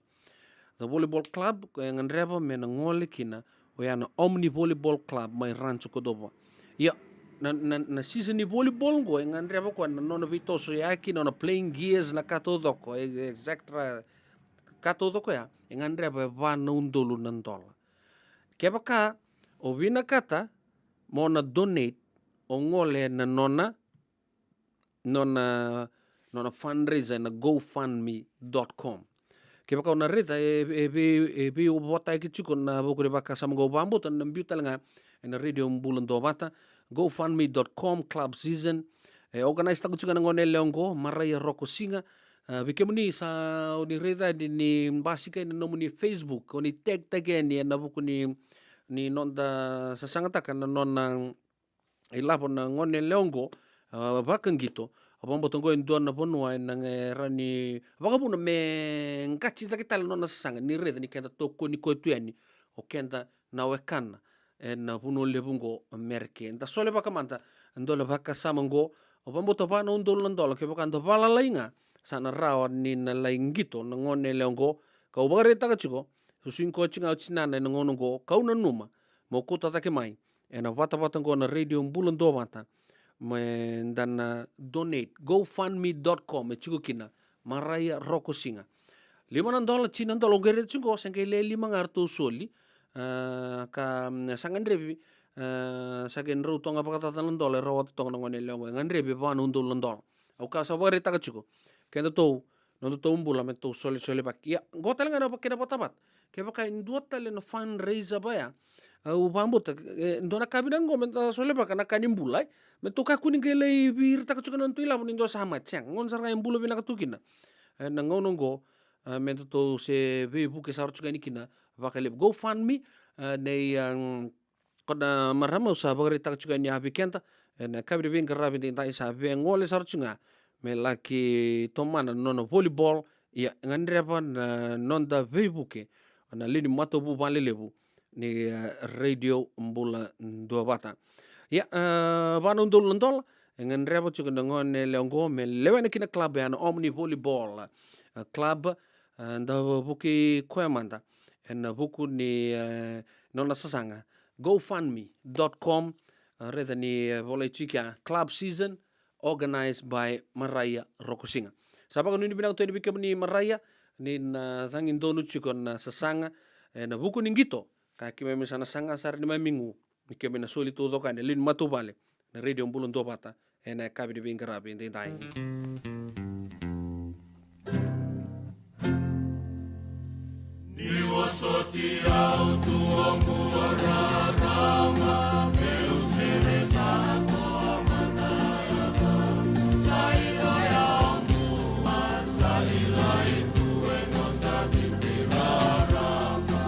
The volleyball club nganreba me ngole kina oyana Omni Volleyball Club mai rancho Cordova. Ya na season ni volleyball go nganreba ko na no vitoso yaki no playing gears na katodo ko exactra katodo ko ya nganreba va no undolo nandola. Kebaka o vina kata mo na donate o ngole na nona fundraiser na gofundme.com. Kaya baka na rita e wata ki chiko na bukure baka sama go bambo tan nambiu talanga na radio bulan do bata gofundme.com club season organize ta kuchika ngone leongo maraya roko singa bikemuni sa ni rita ni basika ni nomuni Facebook oni tag ni na buku ni nonda sasangata kana nona ilapo na ngone leongo baka ngito abang botongo indon na ponua nang rani baka puna me ngachi takitala no nasanga ni reda ni kenda toko ni koituani o kenda na wekana na puno lebungo merke nda sole baka manta ndola baka samango abang boto pa no ndol ndola ke baka ndo bala lainga sana rawa ni na laingito na ngone leongo ka ubare taka chiko susin ko chinga chinana na ngono go ka una numa mo kuta take mai na wata ngo na radio mbulo ndo mata dan donate gofundme.com chico kina maraya roko singa $5 china ndolo ngere chungo sangke le 500 soli ka sangandrebi sagen ru tonga pakata $1 ro tonga ngone le ngandrebi pa no ndolo ndolo au ka sabare taka chico kendo to no to umbula me to sole bak ya gotal ngana pakena potabat ke baka induota le no fundraiser baya au bambut ndona kabina ngomenta sole baka na kanimbulai me to ka kuning kele bir taka chuka non tuila nindo sama chang ngon sarga embulo bina katukina na ngono go me to se ve buke sar chuka nikina vakale go fund me nei kona marama usa bagari taka chuka ni habikenta na kabri bin garabi tin tai sa ve ngole sar chunga me laki tomana nono volleyball ya ngandrepa non da ve buke na lini mato bu balelebu ni radio mbula ndo bata ya vano ndol ngan rebo chuka ngon leongo me lewen kina club ya Omni Volleyball club nda buki kwemanda en buku ni nona sasanga gofundme.com reda ni vole chika club season organized by Maraya Rokusinga sabaka nuni binang to ni bikam ni Maraya ni na thangin donu chuka na sasanga na buku ningito ka kime misana sanga sar ni mamingu nikeme na soli todo kan lin matubale na radio mbulon do bata ena kabi de bingarabe ndai dai ni wasoti au tuongo rarama meu sereta to amandaya saila ya ongu saila itu enonda bitirarama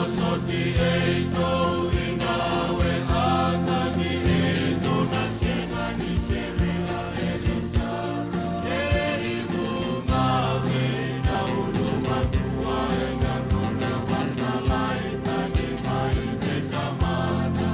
Soti eito inawe hata ni eito na sena ni serela elisa eribu mawe na uluma tua enga kona wata laita ni mai betamana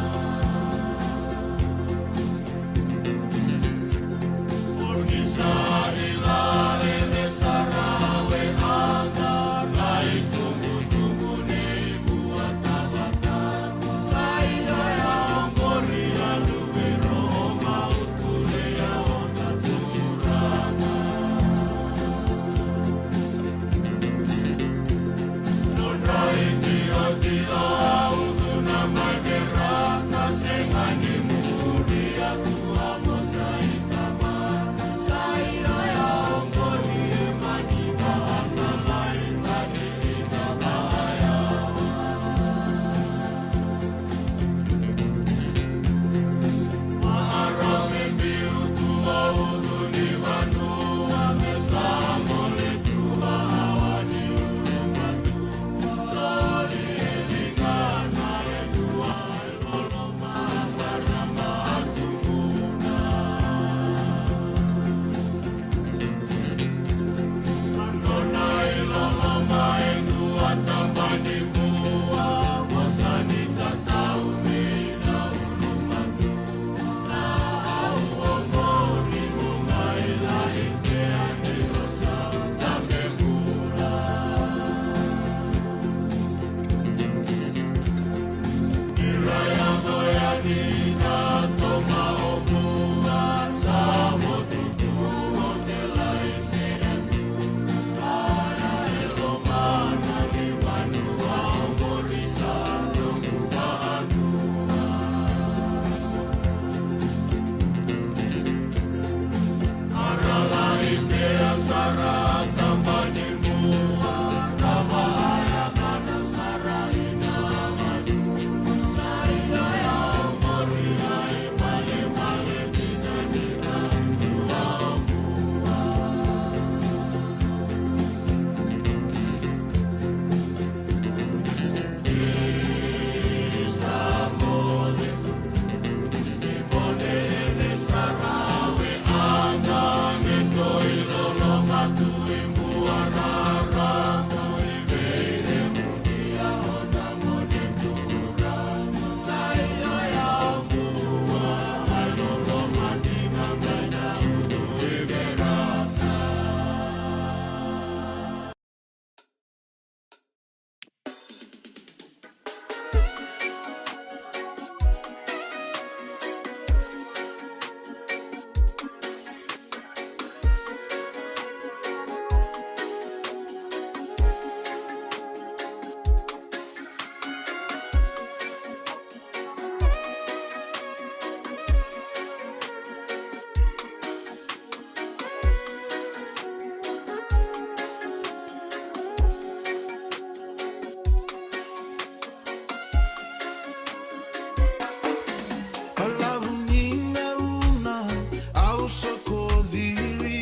sokodiri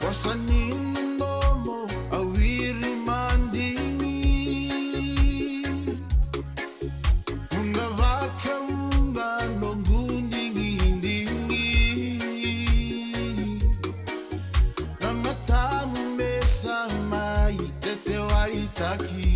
wasanindomo awiri mandingi ungavaka unga nongundingindingi namatamu mesa mai tete waitaki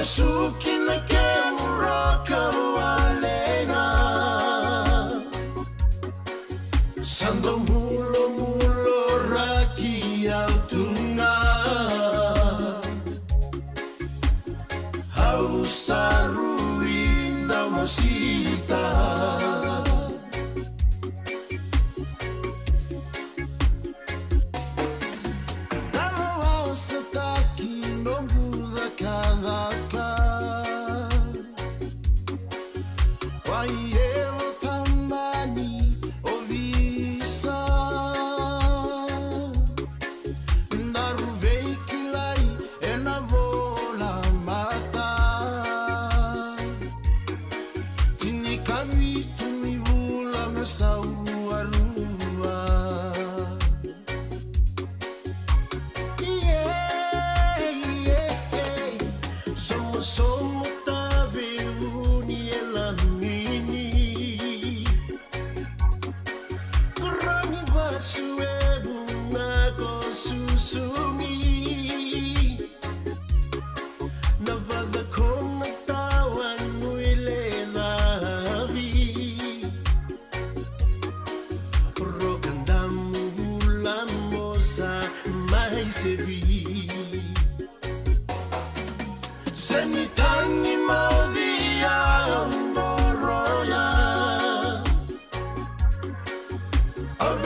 Sukina kemuraka walena Sando mulo mulo raki autunga Hausaruinda mosita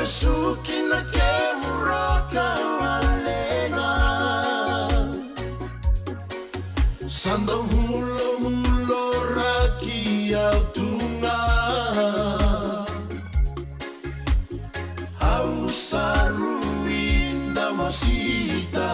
Sukina kemuraka walena Sando mulo mulo raki autunga Hausaruinda masita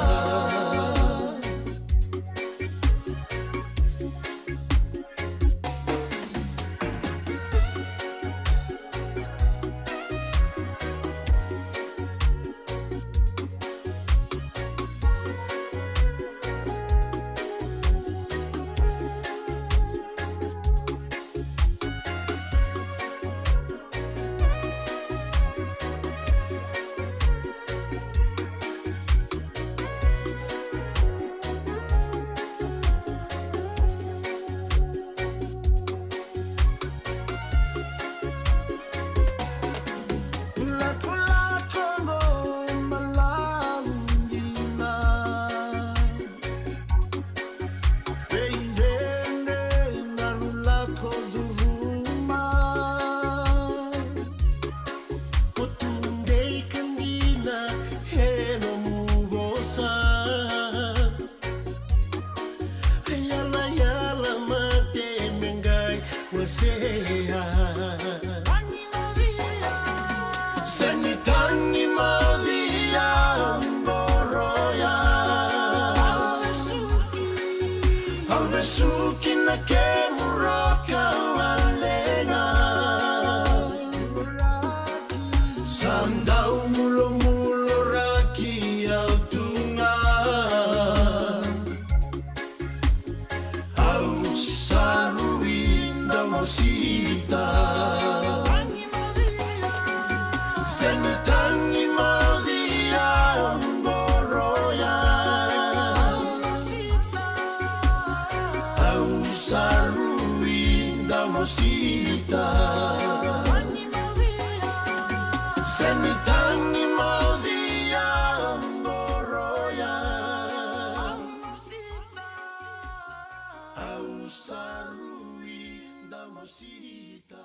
Senitangi Maria Mboroya Amesuki na kemuraka walena Sandau mulo mulo raki autunga Ausaruinda mosita Senitangi Maria Mboroya Ausaruinda mosita Senitangi maudhia ngoroya au sarui damusita.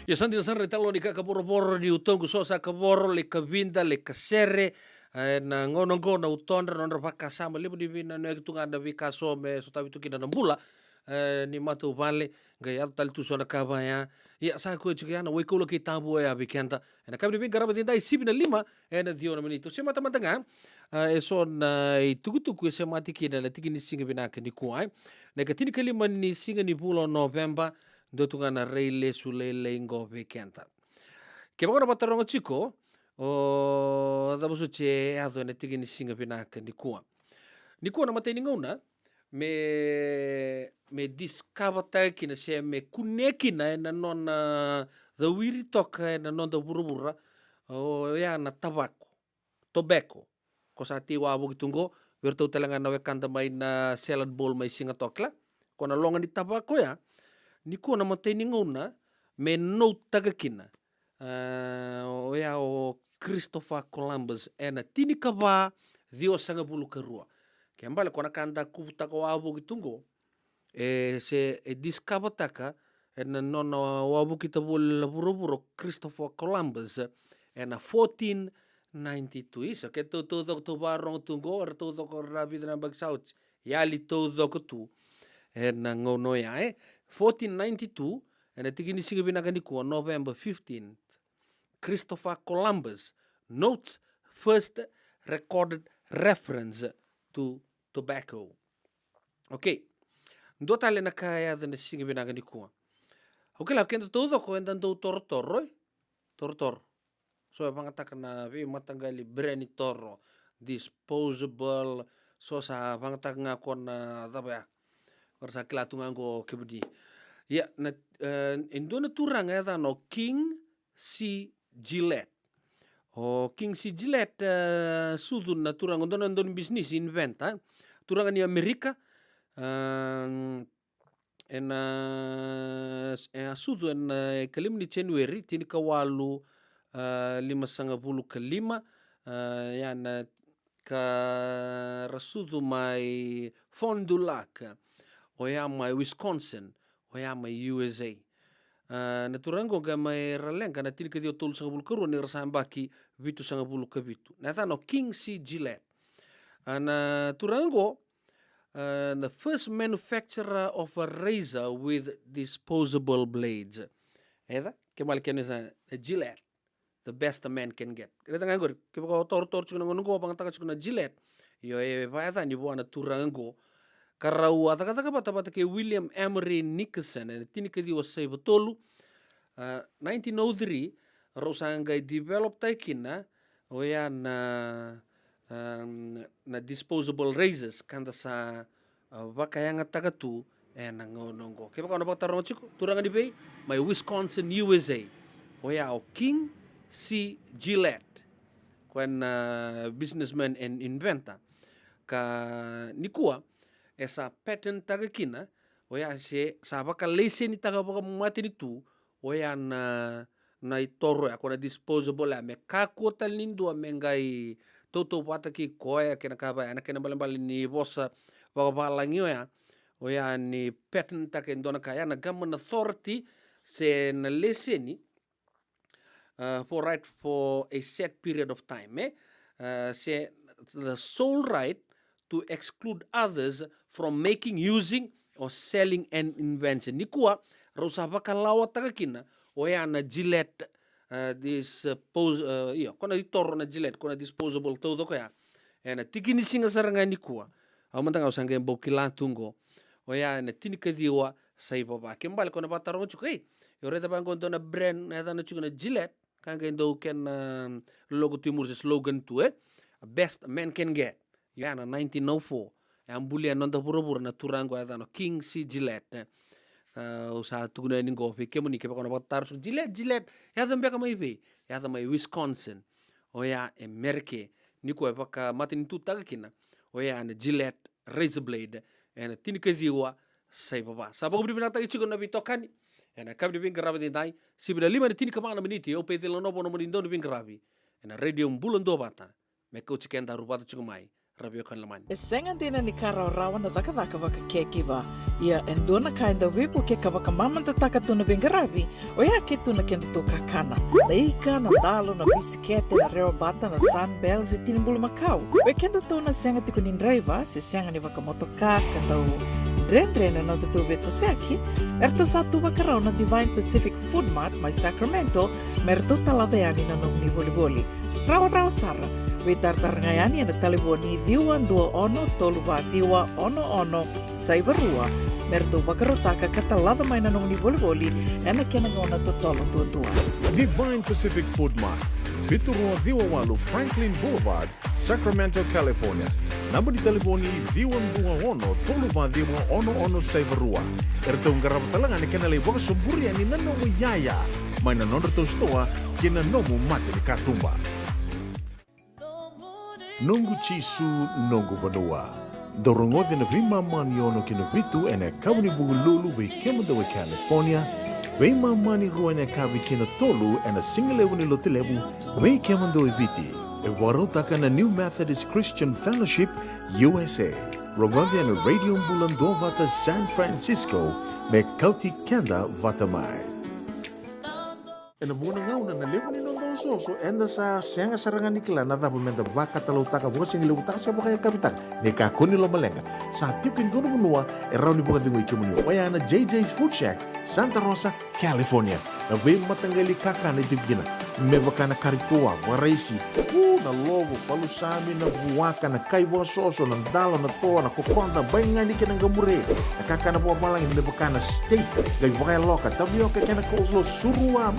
Ia santi sana talo ni kakaporo-poro ni utongu so sa kaporo le kavinda le kasere na ngono na utondra na pakasama lipo di vina na kitunganda vika so me so tabi tukina na mbula ni matu vale ga ya tal tu so na kabaya ia sa ko chikiana we ko ki tabu ya vikenda na kabi vinga raba dinda isibi na 5 na dio na minito se mata matanga e so na itukutuku se mati kina la tikini singa binaka ni kuai na katini kalima ni singa ni pulo November do tungana reile sulele ngo vikenda ke bagora batarongo chiko o da busu che ado na tikini singa binaka ni kuai na mateni ngona me discover kina se me kunekina na non the wiri toka na non da burubura o ya na tobacco ko sa tiwa bu gitungo werto telanga na wekanda mai na salad bowl mai singa tokla ko na longa ni tabako ya ni ko na mateni ngona me no tagakina o ya o Christopher Columbus ena tinikava dio sanga bulu karua kembali kona kanda kuputa ko wabu gitungo se discover taka ena nona wabu kita bul buro Christopher Columbus ena 1492 isa ke to barong tungo or to rabi na bagsauts yali to tu ena ngono ya 1492 ena tigini singa binagani ko November 15th Christopher Columbus notes first recorded reference to tobacco. Okay. Ndo tale na kaya da na singa binaga ni kuwa. Okay la kenda todo ko endan do tortor. So pangatak na vi matanggali brand toro disposable so sa pangatak nga ko na dabaya. Or sa klatungan ko kibudi. Ya na endo na turang ya no King C. Gillette. O King C. Gillette sudun na turang ondon business inventa. Turang ni Amerika sudu en kalim ni January tini kawalu 5 yan ka rasudu mai Fond du Lac o ya mai Wisconsin o ya mai USA na turango ga mai ralenga na tini kadio tolu sanga bulu karu ni rasambaki vitu sanga bulu kabitu na tano King C. Gillette na turango the first manufacturer of a razor with disposable blades. Eda, kemal kenisa Gillette, the best a man can get. Kaya ngagor, kaya ko tor chuna ngongo pang taka chuna Gillette. Yo paeta ni buana turango. Karau ataka bata ke William Emery Nicholson and tinikadi was say botolu 1903 rosanga developed taikina oya na disposable razors kanda sa vakayanga tagatu na ngonongo kaya baka nabatarong chiko turanga ni bay may Wisconsin USA oya o King C. Gillette kwen businessman and inventor ka nikua esa patent tagakina oya se sa baka lese ni taga baka mati ni tu oya na itoro ya kona disposable ya me kakuotal nindu mengai toto pata ki koya kena kaba ana kena balambali ni bosa bagbalangyo ya oya ni patent take ndona kaya na government authority se na leseni for a set period of time se the sole right to exclude others from making, using or selling an invention nikua rosa bakalawa takakina oya na Gillette kona itoro na Gillette kona disposable todo kaya na tikini singa saranga ni kuwa amantanga usanga mbokila tungo oya na tinika diwa sai baba kembal kona batarong chuko yoreta bangon na brand na na chuko na Gillette kanga ndo ken logo timur slogan tu best man can get ya na 1904 ambulia nonda burubur na turango ya no King C. Gillette usa tuguna ni gofe kemuni ke bakona batar su Gillette ya zambe kama hivi ya zama Wisconsin oya Amerike niko baka matin tu tagakina oya na Gillette razor blade ena tinika diwa sai baba sabako bibina tagi chiko na bitokani ena kabdi bin grabe dai sibida 5 ni tinika mana miniti o pete no bono monindo bin grabe ena radio mbulondo bata me ko chikenda rubata chiko mai Rabio kan laman. E senga dina ni kara rawa na daka waka kekiwa. Ia endona kainda wipu ke kawaka mamanta taka tuna bengaravi. O ia ke tuna kenda to kakana. Na ika, na dalo, na bisikete, na reo bata, na sunbells e tinimbulu makau. O kenda tona senga tiko ni driver, se senga ni waka motoka, kandau Rendre na tutu beto seki, erto satu wakarau na Divine Pacific Food Mart mai Sacramento, merto talaveani na nung ni boli-boli. Rawa sara, we tartarngayani na taliboni diwa 21 saibarua, merto wakarotaka katalada mai na nung ni boli-boli, ena kenangona totolo tua. Divine Pacific Food Mart, Viturua Diwawalu Franklin Boulevard, Sacramento, California. Namba di telefoni 21 saivarua. Erto ngarap talangan kena lebo kesuburi ani nanomu yaya. Maina nondor to stoa kena nomu mate di katumba. Nungu chisu nungu badua. Dorongote na vima mani ono kina vitu ene kabuni bugululu we kemo dawe California. Vima mani rua ene kabi kina tolu ene singalewu ni lotilebu we kemo dawe viti. E warotaka na New Methodist Christian Fellowship, USA. Rongodia na Radio Mbulando Vata San Francisco, me kauti kenda Vatamai. E na muna ngau na nalewa ni nondo soso, enda sa senga sarangan nikila na dapo menda vaka talautaka buka singilu utaka siya bukaya kapitang, ni kakuni lo malenga. Sa tipin dono munua, e rao ni buka dingo ikimuni. Waya na JJ's Food Shack, Santa Rosa, California. Na vei matanggali kaka na itibigina. Mebaka na karitoa, waraisi, na logo, palusami, na buwaka, na kaiwa soso, na dalo, na toa, na kukonda, bayangani ka ng gamure. Nakaka na buwa malang, mebaka na steak, gay wakay loka, tabiyo ka kena kauslo, surua,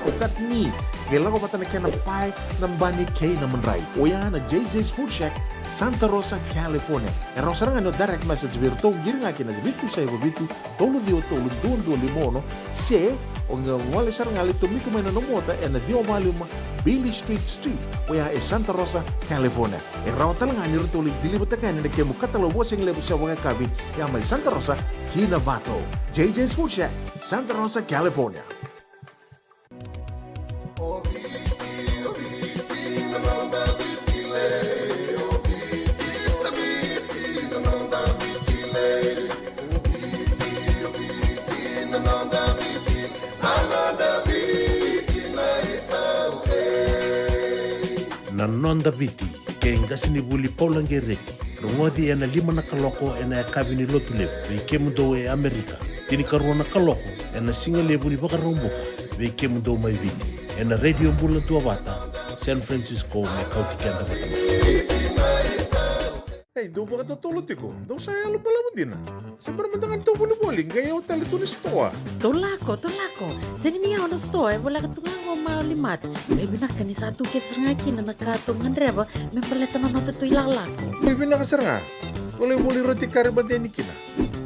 o tatni. Gay lago bata na kena pie, ng bani kay na manray. O yan na JJ's Food Shack, Santa Rosa, California. E rosa nga no direct message virto, giri nga kina bitu sa iba bitu, tolo dio tolo, duon limono, se, o nga wale sarang alito miko may nanomota, e na dio maluma, Billy Street, o ya e Santa Rosa, California. E rawa talang nga nirito ulit dilibatakan, na kemo katalaw wasing lebo siya waka kabi, ya may Santa Rosa, Kinabato. JJ's Food Shack, Santa Rosa, California. Nonda biti ke ngasi ni buli paulange reki rongodi ena 5 na kaloko ena kabini lotule be kemudo e Amerika tini karona kaloko ena singale buli baka romboka be kemudo mai biti ena radio bula tua bata San Francisco me kauti kenda bata. Hey, do baka totolo tiko. Do saya lo pala mo din. Sa permantangan to boli-boli, gaya hotel ito ni stoa. Tolako. Sini niya ako na store, wala ka tungang maulimat. May binaka ni sa tukit sa ngaki na nakatungan reba, may paleta na nato ito ilalako. May binakasar nga. Tuloy muli roti karimateni kina.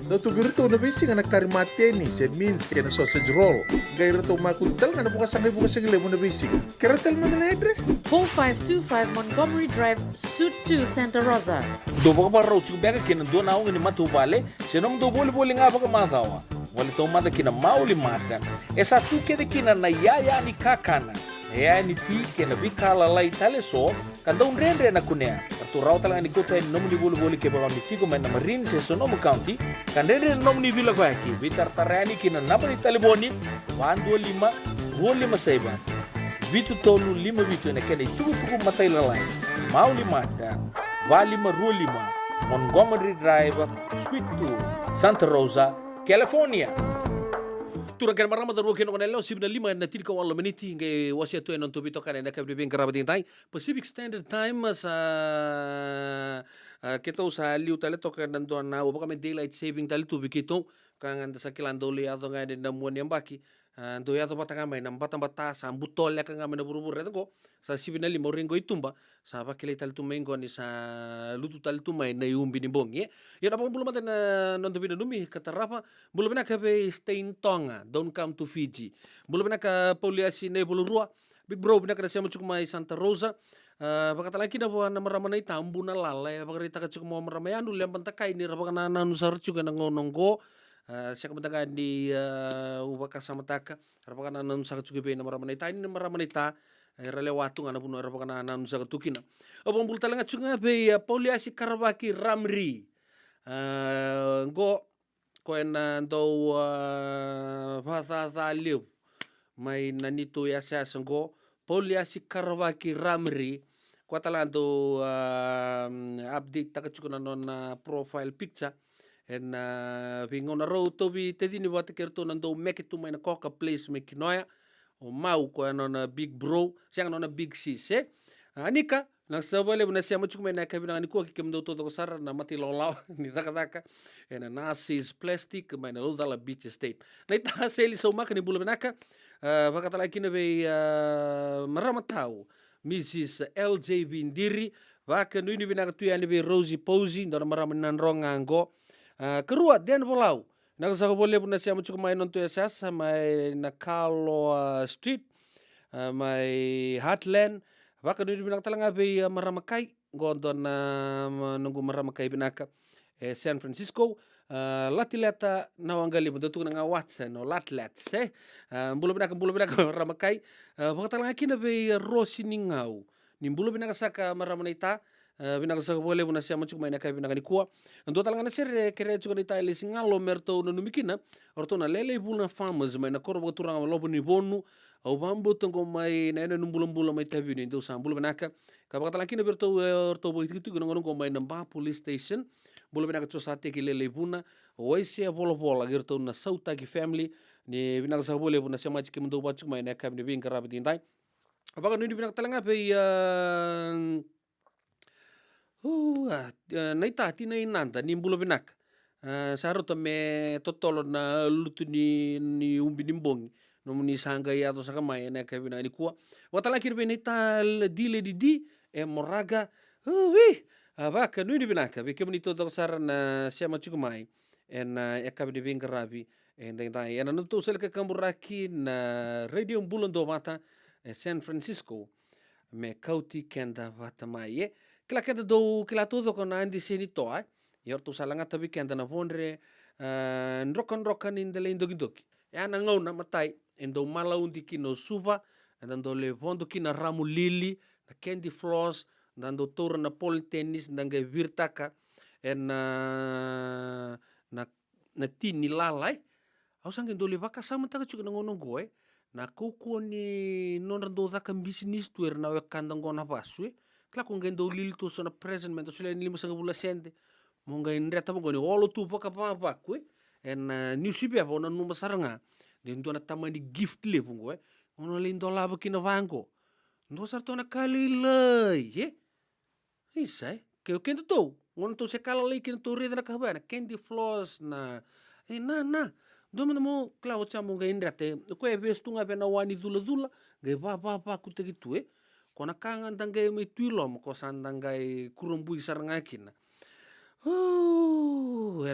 Dato birito na bisi nga nakarimateni, said means kaya na sausage roll. Gaya rito makuntal nga na bukas ang lemo na bisi. Kaya tel mo na address. 4525 Montgomery Drive, Suite 2, Santa Rosa. Do baka para ucuk bega kina do na ni matu bale, senong do boli nga baka matawa. Wali to mata kina mauli mata. Esa tu kede kina na yaya ni kakana. Yaya ni ti kina bikala lai tale so, kanda un rendre na kunea. Tu raw talang ni kota nom ni boli ke bawang ni tigo men na Marine se Sonoma County, kan rendre nom ni vila baki, vitar tarani kina napa ni taliboni, 125 saiba. Vitu tolu 5 vitu na kena itu matay lalay. Mauli mata. 525 Montgomery Drive, Suite 2, Santa Rosa, California. Tura kena marama taruh kena kanelo 75 na tilka wala meniti ngai wasia tu enon tubito kana na kabri beng karabating tay Pacific Standard Time sa kita usa liu tale to kana ndo na uba kami daylight saving tale tubi kito kang anda sa kilando li ato ngai na muan yang baki ndo ya to batanga mai nam batambata sa butol ya kang na buru-buru reto ko sa 75 ringo itumba sa bakile tal tumengo ni sa lutu tal tumai na yumbi ni bong ye ya napong buluma na nondo binumi katarapa buluma na kabe stain tonga don't come to Fiji buluma na ka poliasi na bulurua big bro bina kada siya mai Santa Rosa baka talaki na po na marama na itambu na lalay baka rita ka chuk mo marama yan uliang pantakay ni rabaka na nanusar chuk na ngononggo siya kamantakan di ubaka sa mataka rabaka na nanusar chuk ibe na marama na ita ini na marama na ita era le watunga na puno era pakana na nusa tukina obo mbul talanga tsunga be poliasi karavaki ramri go ko ena do vatha liu mai nanito ya go poliasi karavaki ramri ko talando update takachukuna non profile picture en vingona ro tobi tedini wate kerto nando mekitu mai na koka place me kinoya o mau ko na big bro siang na big sis anika nang sabale buna siamo chukume na kabina ni ko kikemdo to sara na mati lola ni daka en nasis plastic mai na dala beach state na ita seli so makani bulu benaka vakatala kina be maramatau Mrs. LJ Vindiri vaka nui ni binaka tu yani be Rosie Posey ndona maramanan ronga ngo kerua den volau nang sa bole buna siamo chukume non to yasa mai na Carlo Street mai Heartland vaka nui binaka talanga be maramakai gondon nunggu maramakai binaka San Francisco latileta nawangali betul nga watsa no latlets bulu binaka maramakai vaka talanga kina be rosiningau ni bulu binaka saka maramanita binaka saka bole buna siamo chukume na kai binaka ni kuwa ndo talanga na sere kere chukume ita ile singalo merto no numikina orto na lele bulu na farmers mai na korbo turanga lobo ni bonu au bambu tongo mai na ene numbulu mai tabi ni ndo sambulu binaka ka baka talanga kina berto orto bo itu ngono mai na police station bulu binaka tsosate ki lele buna oise bola gerto na sautaki family ni binaka saka bole buna siamo chiki mndo ba chukume na kai ni binka rabiti ndai baka nuni binaka talanga pe naita tina inanda ni bulu binaka saroto me totolo na lutu ni umbi nimbongi no ni sanga ya to saka mai na kabina ni kuwa watala kirbe naita dile di moraga wi avaka nuni binaka be kemni to sara na siama chukumai en kabini vingaravi en dai en no to selka kamburaki na radio bulundo mata San Francisco me kauti kenda vatamaye kila kenda do kila todo con andi senito yorto salanga tabi kenda na vonre nrokan indele indogidoki na ngau na matai endo malaundi kino suva ando le vondo kina ramu lili na candy floss dando tour na pole tennis ndanga virtaka en na tini lalai au sange ndo le vaka sama taka chuka ngono goe na kuku ni nonrando daka business tuer na kanda ngona pasue kla ko ngendo lili to sona present mento sule ni 5 sente monga indreta mo goni olo tu paka papa kue en new sipia bona numa saranga den dona tamani gift le bungo ono le ndola bakina vango ndo sartona kalilai isai ke o kendo to ngono to se kala le kendo to reda na kabana candy floss na na doma mo clavo chamo ga indrete ko e vestunga bena wani dula ge va kutegi tue kona kanga ndangai me tuilo mo ko sandangai kurumbui saranga kina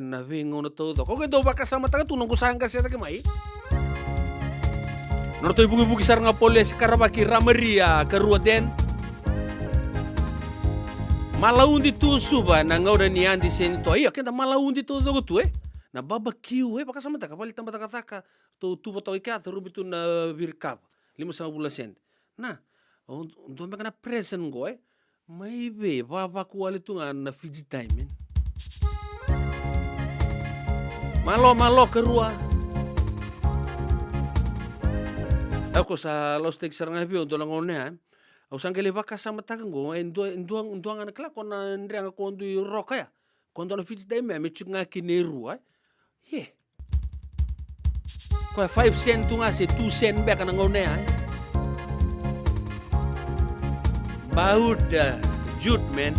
na vengo na todo ko do baka sama taga tunong ko sanga siya taga mai norto ibugi saranga polis karabaki ramaria karua den malaundi tu suba na ngauda ni andi seni to iya kenda malaundi to do tu na barbecue baka sama taga pali tamba taka to tu boto ikata rubitu na virkab 5 sent na ndo mbeka na present go mai be baba kuali tu na fiji time malo kerua ako sa los tek saranga bio to langone au sangele baka sama tagango enduang ana kla kona ndrenga kondu roka ya kondo na fiji time me chunga kineru ko 5 cent tunga se 2 cent beka na ngone Bauda jut men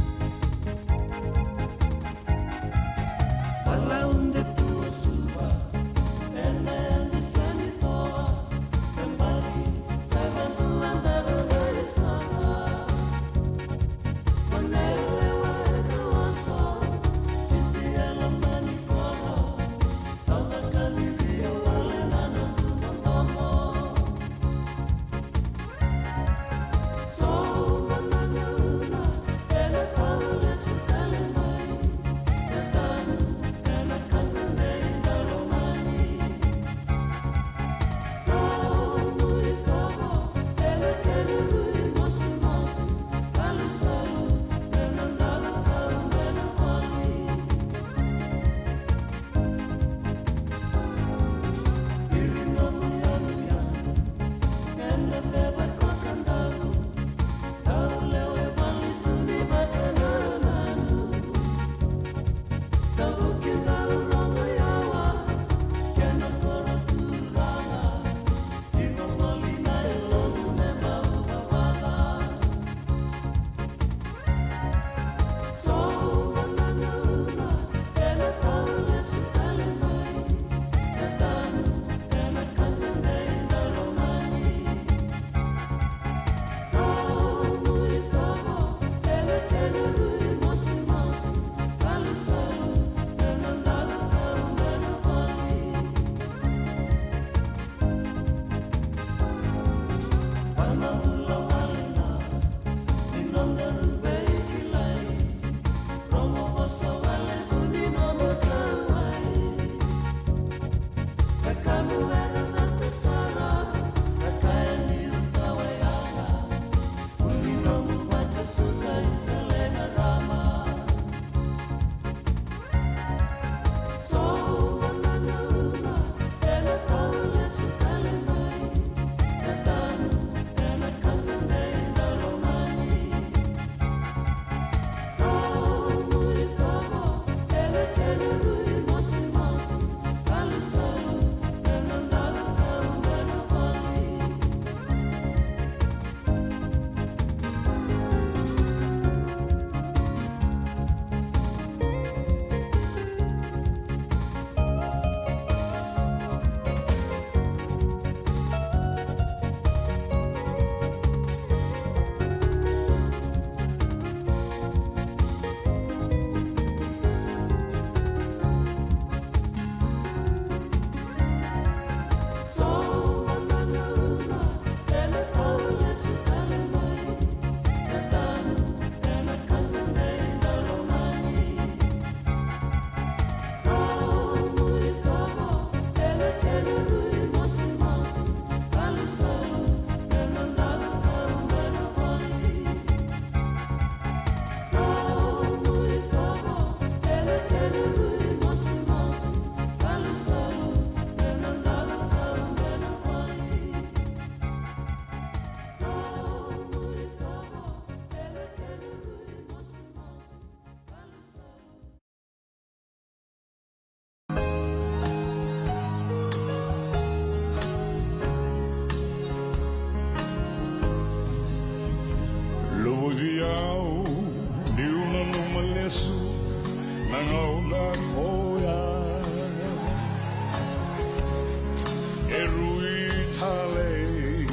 talei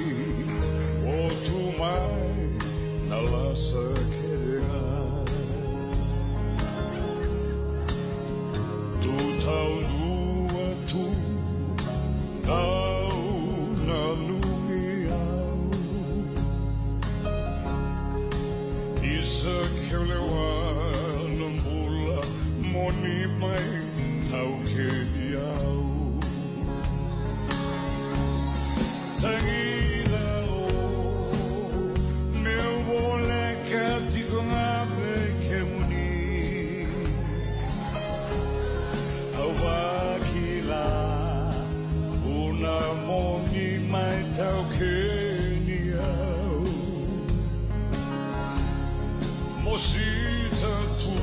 o tu mai na lasa kerenga tu tau lua tu tau na lumi au isa kelewa na mula moni mai tau ke diau Tangina o meu vole kati kongabe kemuni awakila una moni mai tau kenia mosita tu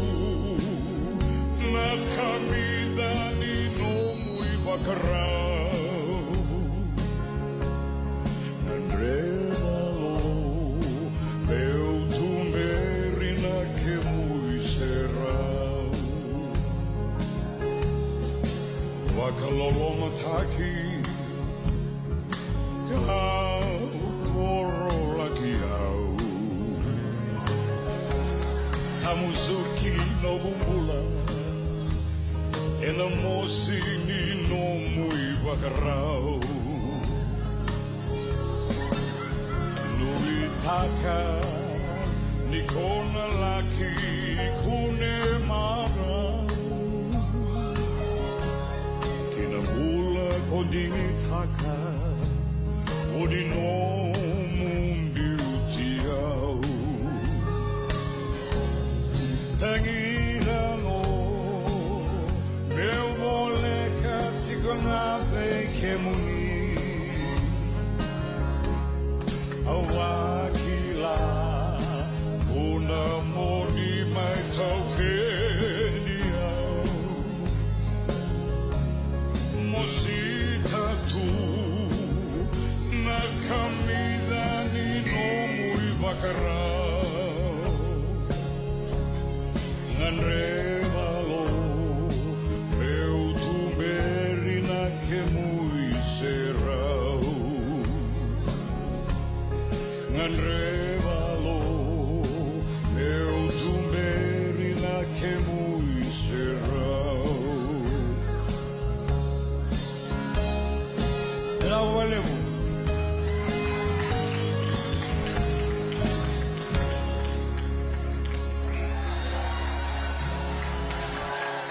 na kamida ni no muy bakarau Wakaloloma taki Kau koro laki au Tamusuki no bumbula Ena mosi ni no mui wakarau Nui taka Ni kona laki kune mara Mula kodini taka Odi no mumbiuti au Tangira no Meu vole kati konabe kemuni Awakila Una moni mai tauke Mosita tu na kamida ni no muy bakarau Nganrevalo meu tu berina que muy serau Nganrevalo meu tu berina que muy serau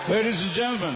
Ladies and gentlemen.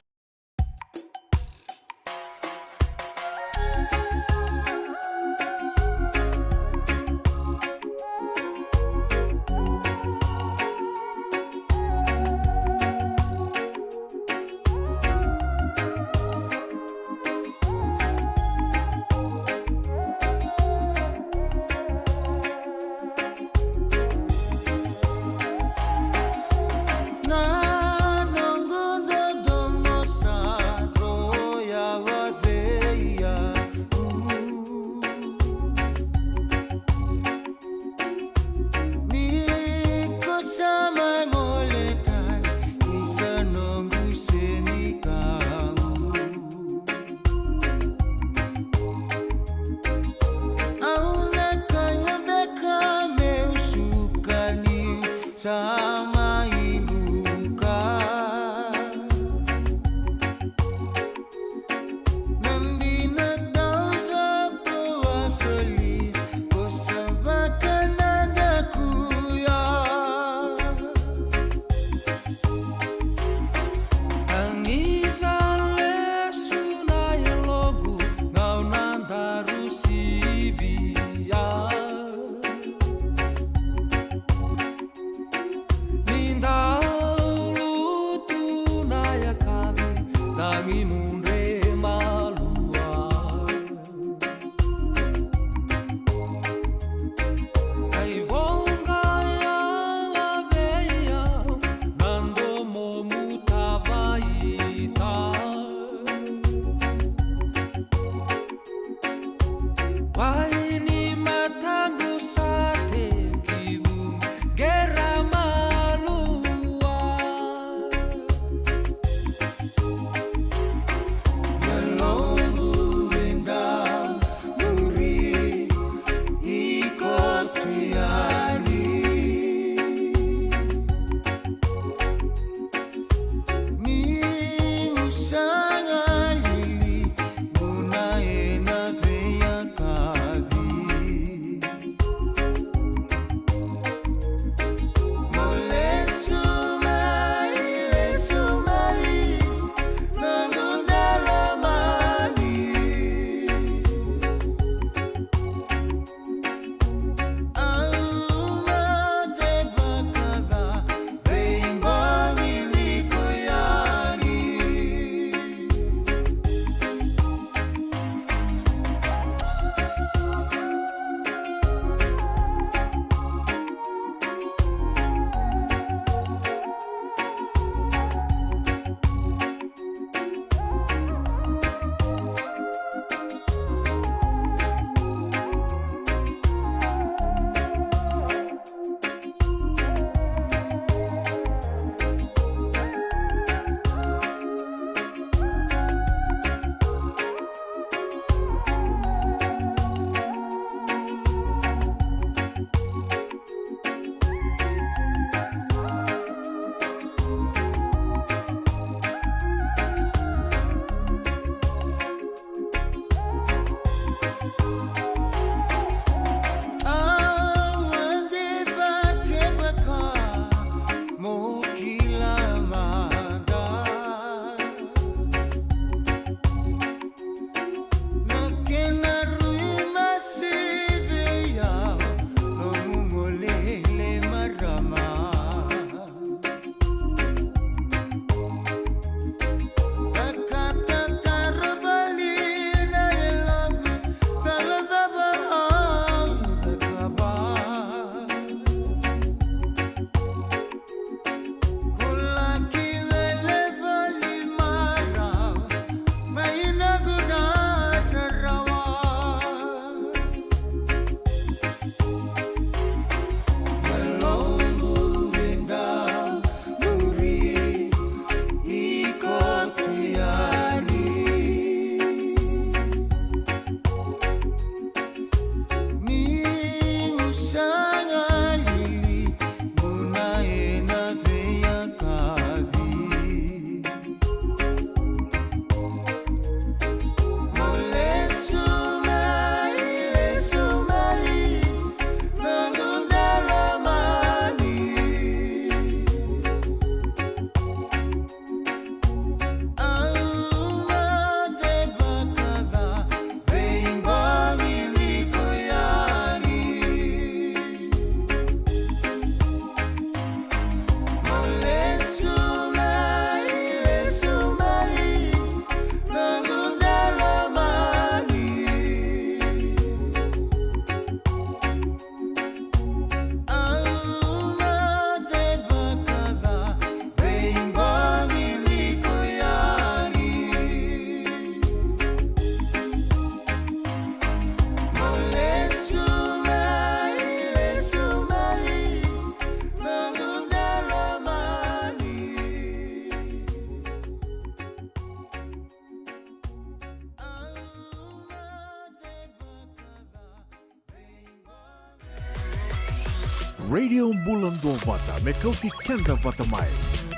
Radio Bulan Dua Vata me kau ki kenda vata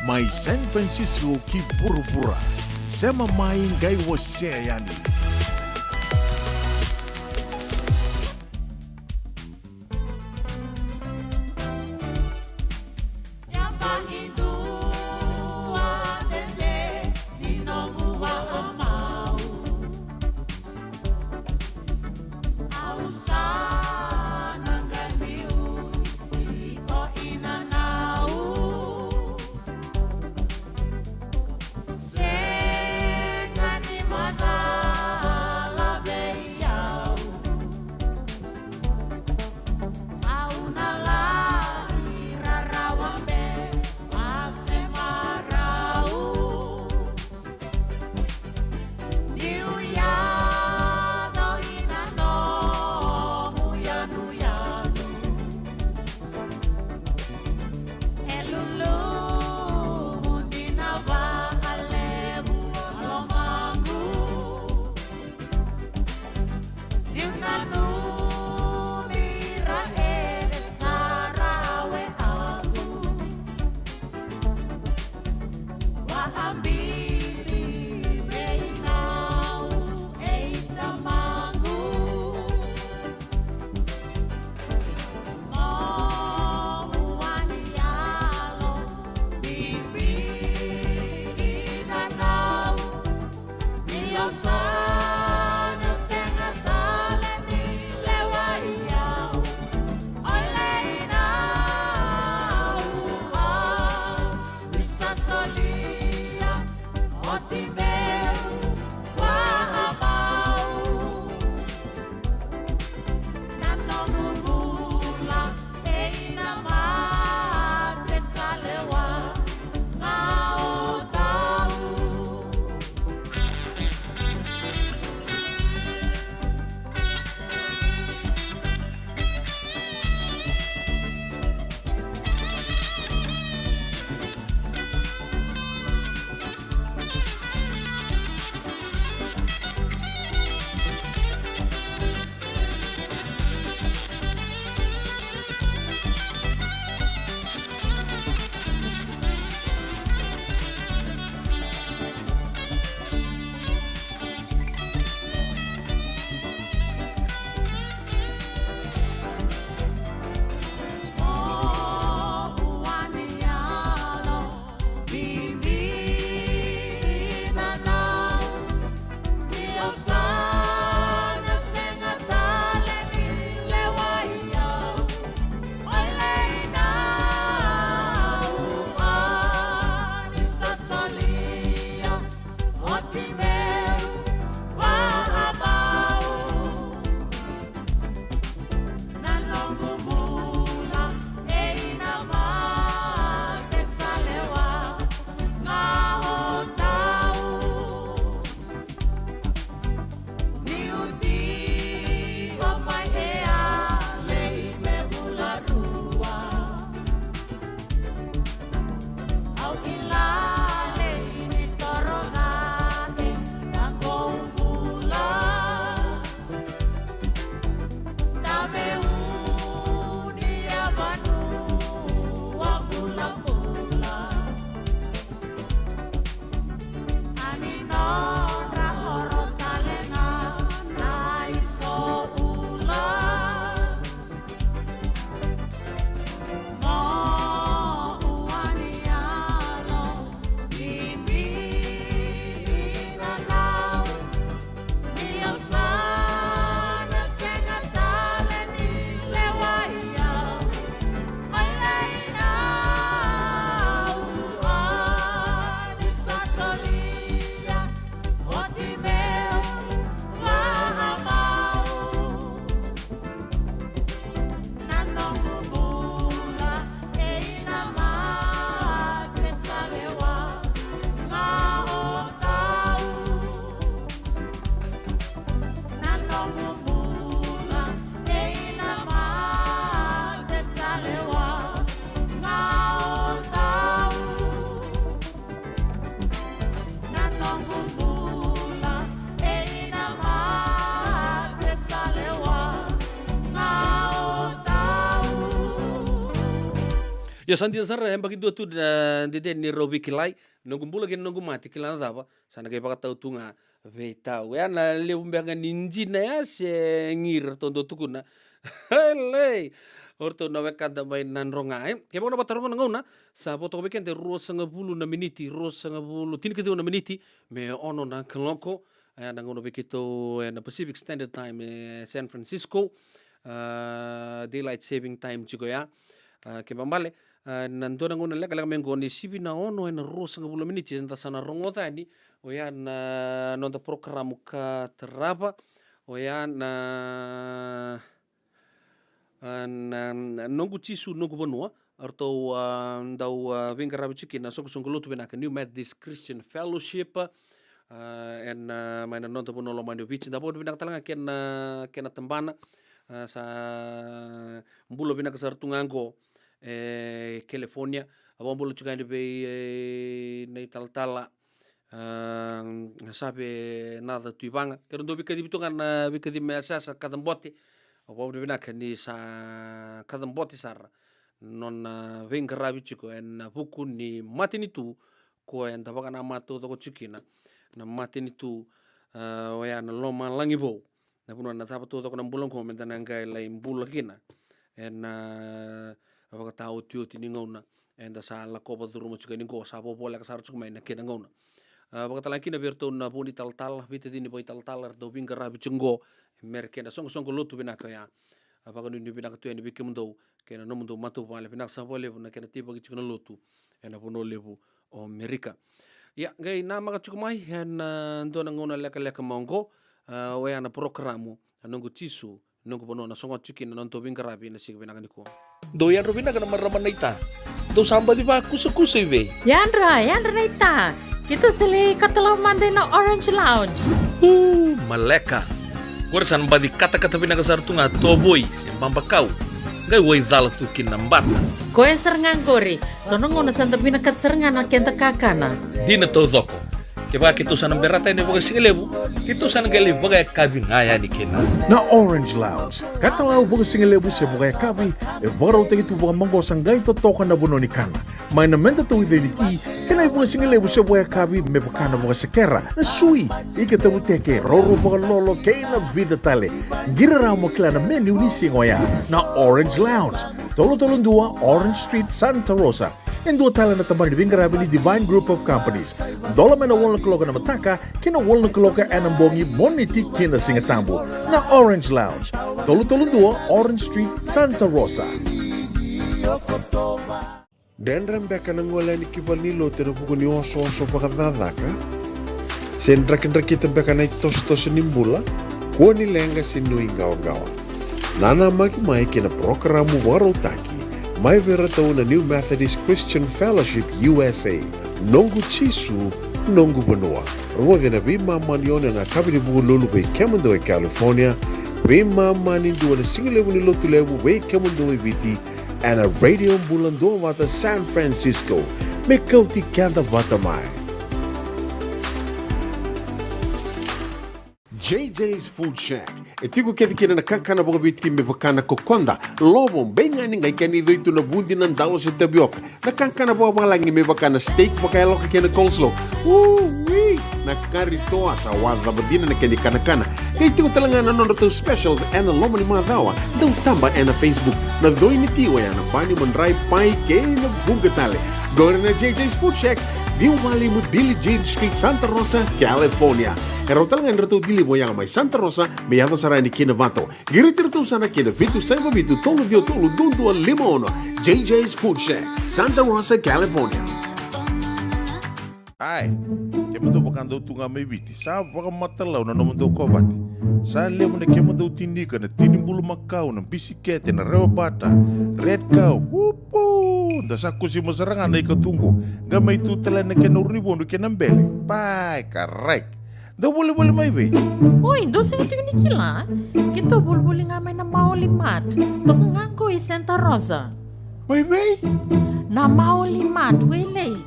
mai San Francisco ki Burubura. Sema mai ngai wo yani. Ya sandia sara yang bagi dua tu dede ni robi kilai nunggu bula kini nunggu mati kilana tapa sana kaya pakat tau tunga veitau ya na le umbianga ninji na ya se ngir tondo tukuna hele orto na wekanda mai nan rongai kaya bona bataronga ngona sa poto bekende rosanga bulu na miniti rosanga bulu tini kete na miniti me ono na keloko na ngono bekito na Pacific Standard Time San Francisco daylight saving time juga ya ke bambale nandona ngona leka leka mengoni sibi na ono na rosanga bulu miniti nta sana rongota ni o ya na nonta programu ka terapa o ya na nongu tisu nongu banua arto dau vingarabi chiki na soko lotu benaka New Methodist Christian Fellowship en maina nonta bonolo mando bichi da bodo benaka talanga kena tembana sa mbulo benaka sartungango California abang bulu juga di nei tal-tala sabe nada tuibanga kerendo bikadi bitungan bikadi mesa sa kadambote abang bulu benaka ni sa kadambote sar non vengarabi chiko en buku ni matini tu ko en tabaka na mato to chikina na matini tu waya na loma langibo na puno na tapato to na bulong ko mentana ngai lai bulakina en abaka tau tio tiningona en da sala ko ba duru mo chika ningo sa bo bola ka sar chukmai na kena ngona abaka talakina berto na boni tal-tal vite dini boy tal-tal do vingarabi chungo merkena song lotu benaka ya abaka ni benaka tu en bikimundo kena no mundo matu vale benak sa vole na kena tiba ki chukna lotu ena puno lebu o Amerika ya ngai na maka chukmai en ndona ngona leka mongo waya na programu nongu tisu nongu bono na songo chiki na nonto vingarabi na sig benaka niko do yan robina kana marama naita do samba di ba kusa ive Yandra naita. Kita sele katalau mande na Orange Lounge. Maleka. Kuarsan badi kata-kata binaka sartunga toboy sembamba kau. Gai wai dala tu kinambata. Koe serengan gori. Sono ngono santa binakat serengan na kenta kakana. Dina to zoko. Keba kitu sana berata ini bagai singelebu. Kitu sana gali bagai kabi ngaya ni kena. Na Orange Lounge, katalau bagai singelebu se bagai kabi, baru tegi tu bagai monggo sanggai to toka na buno ni kana. Mai na menta tu identity, kena bagai singelebu se bagai kabi me bakana bagai sekera. Na sui, ika tabu teke roro bagai lolo kena vida tale. Gira ramo klana menu ni singoya. Na Orange Lounge, tolo-tolong dua Orange Street Santa Rosa. En dua tala na tambar di vingarabi ni Divine Group of Companies. Dola mena walna keloka na mataka, kina walna keloka enambongi moniti kina singatambu. Na Orange Lounge, tolu-tolu dua Orange Street, Santa Rosa. Dendram beka na ngola ni kibalilo tena buku ni oso-oso pakadadaka. Sendrak-ndrak kita beka na itos-tos nimbula, kuwa ni lenga sinui gawa-gawa. Nana maki-mai kina programu warotaki. Mai vera tau na New Methodist Christian Fellowship USA. Nongu chisu, nongu banua. Ruwa na bima manione na kabini bugu lulu bei kemundo e California. Bima mani dua na singilebu ni lotu lebu bei kemundo e viti. And a radio bulando wata San Francisco. Me kauti kanda wata mai. JJ's Food Shack. E tiku kena na kakana boka biti me bakana kokonda. Lobong benga ni ngai kani itu na bundi nan dalo sa tapioca. Na kakana boka malangi me bakana steak baka loka kena coleslaw. Wee! Na karitoa sa wadha badina na kani kana. Kaya tiku talanga na nono specials and lomo ni mga dawa. Daw tamba na Facebook. Na doi ni tiwa yan. Bani mandray pai kaya na bugatale. Gora na JJ's Food Shack. Viu Valley mo Billie Jean Street, Santa Rosa, California. Pero talagang rito dili mo yang may Santa Rosa, may ato sa rani kinavato. Giritirito sana kinavitu sa mabitu tolo dio tolo dundu al limono. JJ's Food Shack, Santa Rosa, California. Ai, kemo do bakando tunga may biti. Sa baka matalaw na naman do kobati. Sa lemo na kemo do tindika na tinimbulu makau ng bisikete na rewa bata. Red cow, whoopoo! Dasaku si masarangan na ikatungo. Gamay tutala na kinurnibono kinambele. Pai, correct. Daw boleh may be. Oi, dosa itu ni kila. Kita boleh ngamay na maulimat. Tok nganggo i Santa Rosa. May be? Na maulimat, wele.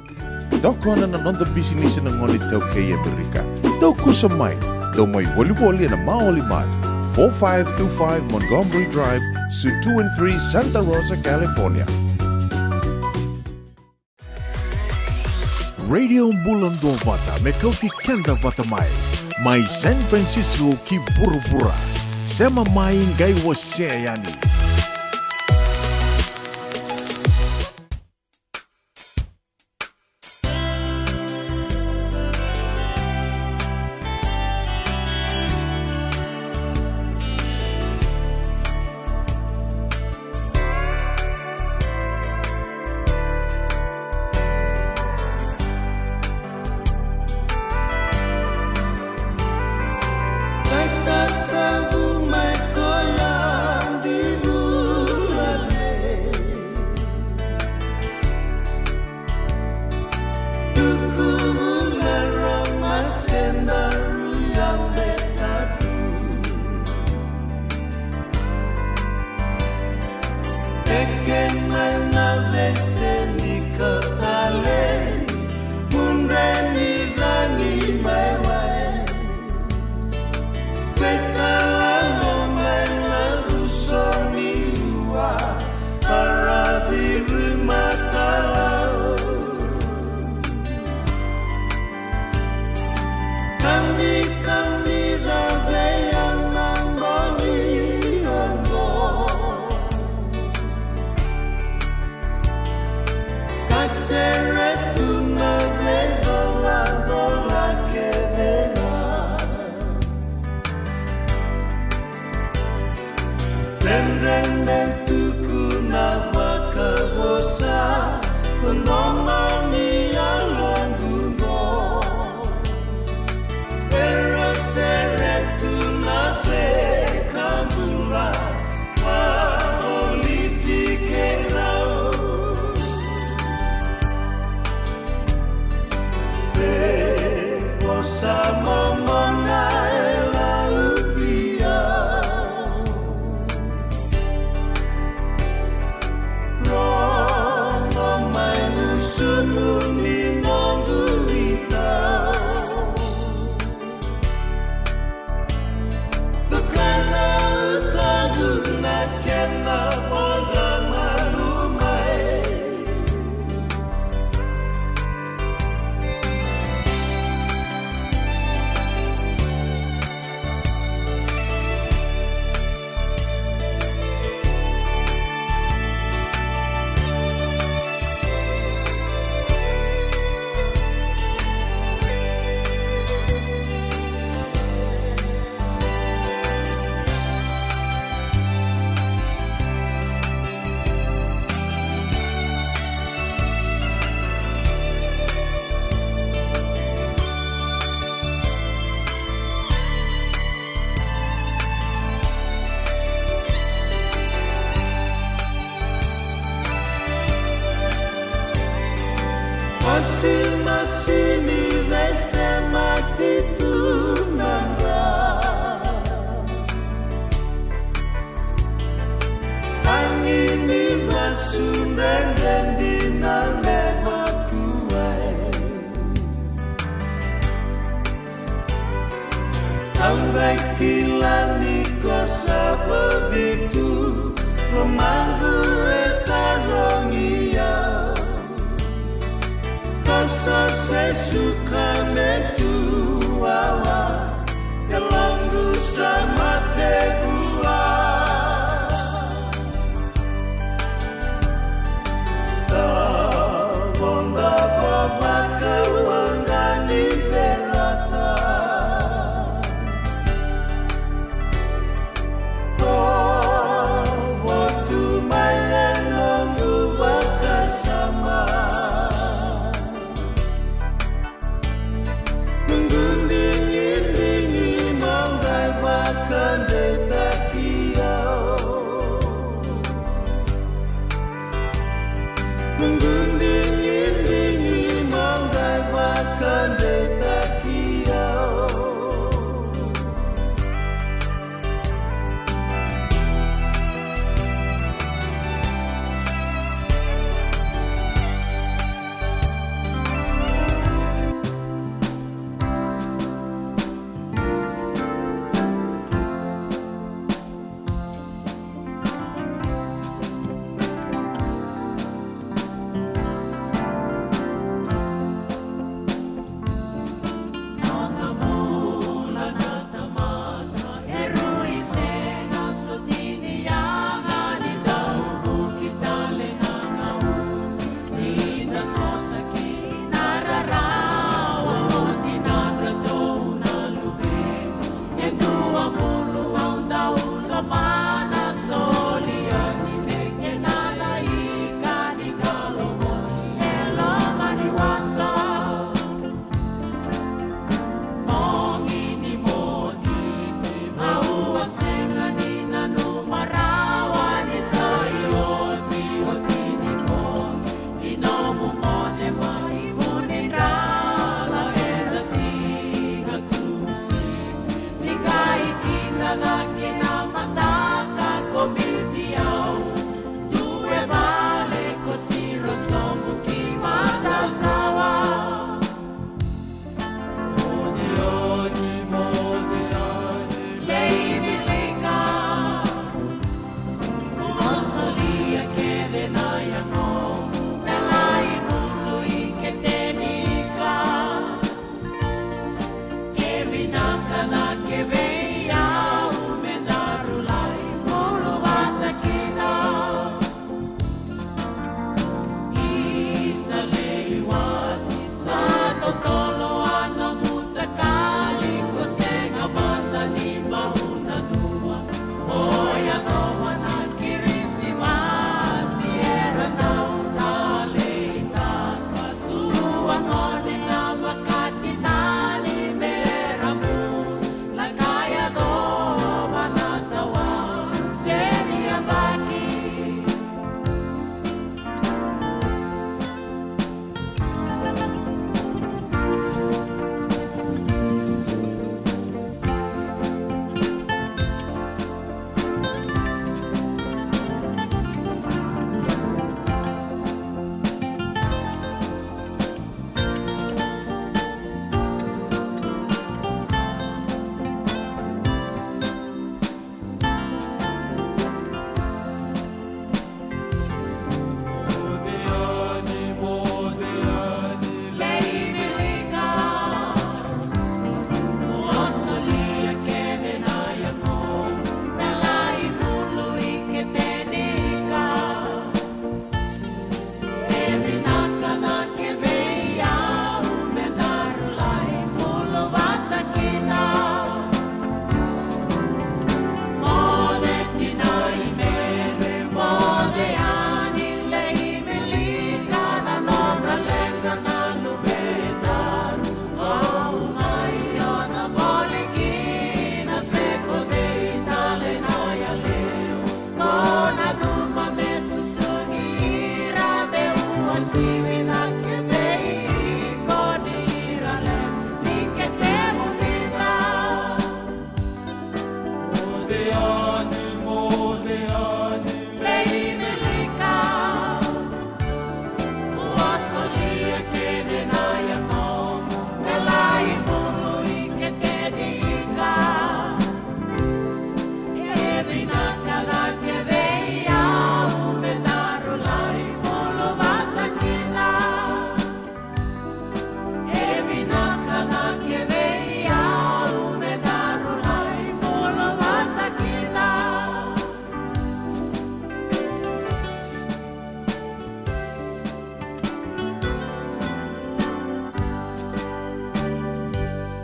Daw ko na nonda business na ngonit daw kay Amerika. Daw ko sa may. Daw may volleyball na maulimat. 4525 Montgomery Drive, Suite 2 and 3, Santa Rosa, California. Radio Bulan Vata me kau ti kenda vata mai San Francisco ki buru-bura sema mai ngai wase yani.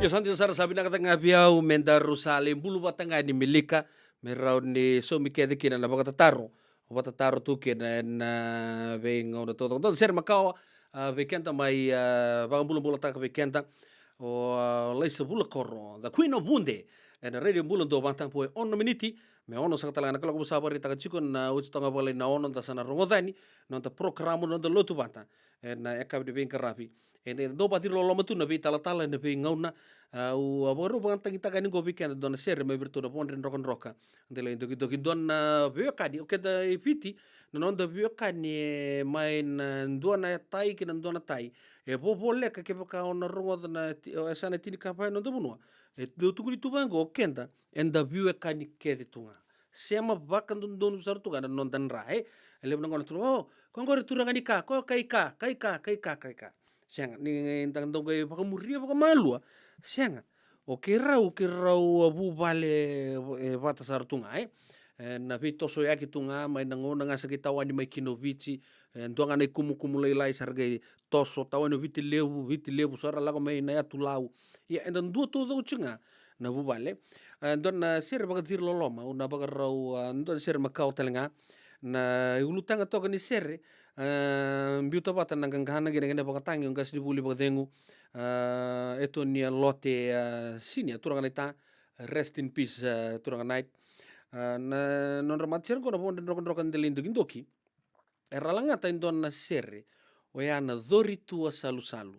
Yo santi sara sabi na katanga biau menda rusale bulu batanga ni milika merau ni so mikede kina na bakatataro batataro tu kina na veng ona todo don ser makau vekenta mai bulu bulu tak vekenta o leisa bulu korro the queen of bunde and radio bulu do bantang poe ono miniti me ono sakatala na kala ko sabari taka chikon na utstanga bole na ono ta sana rongodani no ta programo no lotu banta na eka de veng karapi and do pati lo matu na vi tala tala na vi ngauna u aboru bantang ita kani go weekend don ser me virtu do pondren rokon roka dele do do don veo kani o keda ipiti no non da veo kani mai na ndona tai ki na ndona tai e popo leka ke ka ona rongo na sana tini kapa no do bunwa e do tukuri tubango kenda and da veo kani kedi tunga sema bakan don sartu kana non dan rae ele ngona tu oh kongore turangani ka ko kai ka sianga ni ndang dong kai pakamuria pakamalua sianga o kerau abu vale vata sartunga na vito so yaki tunga mai ngona ngasa kita wani mai kinovici ndonga nei kumu lai sargai toso tawani viti lebu sora lago mai na atu lau ya endan dua to do chinga na bu vale don na ser bagadir loloma una bagarau ndon ser makau telenga na ulutanga toka ni ser biuta bata nang gangana gene bakatangi ngas dibuli bagadengu eto ni lote sini turanga ita rest in peace turanga night na non ramatser ko na bon rokan delindo gindoki eralanga ta indon na serre o yana dori tua salu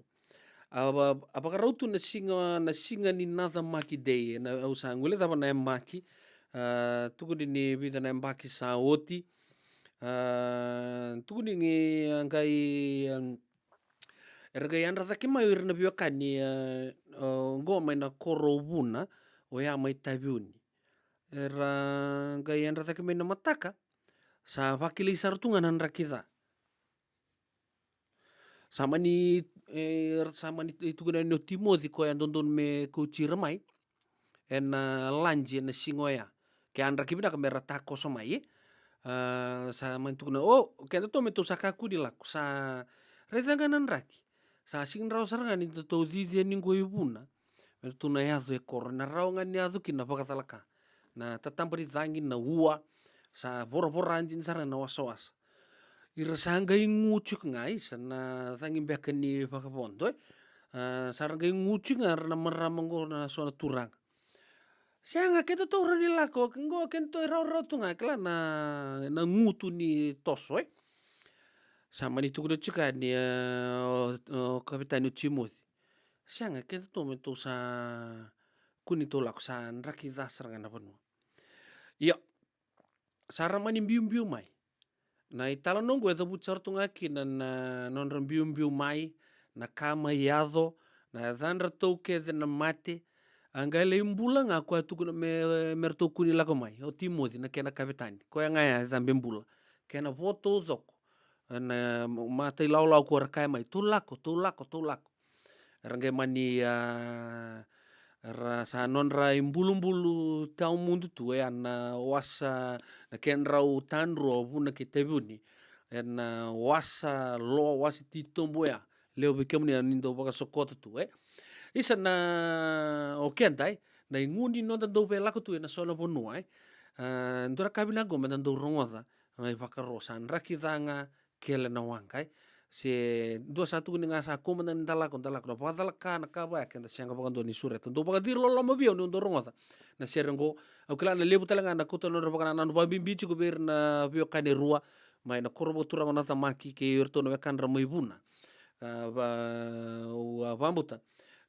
apakah rautu na singa ni nada maki dei na usangule tapa na maki tuku ni vida na maki sa oti tuku ni angkai ergai andra taki mai irna biokani go mai na korobuna o ya mai tabiuni era ngai andra taki mai na mataka sa vakili sartunga nan rakita sama ni tukuna no Timothy ko yan don me kuchira mai en lanji na singoya ke andra kibina ka merata ko somai sa man tukuna oh ke to me to sakaku di laku sa retanganan raki sa sing raw sarangan ni to di ni go ibuna tu na ya de korna rawngan ni adu kina pakatalaka na tatampari tangin na ua sa bor anjin sarana na wasawas irasanga ngucuk ngai sana tangin bekani pakapondo saranga ngucuk ngar na maramango na sona turang sianga keto to rani lako ngo kento raw tunga kala na ngutu ni toso sama ni tukudo chika ni kapitano Timothy sianga keto to mento sa kuni to lako sa raki dasaranga na panu iya saramani bium mai na itala nongo eta butsar tunga kina na non bium mai na kama yado na dhandra touke na mate angale imbula nga kwa tukuna merto kuni lako mai o Timothy na kena kapitani ko nga ya tambe mbula kena voto zoko na mate lau ko rakai mai tulako rangai mani sa non ra imbulu tau mundu tu na wasa na ken rau tanro buna kitebuni en wasa lo wasi titombo ya leo bikemni nindo baka sokota tu isa na okentai na inguni no tando vela ko tu na solo bonua ndora kabina go metando rongoda na ivakarosan rakidanga kele na wankai se 21 ni ngasa ko man dalak na padalaka na kaba kenda sianga bagando ni suret ndo bagadir lo mabio no ndorongota na serengo okla na lebu talanga na kuto no bagana na babimbi ci go ber na bio kane rua mai na korbo turanga na tamaki ke yerto no kan ra maibuna ba vambuta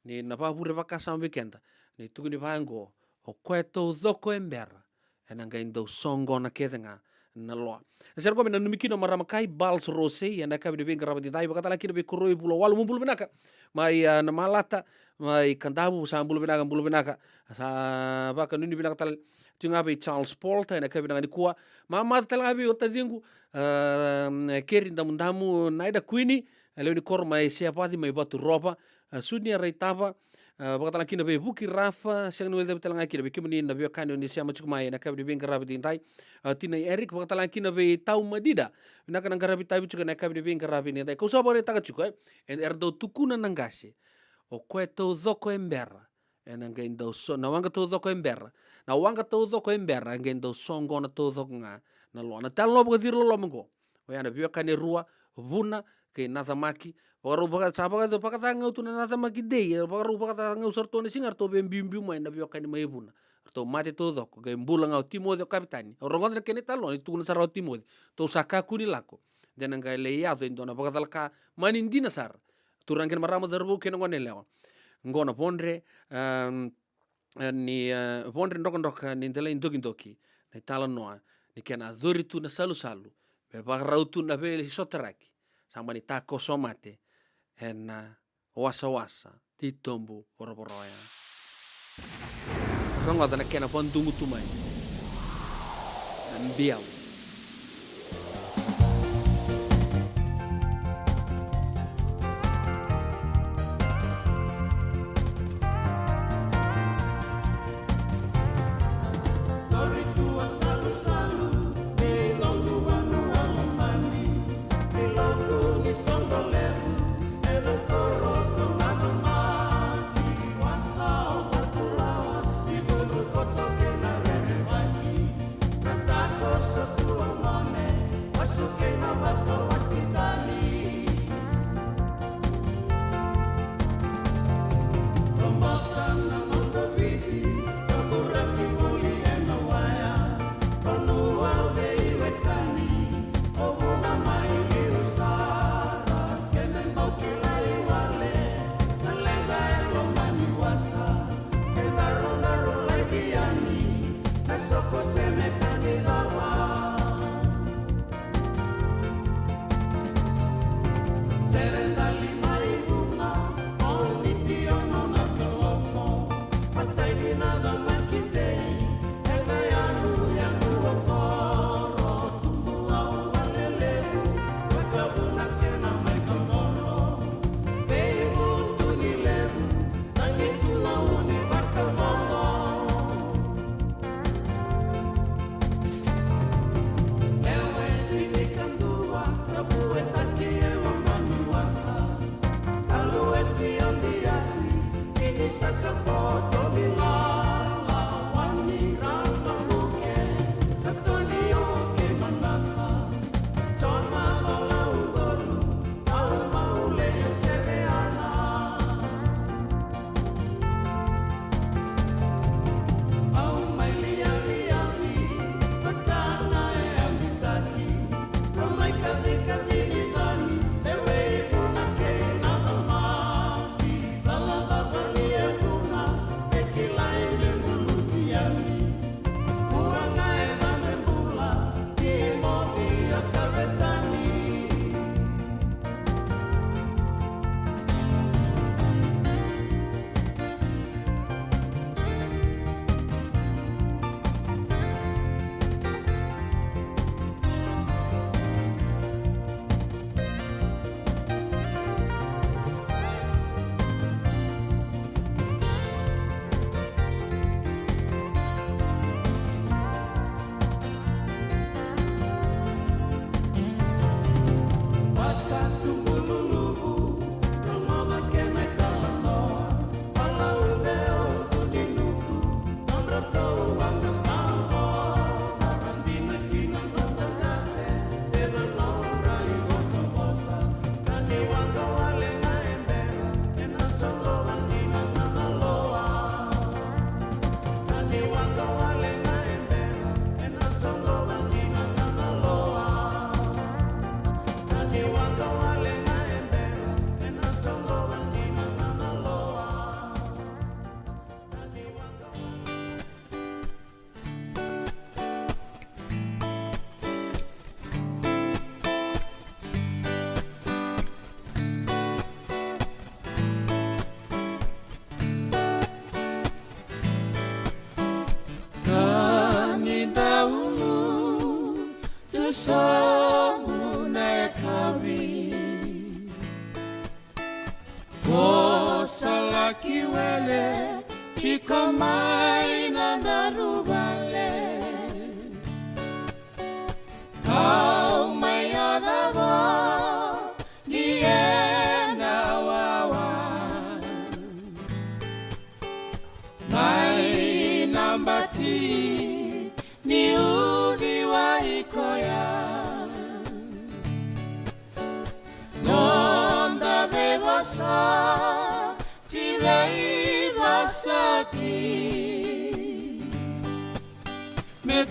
ni na babure bakasa weekend ni tuguni vango o kweto zoko embera enanga indo songo na kedenga na loa ser ko mena numikino maramakai bals rose ya na kabe de garabati dai bakata laki be koroi bulo walu mumbul benaka mai na malata mai kandabu sambul benaka sa baka nuni benaka tal tunga be Charles Paul ta na kabe ngani kuwa mama tal ngabe otadingu keri ndamundamu naida queenie leoni korma siapa di mai batu ropa sunia reitava bakata laki be buki rafa siang no de talanga ki be kimni na be kan ni siama chukmai na kabe de garabati dai tinai Eric bakata laki be tau madida na kan garabiti tabi chuka na kabe de garabiti dai ko sabore taka chuka en erdo tukuna nangase o kweto zoko embera ena ngai ndau so na wanga tau thoko embera na wanga tau thoko embera ngai ndau songo na tau thoko nga na lo na tal no bga dir lo mongo o yana bio kane rua vuna ke na tamaki oro bga saba ga bga tanga tu na tamaki dei bga bga tanga usar to ne singar to bem bim mai na bio kane mai vuna to mate tau thoko ke mbula nga timo de kapitani oro ngonda kene talo ni tu na sara timo to saka kuni lako dena ngai le ya to indona bga talka manindina sar turangken marama darbu kene ngone lewa ngona pondre ni pondre ndok ni tele indoki ni tala noa ni kena dhuri tu na salu be bagrau tu na be soteraki sama ni tako somate en wasa titombu poro-poroya rongo na kena pontungu tumai ambiau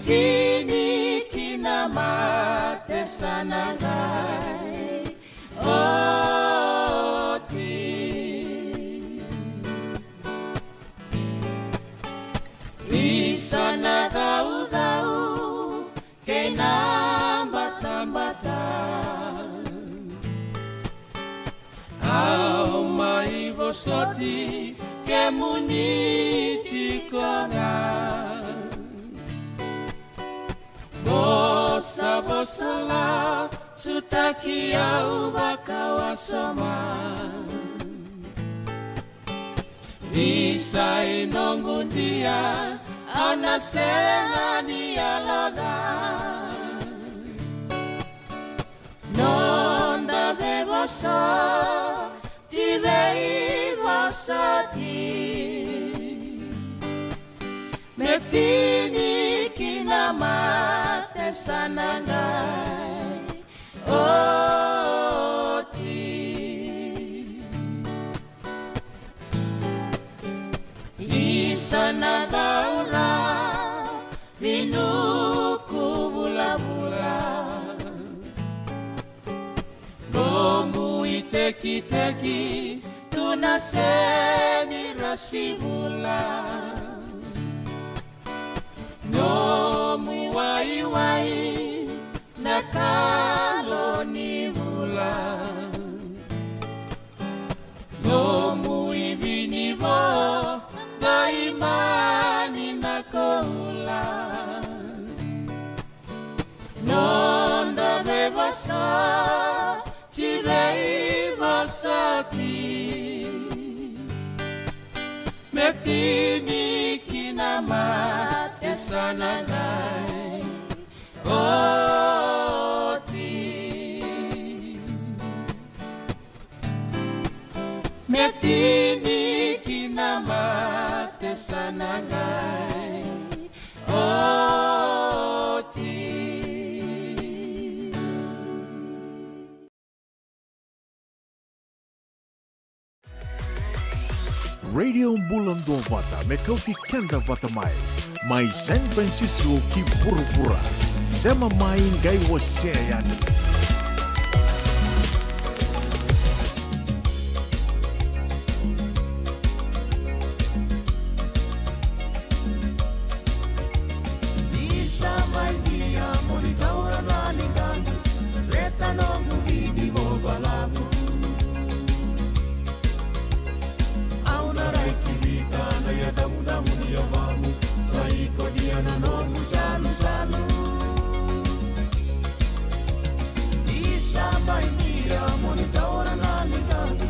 Metini kina mate sanangai oti Isana gau-gau ke nambata-mbata Au mai vosoti ke muniti konga Bosa-bosa la sutaki au bakawasoma Isa inongundia anasengani alaga Nonda bebosa tivei vosati Metini kinamate sanangai oti Isana daura vinuku bula-bula Lomu iteki-teki tunaseni rasibula No muwai-wai nakalo ni mula No muibinibo daimani nakoula Nonda bebasa tivei vasati Metini kinamate sanangai oti Metini kinamate sanangai oti Radio Bulan Dua Vata, Mekauti Kenda Vata Mai San Francisco ki pura-pura. Sema mai ngai waseyan. Isa mai dia moni taura na lingani Reta no gubidi go balabu Au na raiki vita na ya damu-damu ni omamu Saiko dia na nomu salu-salu Isa mai dia moni taura na lingani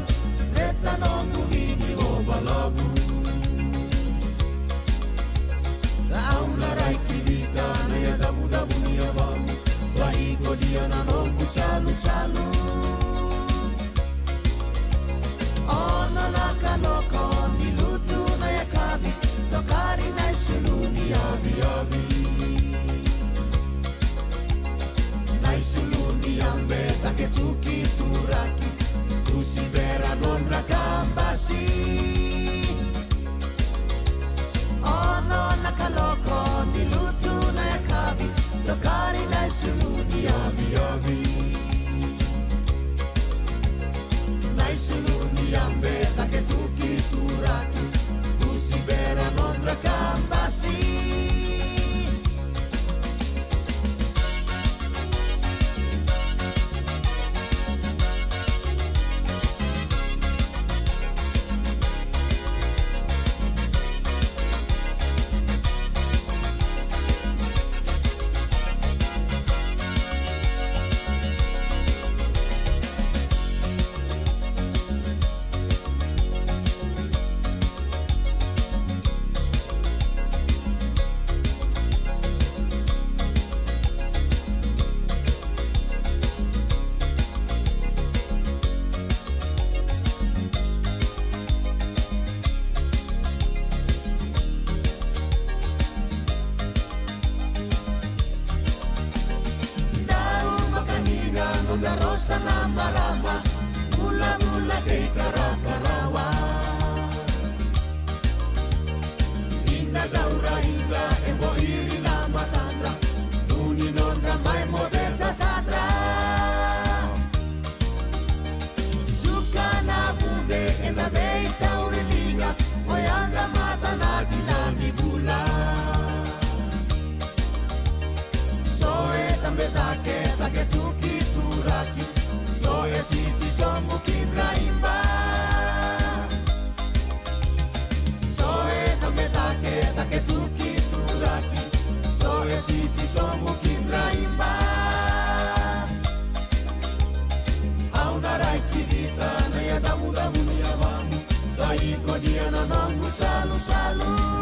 Reta no gubidi go balabu Au na raiki vita na ya damu-damu ni omamu Saiko dia na nomu salu-salu Ona nakaloko nilutu na yakabi Tokari na isuluni avi-avi Na isuluni ambe take tuki turaki Tusibera non rakambasi Ona nakaloko nilutu na yakabi Tokari na isuluni avi-avi Naisuluni ambe take tuki turaki Tusibera non rakambasi Onda rosa na marama Mula-mula kay Karakarawa Inna daura hingga Ebo iri na matandra tambe take tuki turaki. So esisi so mukindra imba. So tambe take tuki turaki. So esisi so mukindra imba. Au narai kivita na ya damu damu ni ya mamu. Sai kodia na nongu salu salu.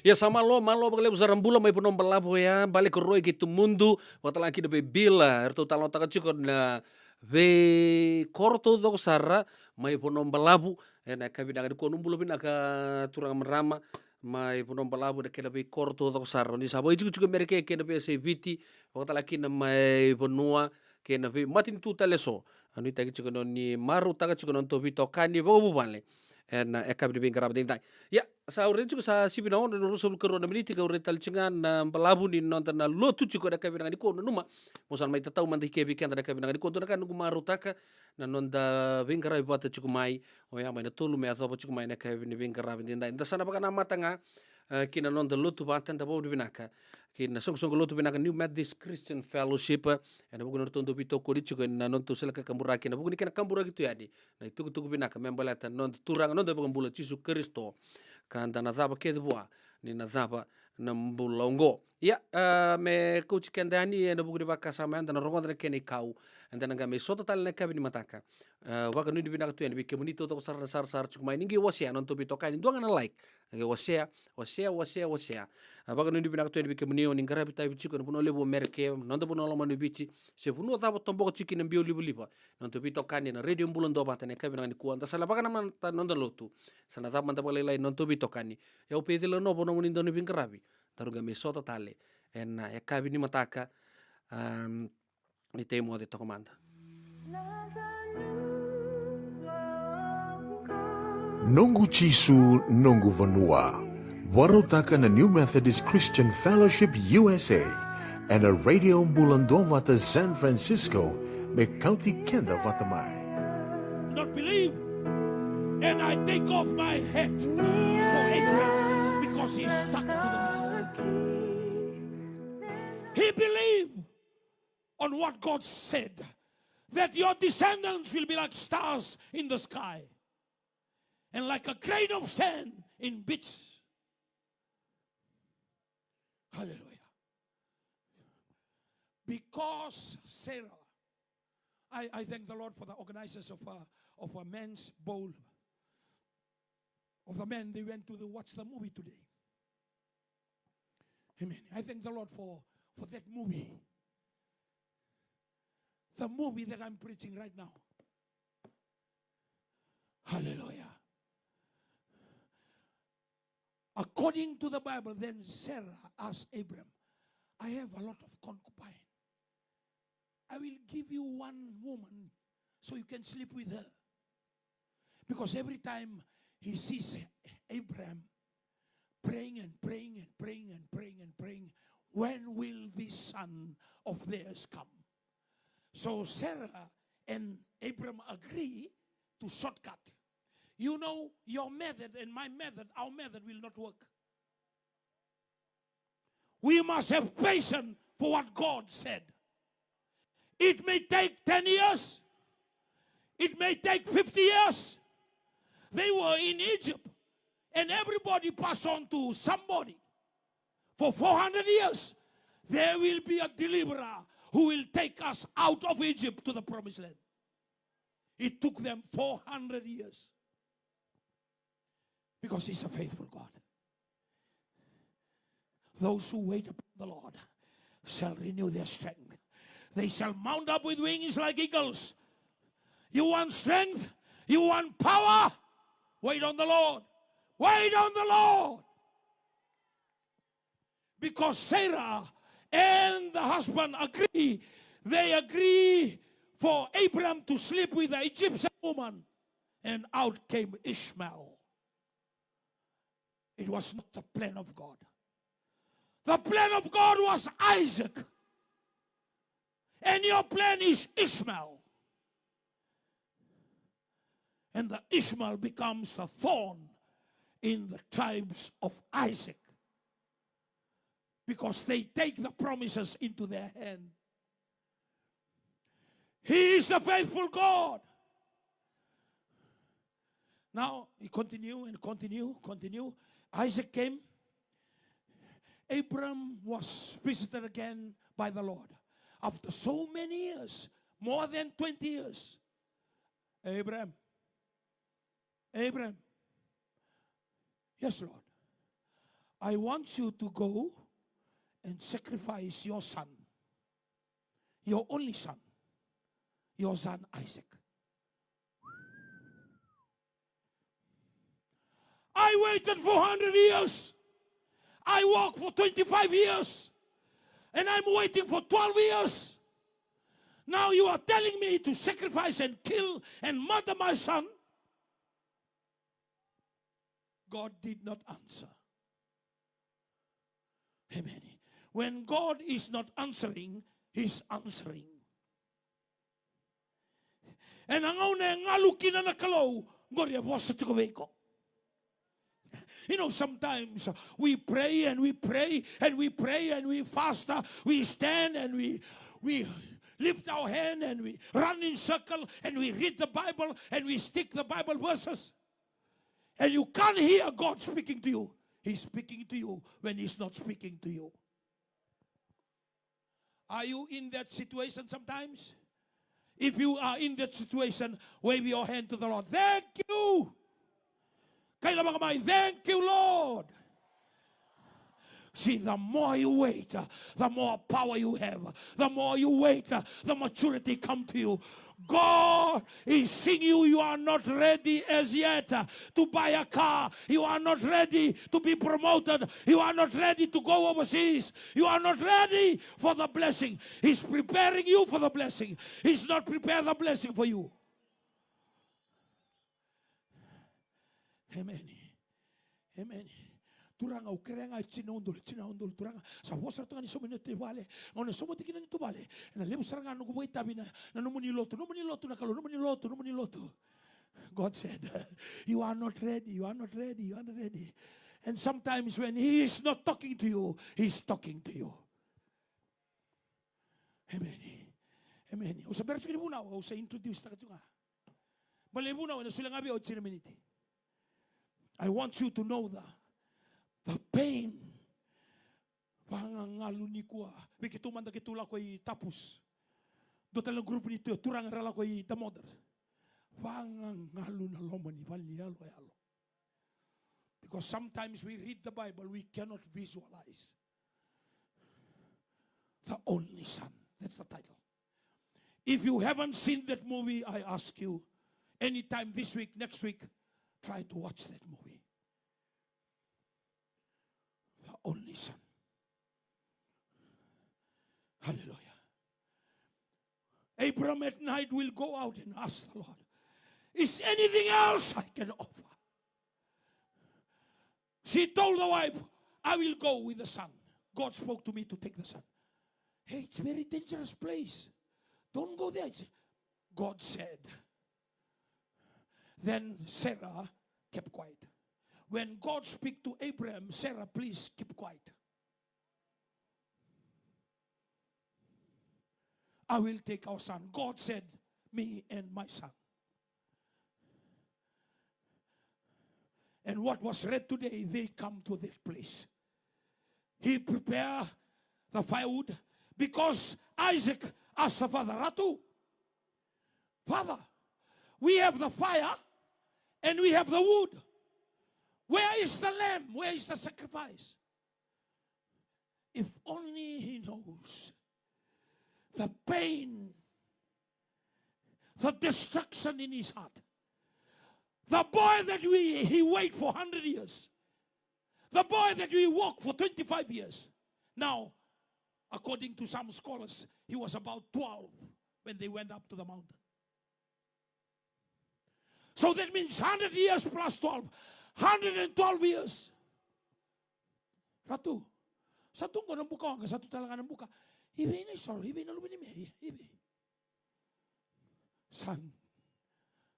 Ya sama malo bakal zarambula mai ponom balabo ya balik roi gitu mundu watala ki de bila erto talo taka chiko na ve korto do sara mai ponom balabu ena kabi daga ko numbulo bina ka turang merama mai ponom balabu de kela ve korto do sara ni sabo ichu mereke ke na se viti watala ki na mai ponua ke na ve matin tu taleso anu tagi chiko no ni maru taka chiko no to vito kani bo bale en kabi de bingara beding ya sa urin juga sa sibina on no rusul kero na miniti ka urin talcingan na balabu ni nonton na lotu cuko da kabi ngani ko numa mosan mai tatau mandi kebi kan da kabi ngani ko na kan nugu marutaka na nonda bingara bata cuko mai o ya mai na tolu me atau cuko mai na kabi ni bingara beding da sana baka na matanga kina nonda lotu batan da bodu binaka kina song lotu binaka New Methodist Christian Fellowship na bugu nortondo bito ko dichuko na nonto sela ka kamburaki na bugu ni kana kamburaki tu yadi na tugu binaka membalata nonda turanga nonda bugu bula Yesus Kristo kanda na zaba ke bua ni na zaba na mbulongo ya me coach kendani na bugu baka sama na rongo na kene kau anda na me sota tal na kabini mataka waka nudi binaka tu yani bi kemunito to sar chukmai ningi wasia non to bitoka ni duanga na like wasia waka nudi binaka tu yani bi kemunio ni ngara bitai bichiko no lebo merke non to puno lama bichi se puno tabo tombo chiki na bio libu non to bitoka ni na radio mbulondo bata ne kabini ni kuanta sala baka na man non to lotu sana tap man tapalai non to bitokani ya upedi lo no bono ni bingarabi taruga me sota tale en ya kabini mataka ni temo de tokomanda Nongu Chisu Nongu Vanua. Warutaka na New Methodist Christian Fellowship USA and a Radio Mbulondovata San Francisco me County Kenda Vatamai. Not believe, and I take off my hat for Abraham because he stuck to the mission. He believed on what God said, that your descendants will be like stars in the sky and like a grain of sand in beach. Hallelujah. Because Sarah, I thank the Lord for the organizers of a men's bowl. Of the men, they went to watch the movie today. Amen. I thank the Lord for that movie. The movie that I'm preaching right now. Hallelujah. According to the Bible, then Sarah asked Abraham, I have a lot of concubine. I will give you one woman so you can sleep with her. Because every time he sees Abraham praying and praying and praying and praying and praying, when will this son of theirs come? So Sarah and Abraham agree to shortcut. You know, your method and my method, our method will not work. We must have patience for what God said. It may take 10 years. It may take 50 years. They were in Egypt, and everybody passed on to somebody. For 400 years, there will be a deliverer who will take us out of Egypt to the promised land. It took them 400 years. Because he's a faithful God. Those who wait upon the Lord shall renew their strength. They shall mount up with wings like eagles. You want strength? You want power? Wait on the Lord. Wait on the Lord. Because Sarah and the husband agree. They agree for Abraham to sleep with the Egyptian woman. And out came Ishmael. It was not the plan of God. The plan of God was Isaac. And your plan is Ishmael. And the Ishmael becomes the thorn in the tribes of Isaac. Because they take the promises into their hand. He is a faithful God. Now, he continue. Isaac came. Abram was visited again by the Lord. After so many years, more than 20 years. Abraham. Yes, Lord. I want you to go and sacrifice your son, your only son, your son Isaac. I waited for 100 years. I walked for 25 years. And I'm waiting for 12 years. Now you are telling me to sacrifice and kill and murder my son? God did not answer. Amen. When God is not answering, He's answering. And ang una ngalukin na nakalaw, Gloria, wasa to ko. You know, sometimes we pray and we pray and we pray and we fast. We stand and we lift our hand and we run in circle and we read the Bible and we stick the Bible verses. And you can't hear God speaking to you. He's speaking to you when He's not speaking to you. Are you in that situation sometimes? If you are in that situation, wave your hand to the Lord. Thank you. Kailan kamay, thank you, Lord. See, the more you wait, the more power you have. The more you wait, the maturity come to you. God is seeing you. You are not ready as yet to buy a car. You are not ready to be promoted. You are not ready to go overseas. You are not ready for the blessing. He's preparing you for the blessing. He's not prepared the blessing for you. Amen. Amen. Turanga ukranga chinondol turanga sa wasar tanga ni sominete vale ona somoti kina ni to vale na lebu saranga no kuwai tabina na no muni loto na kalo no muni loto. God said, you are not ready, you are not ready, you are not ready. And sometimes when He is not talking to you, He's talking to you. Amen. Amen. Usa beres kini buna usa introduce ta katunga. Bale buna na sulang abi o chinaminiti. I want you to know the pain. Pangangalo ni kuha. Bikitu man kitula ko tapos. Dotal ng grupo nito turang rala ko tamoder. Pangangalo na loman ni yalo. Because sometimes we read the Bible, we cannot visualize. The only son. That's the title. If you haven't seen that movie, I ask you, anytime this week, next week, try to watch that movie. The only son. Hallelujah. Abraham at night will go out and ask the Lord, is anything else I can offer? She told the wife, I will go with the son. God spoke to me to take the son. Hey, it's a very dangerous place. Don't go there. God said. Then Sarah kept quiet. When God speak to Abraham, Sarah, please keep quiet. I will take our son. God said, me and my son. And what was read today, they come to this place. He prepared the firewood because Isaac asked the father, Ratu, Father, we have the fire and we have the wood. Where is the lamb? Where is the sacrifice? If only he knows the pain, the destruction in his heart. The boy that he waited for 100 years. The boy that we walked for 25 years. Now, according to some scholars, he was about 12 when they went up to the mountain. So that means 100 years plus 12. 112 years. Ratu, satu ko ng buka, hanggang satu talaga ng buka. Ibi na sorry, ibi na lumin ni ibi. Son,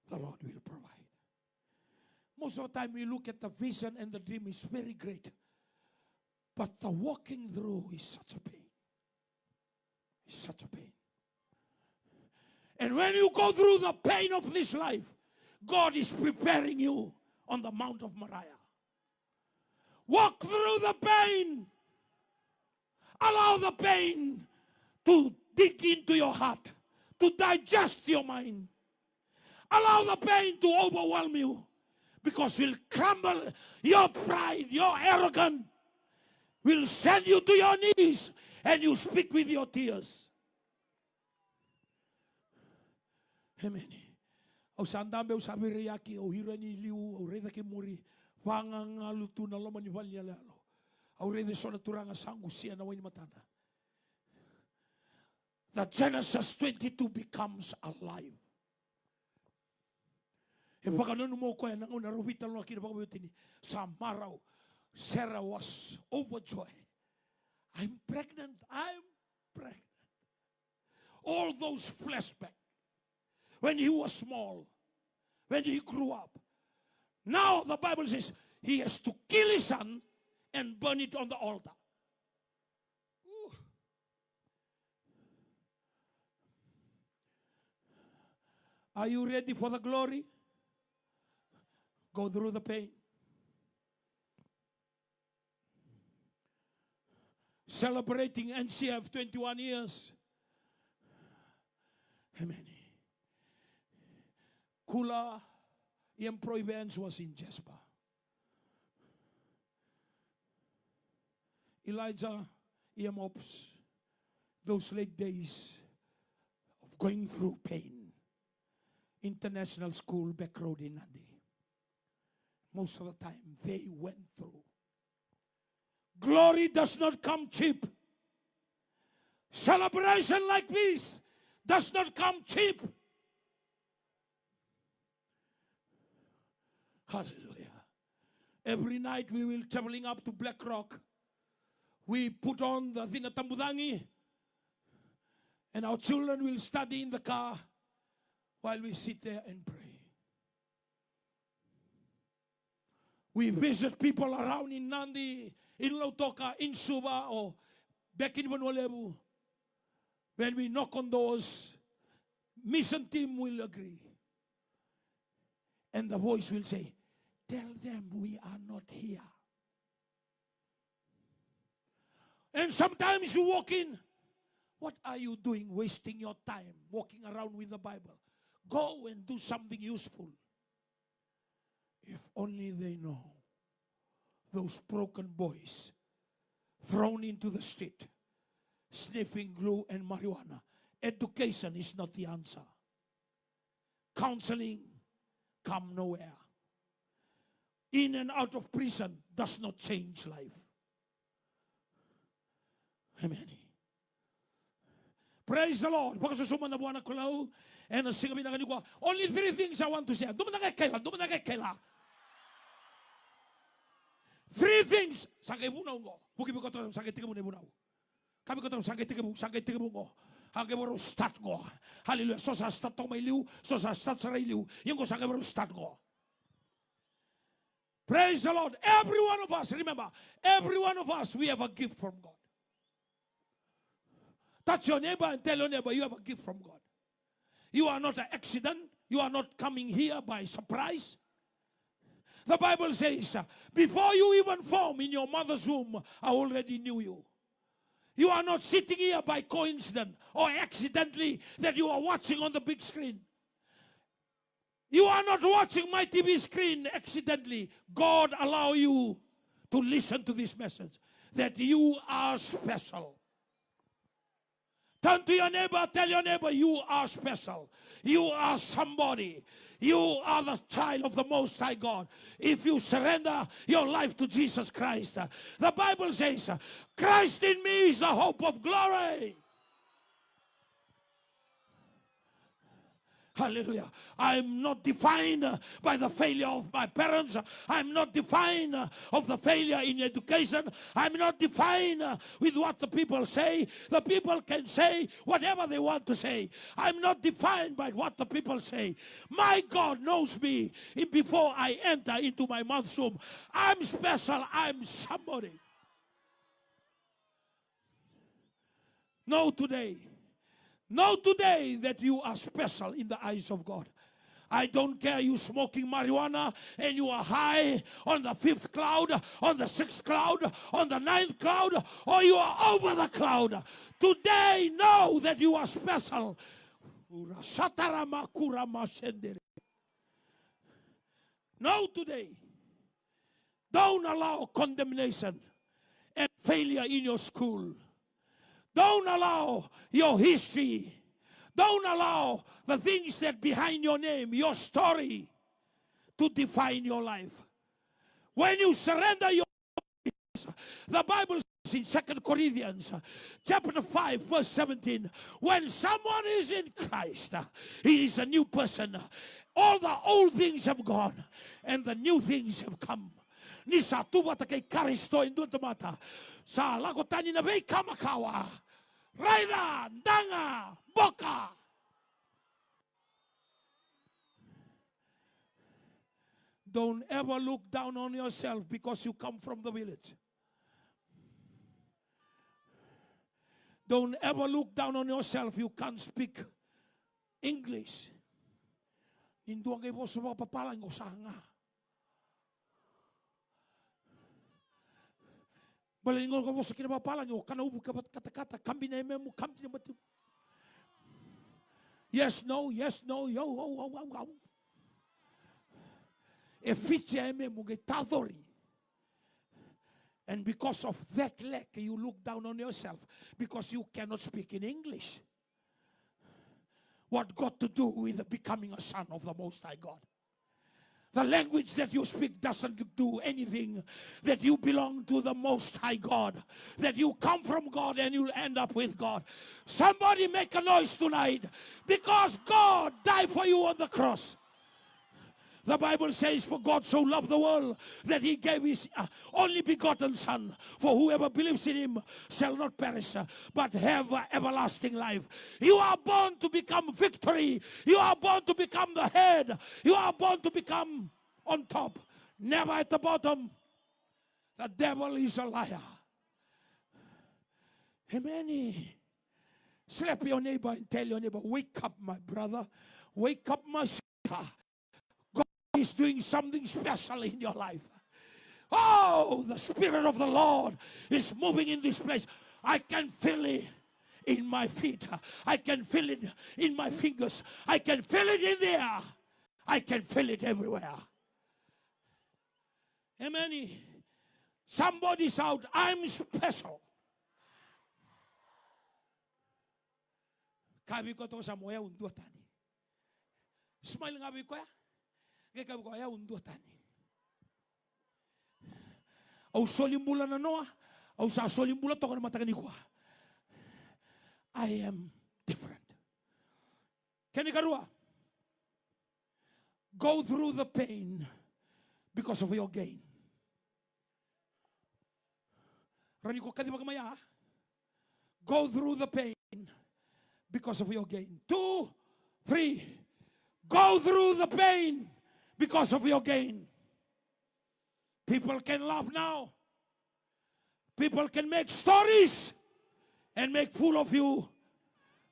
the Lord will provide. Most of the time we look at the vision and the dream is very great. But the walking through is such a pain. It's such a pain. And when you go through the pain of this life, God is preparing you on the Mount of Moriah. Walk through the pain. Allow the pain to dig into your heart, to digest your mind. Allow the pain to overwhelm you, because you'll crumble your pride, your arrogance. will send you to your knees and you speak with your tears. Amen. Au sandambe au sabiri yaki au hirani liu au reda ke muri wanga ngalu tu na loma ni valia lalo. Au reda sona turanga sangu sia na wani matana. That Genesis 22 becomes alive. E whakanonu mo koe na una rovita loa kira whakawetini. Sa marau, Sarah was overjoyed. I'm pregnant. All those flashbacks. When he was small, when he grew up. Now the Bible says he has to kill his son and burn it on the altar. Ooh. Are you ready for the glory? Go through the pain. Celebrating NCF 21 years. Amen. Kula Ian Proivens was in Jasper. Elijah Ian Ops, those late days of going through pain. International school back road in Nandi. Most of the time they went through. Glory does not come cheap. Celebration like this does not come cheap. Hallelujah. Every night we will traveling up to Black Rock. We put on the Thina Tambudangi and our children will study in the car while we sit there and pray. We visit people around in Nandi, in Lautoka, in Suba, or back in Vanuatu. When we knock on doors, mission team will agree. And the voice will say, tell them we are not here. And sometimes you walk in, what are you doing wasting your time walking around with the Bible? Go and do something useful. If only they know those broken boys thrown into the street, sniffing glue and marijuana. Education is not the answer. Counseling come nowhere. In and out of prison does not change life. Amen. Praise the Lord. Only 3 things I want to say. 3 things. Sakay bunaw ngo. Buki ko to sakay tiga bunaw. Kami ko to sakay tiga ngo. Hanggang mo start ngo. Hallelujah. So sa start to may liw, so sa start sa liw. Yung ko sakay mo start ngo. Praise the Lord. Every one of us, remember, every one of us, we have a gift from God. Touch your neighbor and tell your neighbor you have a gift from God. You are not an accident. You are not coming here by surprise. The Bible says, before you even form in your mother's womb, I already knew you. You are not sitting here by coincidence or accidentally that you are watching on the big screen. You are not watching my TV screen accidentally. God allow you to listen to this message that you are special. Turn to your neighbor, tell your neighbor you are special. You are somebody. You are the child of the Most High God. If you surrender your life to Jesus Christ, the Bible says, Christ in me is the hope of glory. Hallelujah. I'm not defined by the failure of my parents. I'm not defined of the failure in education. I'm not defined with what the people say. The people can say whatever they want to say. I'm not defined by what the people say. My God knows me before I enter into my mother's womb. I'm special. I'm somebody. Know today that you are special in the eyes of God. I don't care you smoking marijuana and you are high on the 5th cloud, on the 6th cloud, on the 9th cloud, or you are over the cloud. Today, know that you are special. Know today. Don't allow condemnation and failure in your school. Don't allow your history. Don't allow the things that behind your name, your story, to define your life. When you surrender your life, the Bible says in 2 Corinthians chapter 5 verse 17, when someone is in Christ, he is a new person. All the old things have gone and the new things have come. Ni sa tuwa ta kay Karisto indun tamata sa lakotani na bay kamakawa raida danga boka. Don't ever look down on yourself because you come from the village. Don't ever look down on yourself you can't speak English. Ninduang kayo po sa mga papalang ko sa nga. Balingol ko po sa kinapapalang ko, kanaubo ka ba't kata-kata, kambi na mo, kambi na ba't. Yes, no, yo, wow. And because of that lack, you look down on yourself because you cannot speak in English. What got to do with becoming a son of the Most High God? The language that you speak doesn't do anything. That you belong to the Most High God. That you come from God and you'll end up with God. Somebody make a noise tonight because God died for you on the cross. The Bible says, for God so loved the world that he gave his only begotten Son. For whoever believes in him shall not perish, but have everlasting life. You are born to become victory. You are born to become the head. You are born to become on top, never at the bottom. The devil is a liar. Amen. Slap your neighbor and tell your neighbor, wake up, my brother. Wake up, my sister. Is doing something special in your life. Oh, the Spirit of the Lord is moving in this place. I can feel it in my feet. I can feel it in my fingers. I can feel it in the air. I can feel it everywhere. Amen. Somebody's out. I'm special. Kabi ko to sa moya undu tani. Smile nga bi ko ya. Kaya ko ayaw undu tani. Au solimbula na noa, au sa solimbula to kana matagani ko. I am different. Kani karua? Go through the pain because of your gain. Rani ko kadi magamaya. Go through the pain because of your gain. 2, 3. Go through the pain because of your gain. People can laugh now. People can make stories and make fool of you.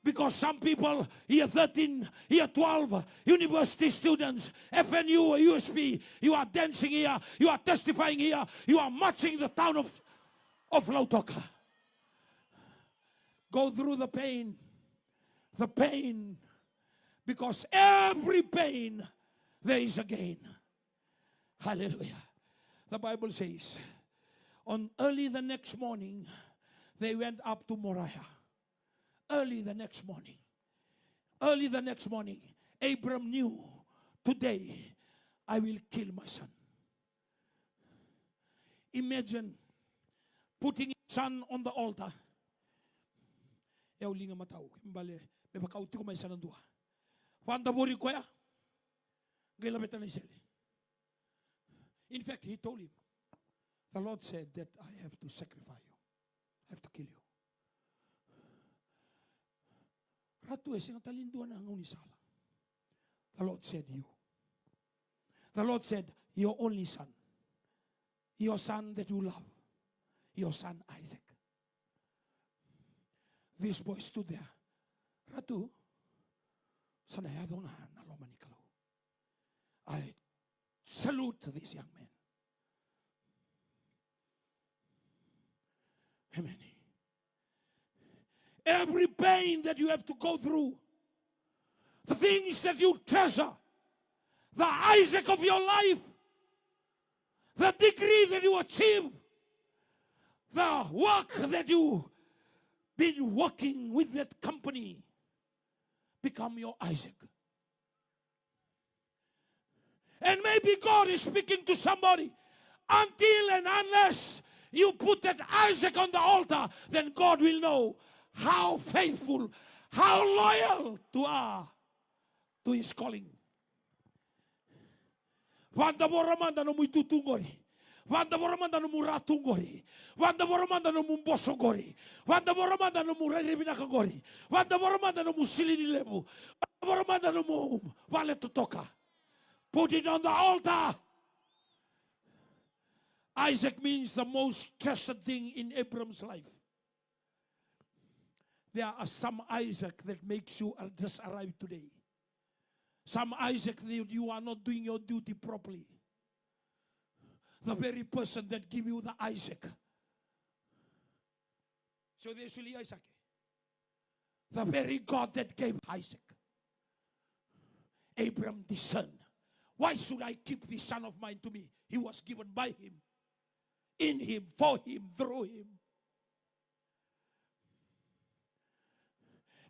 Because some people, year 13, year 12, university students, FNU or USB, you are dancing here, you are testifying here, you are marching the town of Lautoka. Go through the pain, because every pain, there is a gain. Hallelujah. The Bible says, on early the next morning, they went up to Moriah. Early the next morning, Abram knew, today I will kill my son. Imagine putting his son on the altar. In fact, he told him, the Lord said that I have to sacrifice you. I have to kill you. The Lord said you. The Lord said your only son. Your son that you love. Your son Isaac. This boy stood there. Ratu, sanayado na naloman ni Kalau. I salute this young man. Amen. Every pain that you have to go through, the things that you treasure, the Isaac of your life, the degree that you achieve, the work that you been working with that company become your Isaac. And maybe God is speaking to somebody. Until and unless you put that Isaac on the altar, then God will know how faithful, how loyal you are to His calling. Vanda boramanda no muitutungori. Vanda boramanda no muratungori. Vanda boramanda no mumbosogori. Vanda boramanda no mureribinakagori. Vanda boramanda no musilini lebu. Vanda boramanda no mu vale tutoka. Put it on the altar. Isaac means the most treasured thing in Abram's life. There are some Isaac that makes you just arrive today. Some Isaac that you are not doing your duty properly. The very person that give you the Isaac. So there's really Isaac. The very God that gave Isaac. Abram discerned. Why should I keep this son of mine to me? He was given by Him. In Him, for Him, through Him.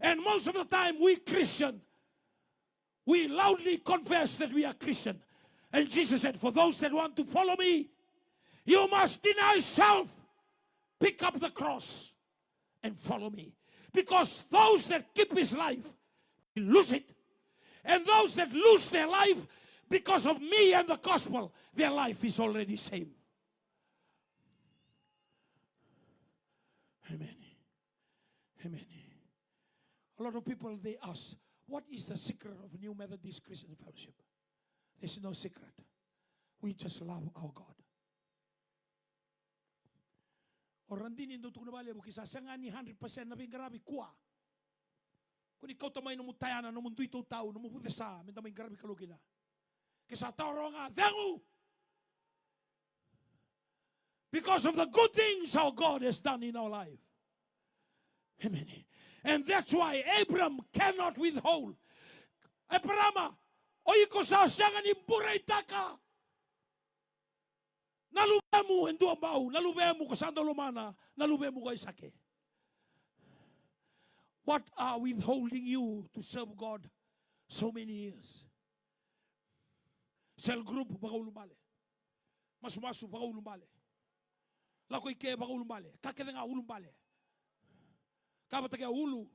And most of the time we Christian, we loudly confess that we are Christian. And Jesus said, for those that want to follow me, you must deny self, pick up the cross, and follow me. Because those that keep his life, will lose it. And those that lose their life, because of me and the gospel, their life is already saved. Amen. Amen. A lot of people, they ask, what is the secret of New Methodist Christian Fellowship? There's no secret. We just love our God. Orang din indo tukuna bale buki sa sangani 100% na bingarabi kuwa. Kuni kau tamay no mutayana no mundu ito tao no mubute sa menta bingarabi kalugina. Kisa taronga dengu. Because of the good things our God has done in our life. Amen. And that's why Abram cannot withhold. Abrama, oiko sa sangani buray taka. Nalubemu en dua bau, nalubemu kasando lumana, nalubemu kay sake. What are withholding you to serve God so many years? Cell group baka ulumbale. Masumasu baka ulumbale. Lakoy ke baka ulumbale. Kakede nga ulumbale. Kabatake ulu.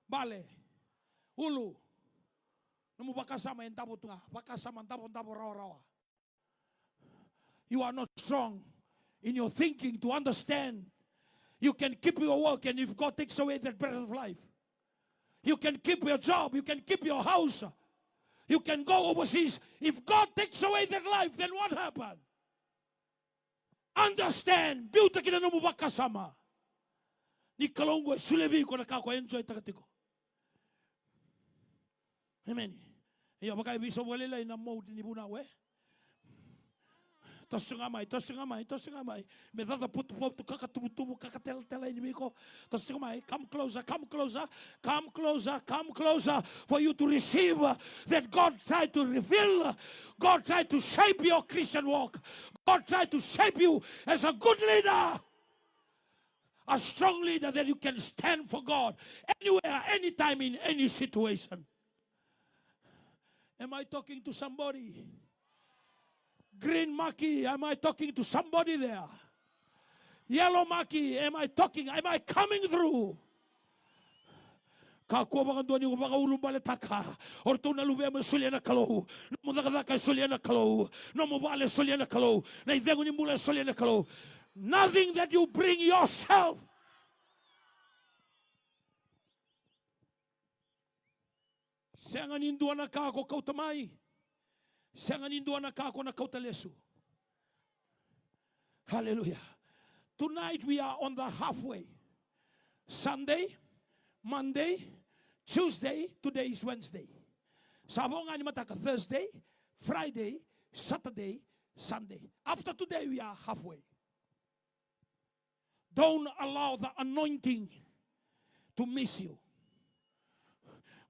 Bale. Ulu. Namu baka sama en tabo tunga. Baka sama tabo rawa-rawa. You are not strong in your thinking to understand. You can keep your work, and if God takes away that breath of life, you can keep your job, you can keep your house, you can go overseas. If God takes away that life, then what happened? Understand. Biuta kina no mubaka sama. Ni kalongo sulebi ko nakako enjoy tagatiko. Amen. Iyo baka ibiso walila ina mode ni bunawe. Tosungamai. Me dada putu kakatubutubu kakatela inimiko. Tosungamai, come closer, for you to receive that God tried to reveal. God tried to shape your Christian walk. God tried to shape you as a good leader. A strong leader that you can stand for God anywhere, anytime, in any situation. Am I talking to somebody? Green Maki, am I talking to somebody there? Yellow Maki, am I coming through? Kako baka doon yung baka ulumbale taka. Orto na lube mo suliana kalo. Mudakadaka suliana kalo. No mubale suliana kalo. Na idengo ni mula suliana kalo. Nothing that you bring yourself. Siangan indua na kako kautamai. Siangan indua na kako na kautalesu. Hallelujah. Tonight we are on the halfway. Sunday, Monday, Tuesday, today is Wednesday. Sabonga ni mataka Thursday, Friday, Saturday, Sunday. After today we are halfway. Don't allow the anointing to miss you.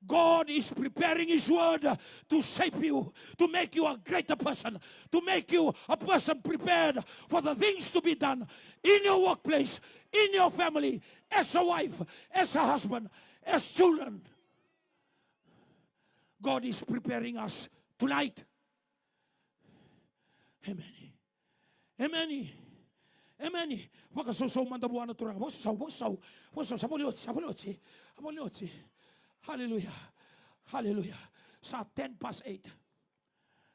God is preparing His word to shape you, to make you a greater person, to make you a person prepared for the things to be done in your workplace, in your family, as a wife, as a husband, as children. God is preparing us tonight. Amen. Amen. Amen. Wakasoso mandabuana turanga. Waso saboliotsi. Hallelujah. Hallelujah. Sa 8:10.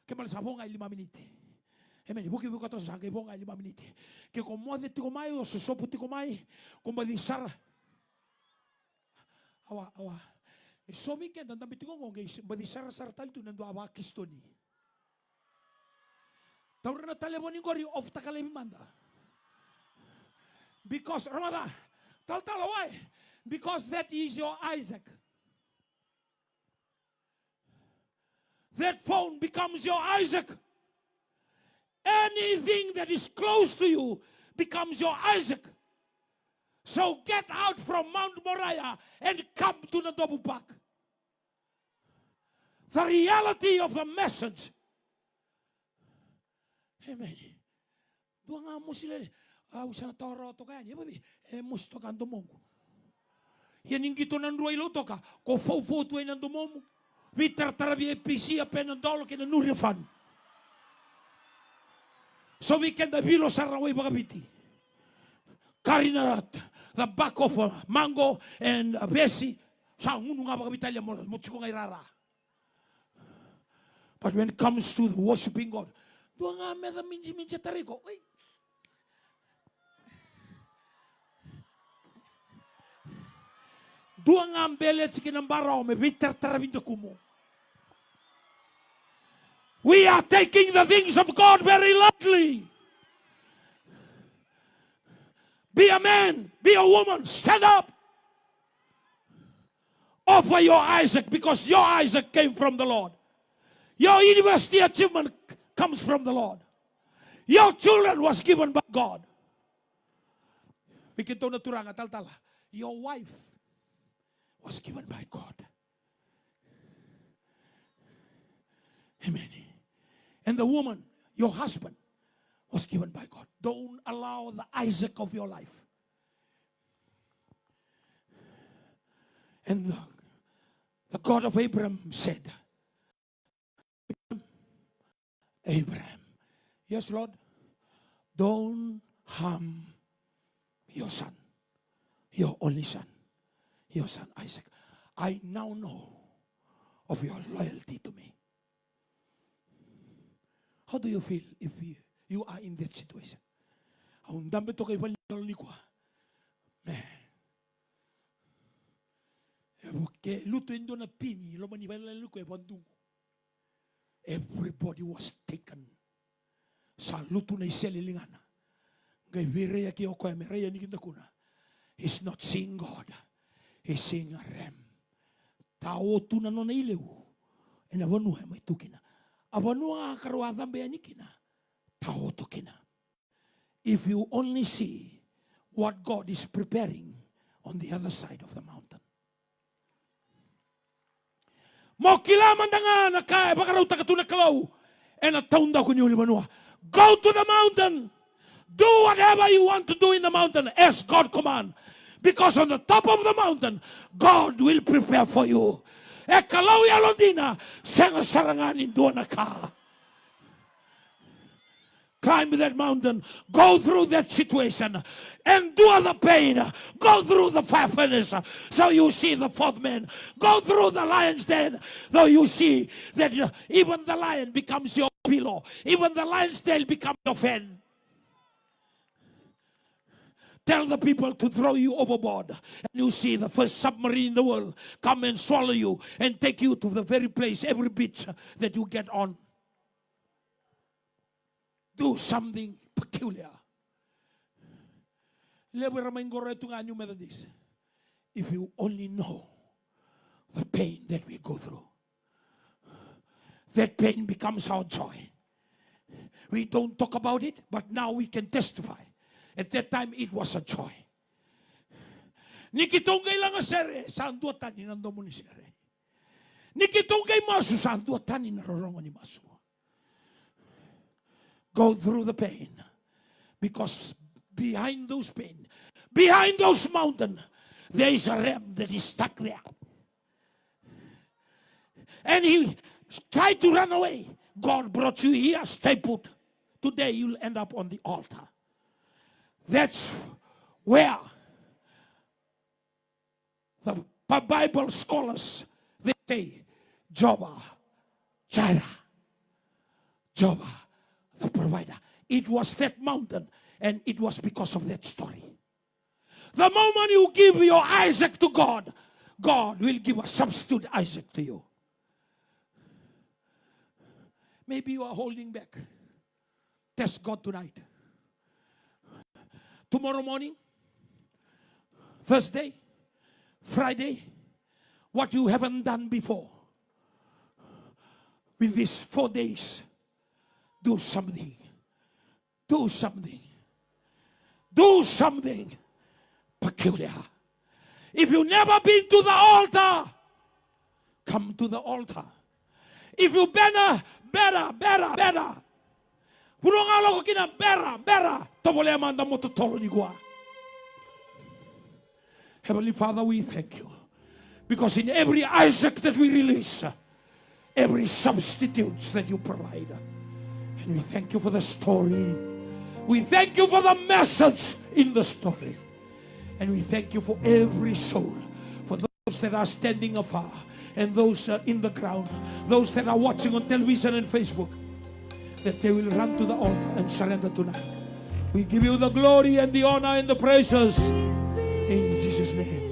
Kemal sabonga 5 minute. Amen. Buki to sa bonga 5 minute. Ke como de tikomai o sosopu tikomai, como de sara. Awa. E somi ke dan tambi tikongo ke badi sara tal tu nando awa kistoni. Taurana taleboni gori of takale manda. Because Ramada, tell why? Because that is your Isaac. That phone becomes your Isaac. Anything that is close to you becomes your Isaac. So get out from Mount Moriah and come to the double park. The reality of the message. Amen. Doa mo sila usa na toro to kaya babi musto kan domongo. Yan ingito nan ruay lo toka ko fo tu nan domomo. Vi tartarabi PC apenas dolo ke na nurifan. So we can the vilo saraway bagabiti. Karina the back of mango and besi sa ngunu nga bagabitalia mo chiko nga irara. But when it comes to the worshiping God, doa nga me da minji tariko. Dua ngambele sikinambara me bitter taravinto kumo. We are taking the things of God very lightly. Be a man, be a woman, stand up. Offer your Isaac because your Isaac came from the Lord. Your university achievement comes from the Lord. Your children was given by God. Bikin na turanga tal-tala. Your wife was given by God. Amen. And the woman, your husband, was given by God. Don't allow the Isaac of your life. And the God of Abraham said, Abraham, yes, Lord, don't harm your son, your only son. Your son Isaac. I now know of your loyalty to me. How do you feel if you are in that situation? Ang dami to kay balil ni ko. Man. Okay, luto indo na pini, lo mani balil ko bandung. Everybody was taken. Sa luto na iselilingana. Gay vireya ki ko mereya ni kinda kuna. He's not seeing God. He's seeing a ram. Tao tu na no na ileu. E na vanu mai tukina. A vanu a karuada be anikina. Tao tukina. If you only see what God is preparing on the other side of the mountain. Mo kila mandanga na kaya bakaraw takatuna kalaw. E na taunda ko niyo limanua. Go to the mountain. Do whatever you want to do in the mountain as God command. Because on the top of the mountain, God will prepare for you. E kalau ya londina, senga saranganin doon na ka. Climb that mountain, go through that situation, endure the pain, go through the furnace, so you see the fourth man. Go through the lion's den, though you see that even the lion becomes your pillow, even the lion's tail becomes your fan. Tell the people to throw you overboard. And you see the first submarine in the world come and swallow you and take you to the very place, every beach that you get on. Do something peculiar. If you only know the pain that we go through, that pain becomes our joy. We don't talk about it, but now we can testify. At that time, it was a joy. Nikitongay lang sere, saan duatan inando mo ni sere. Nikitungay masu santo tani na rorongo ni masu. Go through the pain. Because behind those pain, behind those mountains, there is a ram that is stuck there. And he tried to run away. God brought you here, stay put. Today you'll end up on the altar. That's where the Bible scholars, they say, Jehovah Jireh, Jehovah the provider. It was that mountain, and it was because of that story. The moment you give your Isaac to God, God will give a substitute Isaac to you. Maybe you are holding back. Test God tonight. Tomorrow morning, Thursday, Friday, what you haven't done before. With these 4 days, do something. Do something. Do something peculiar. If you've never been to the altar, come to the altar. If you better. Purong kina better. Tobole manda mo tutolo ni gua. Heavenly Father, we thank you. Because in every Isaac that we release, every substitute that you provide. And we thank you for the story. We thank you for the message in the story. And we thank you for every soul. For those that are standing afar. And those in the ground. Those that are watching on television and Facebook. That they will run to the altar and surrender tonight. We give you the glory and the honor and the praises. In Jesus' name.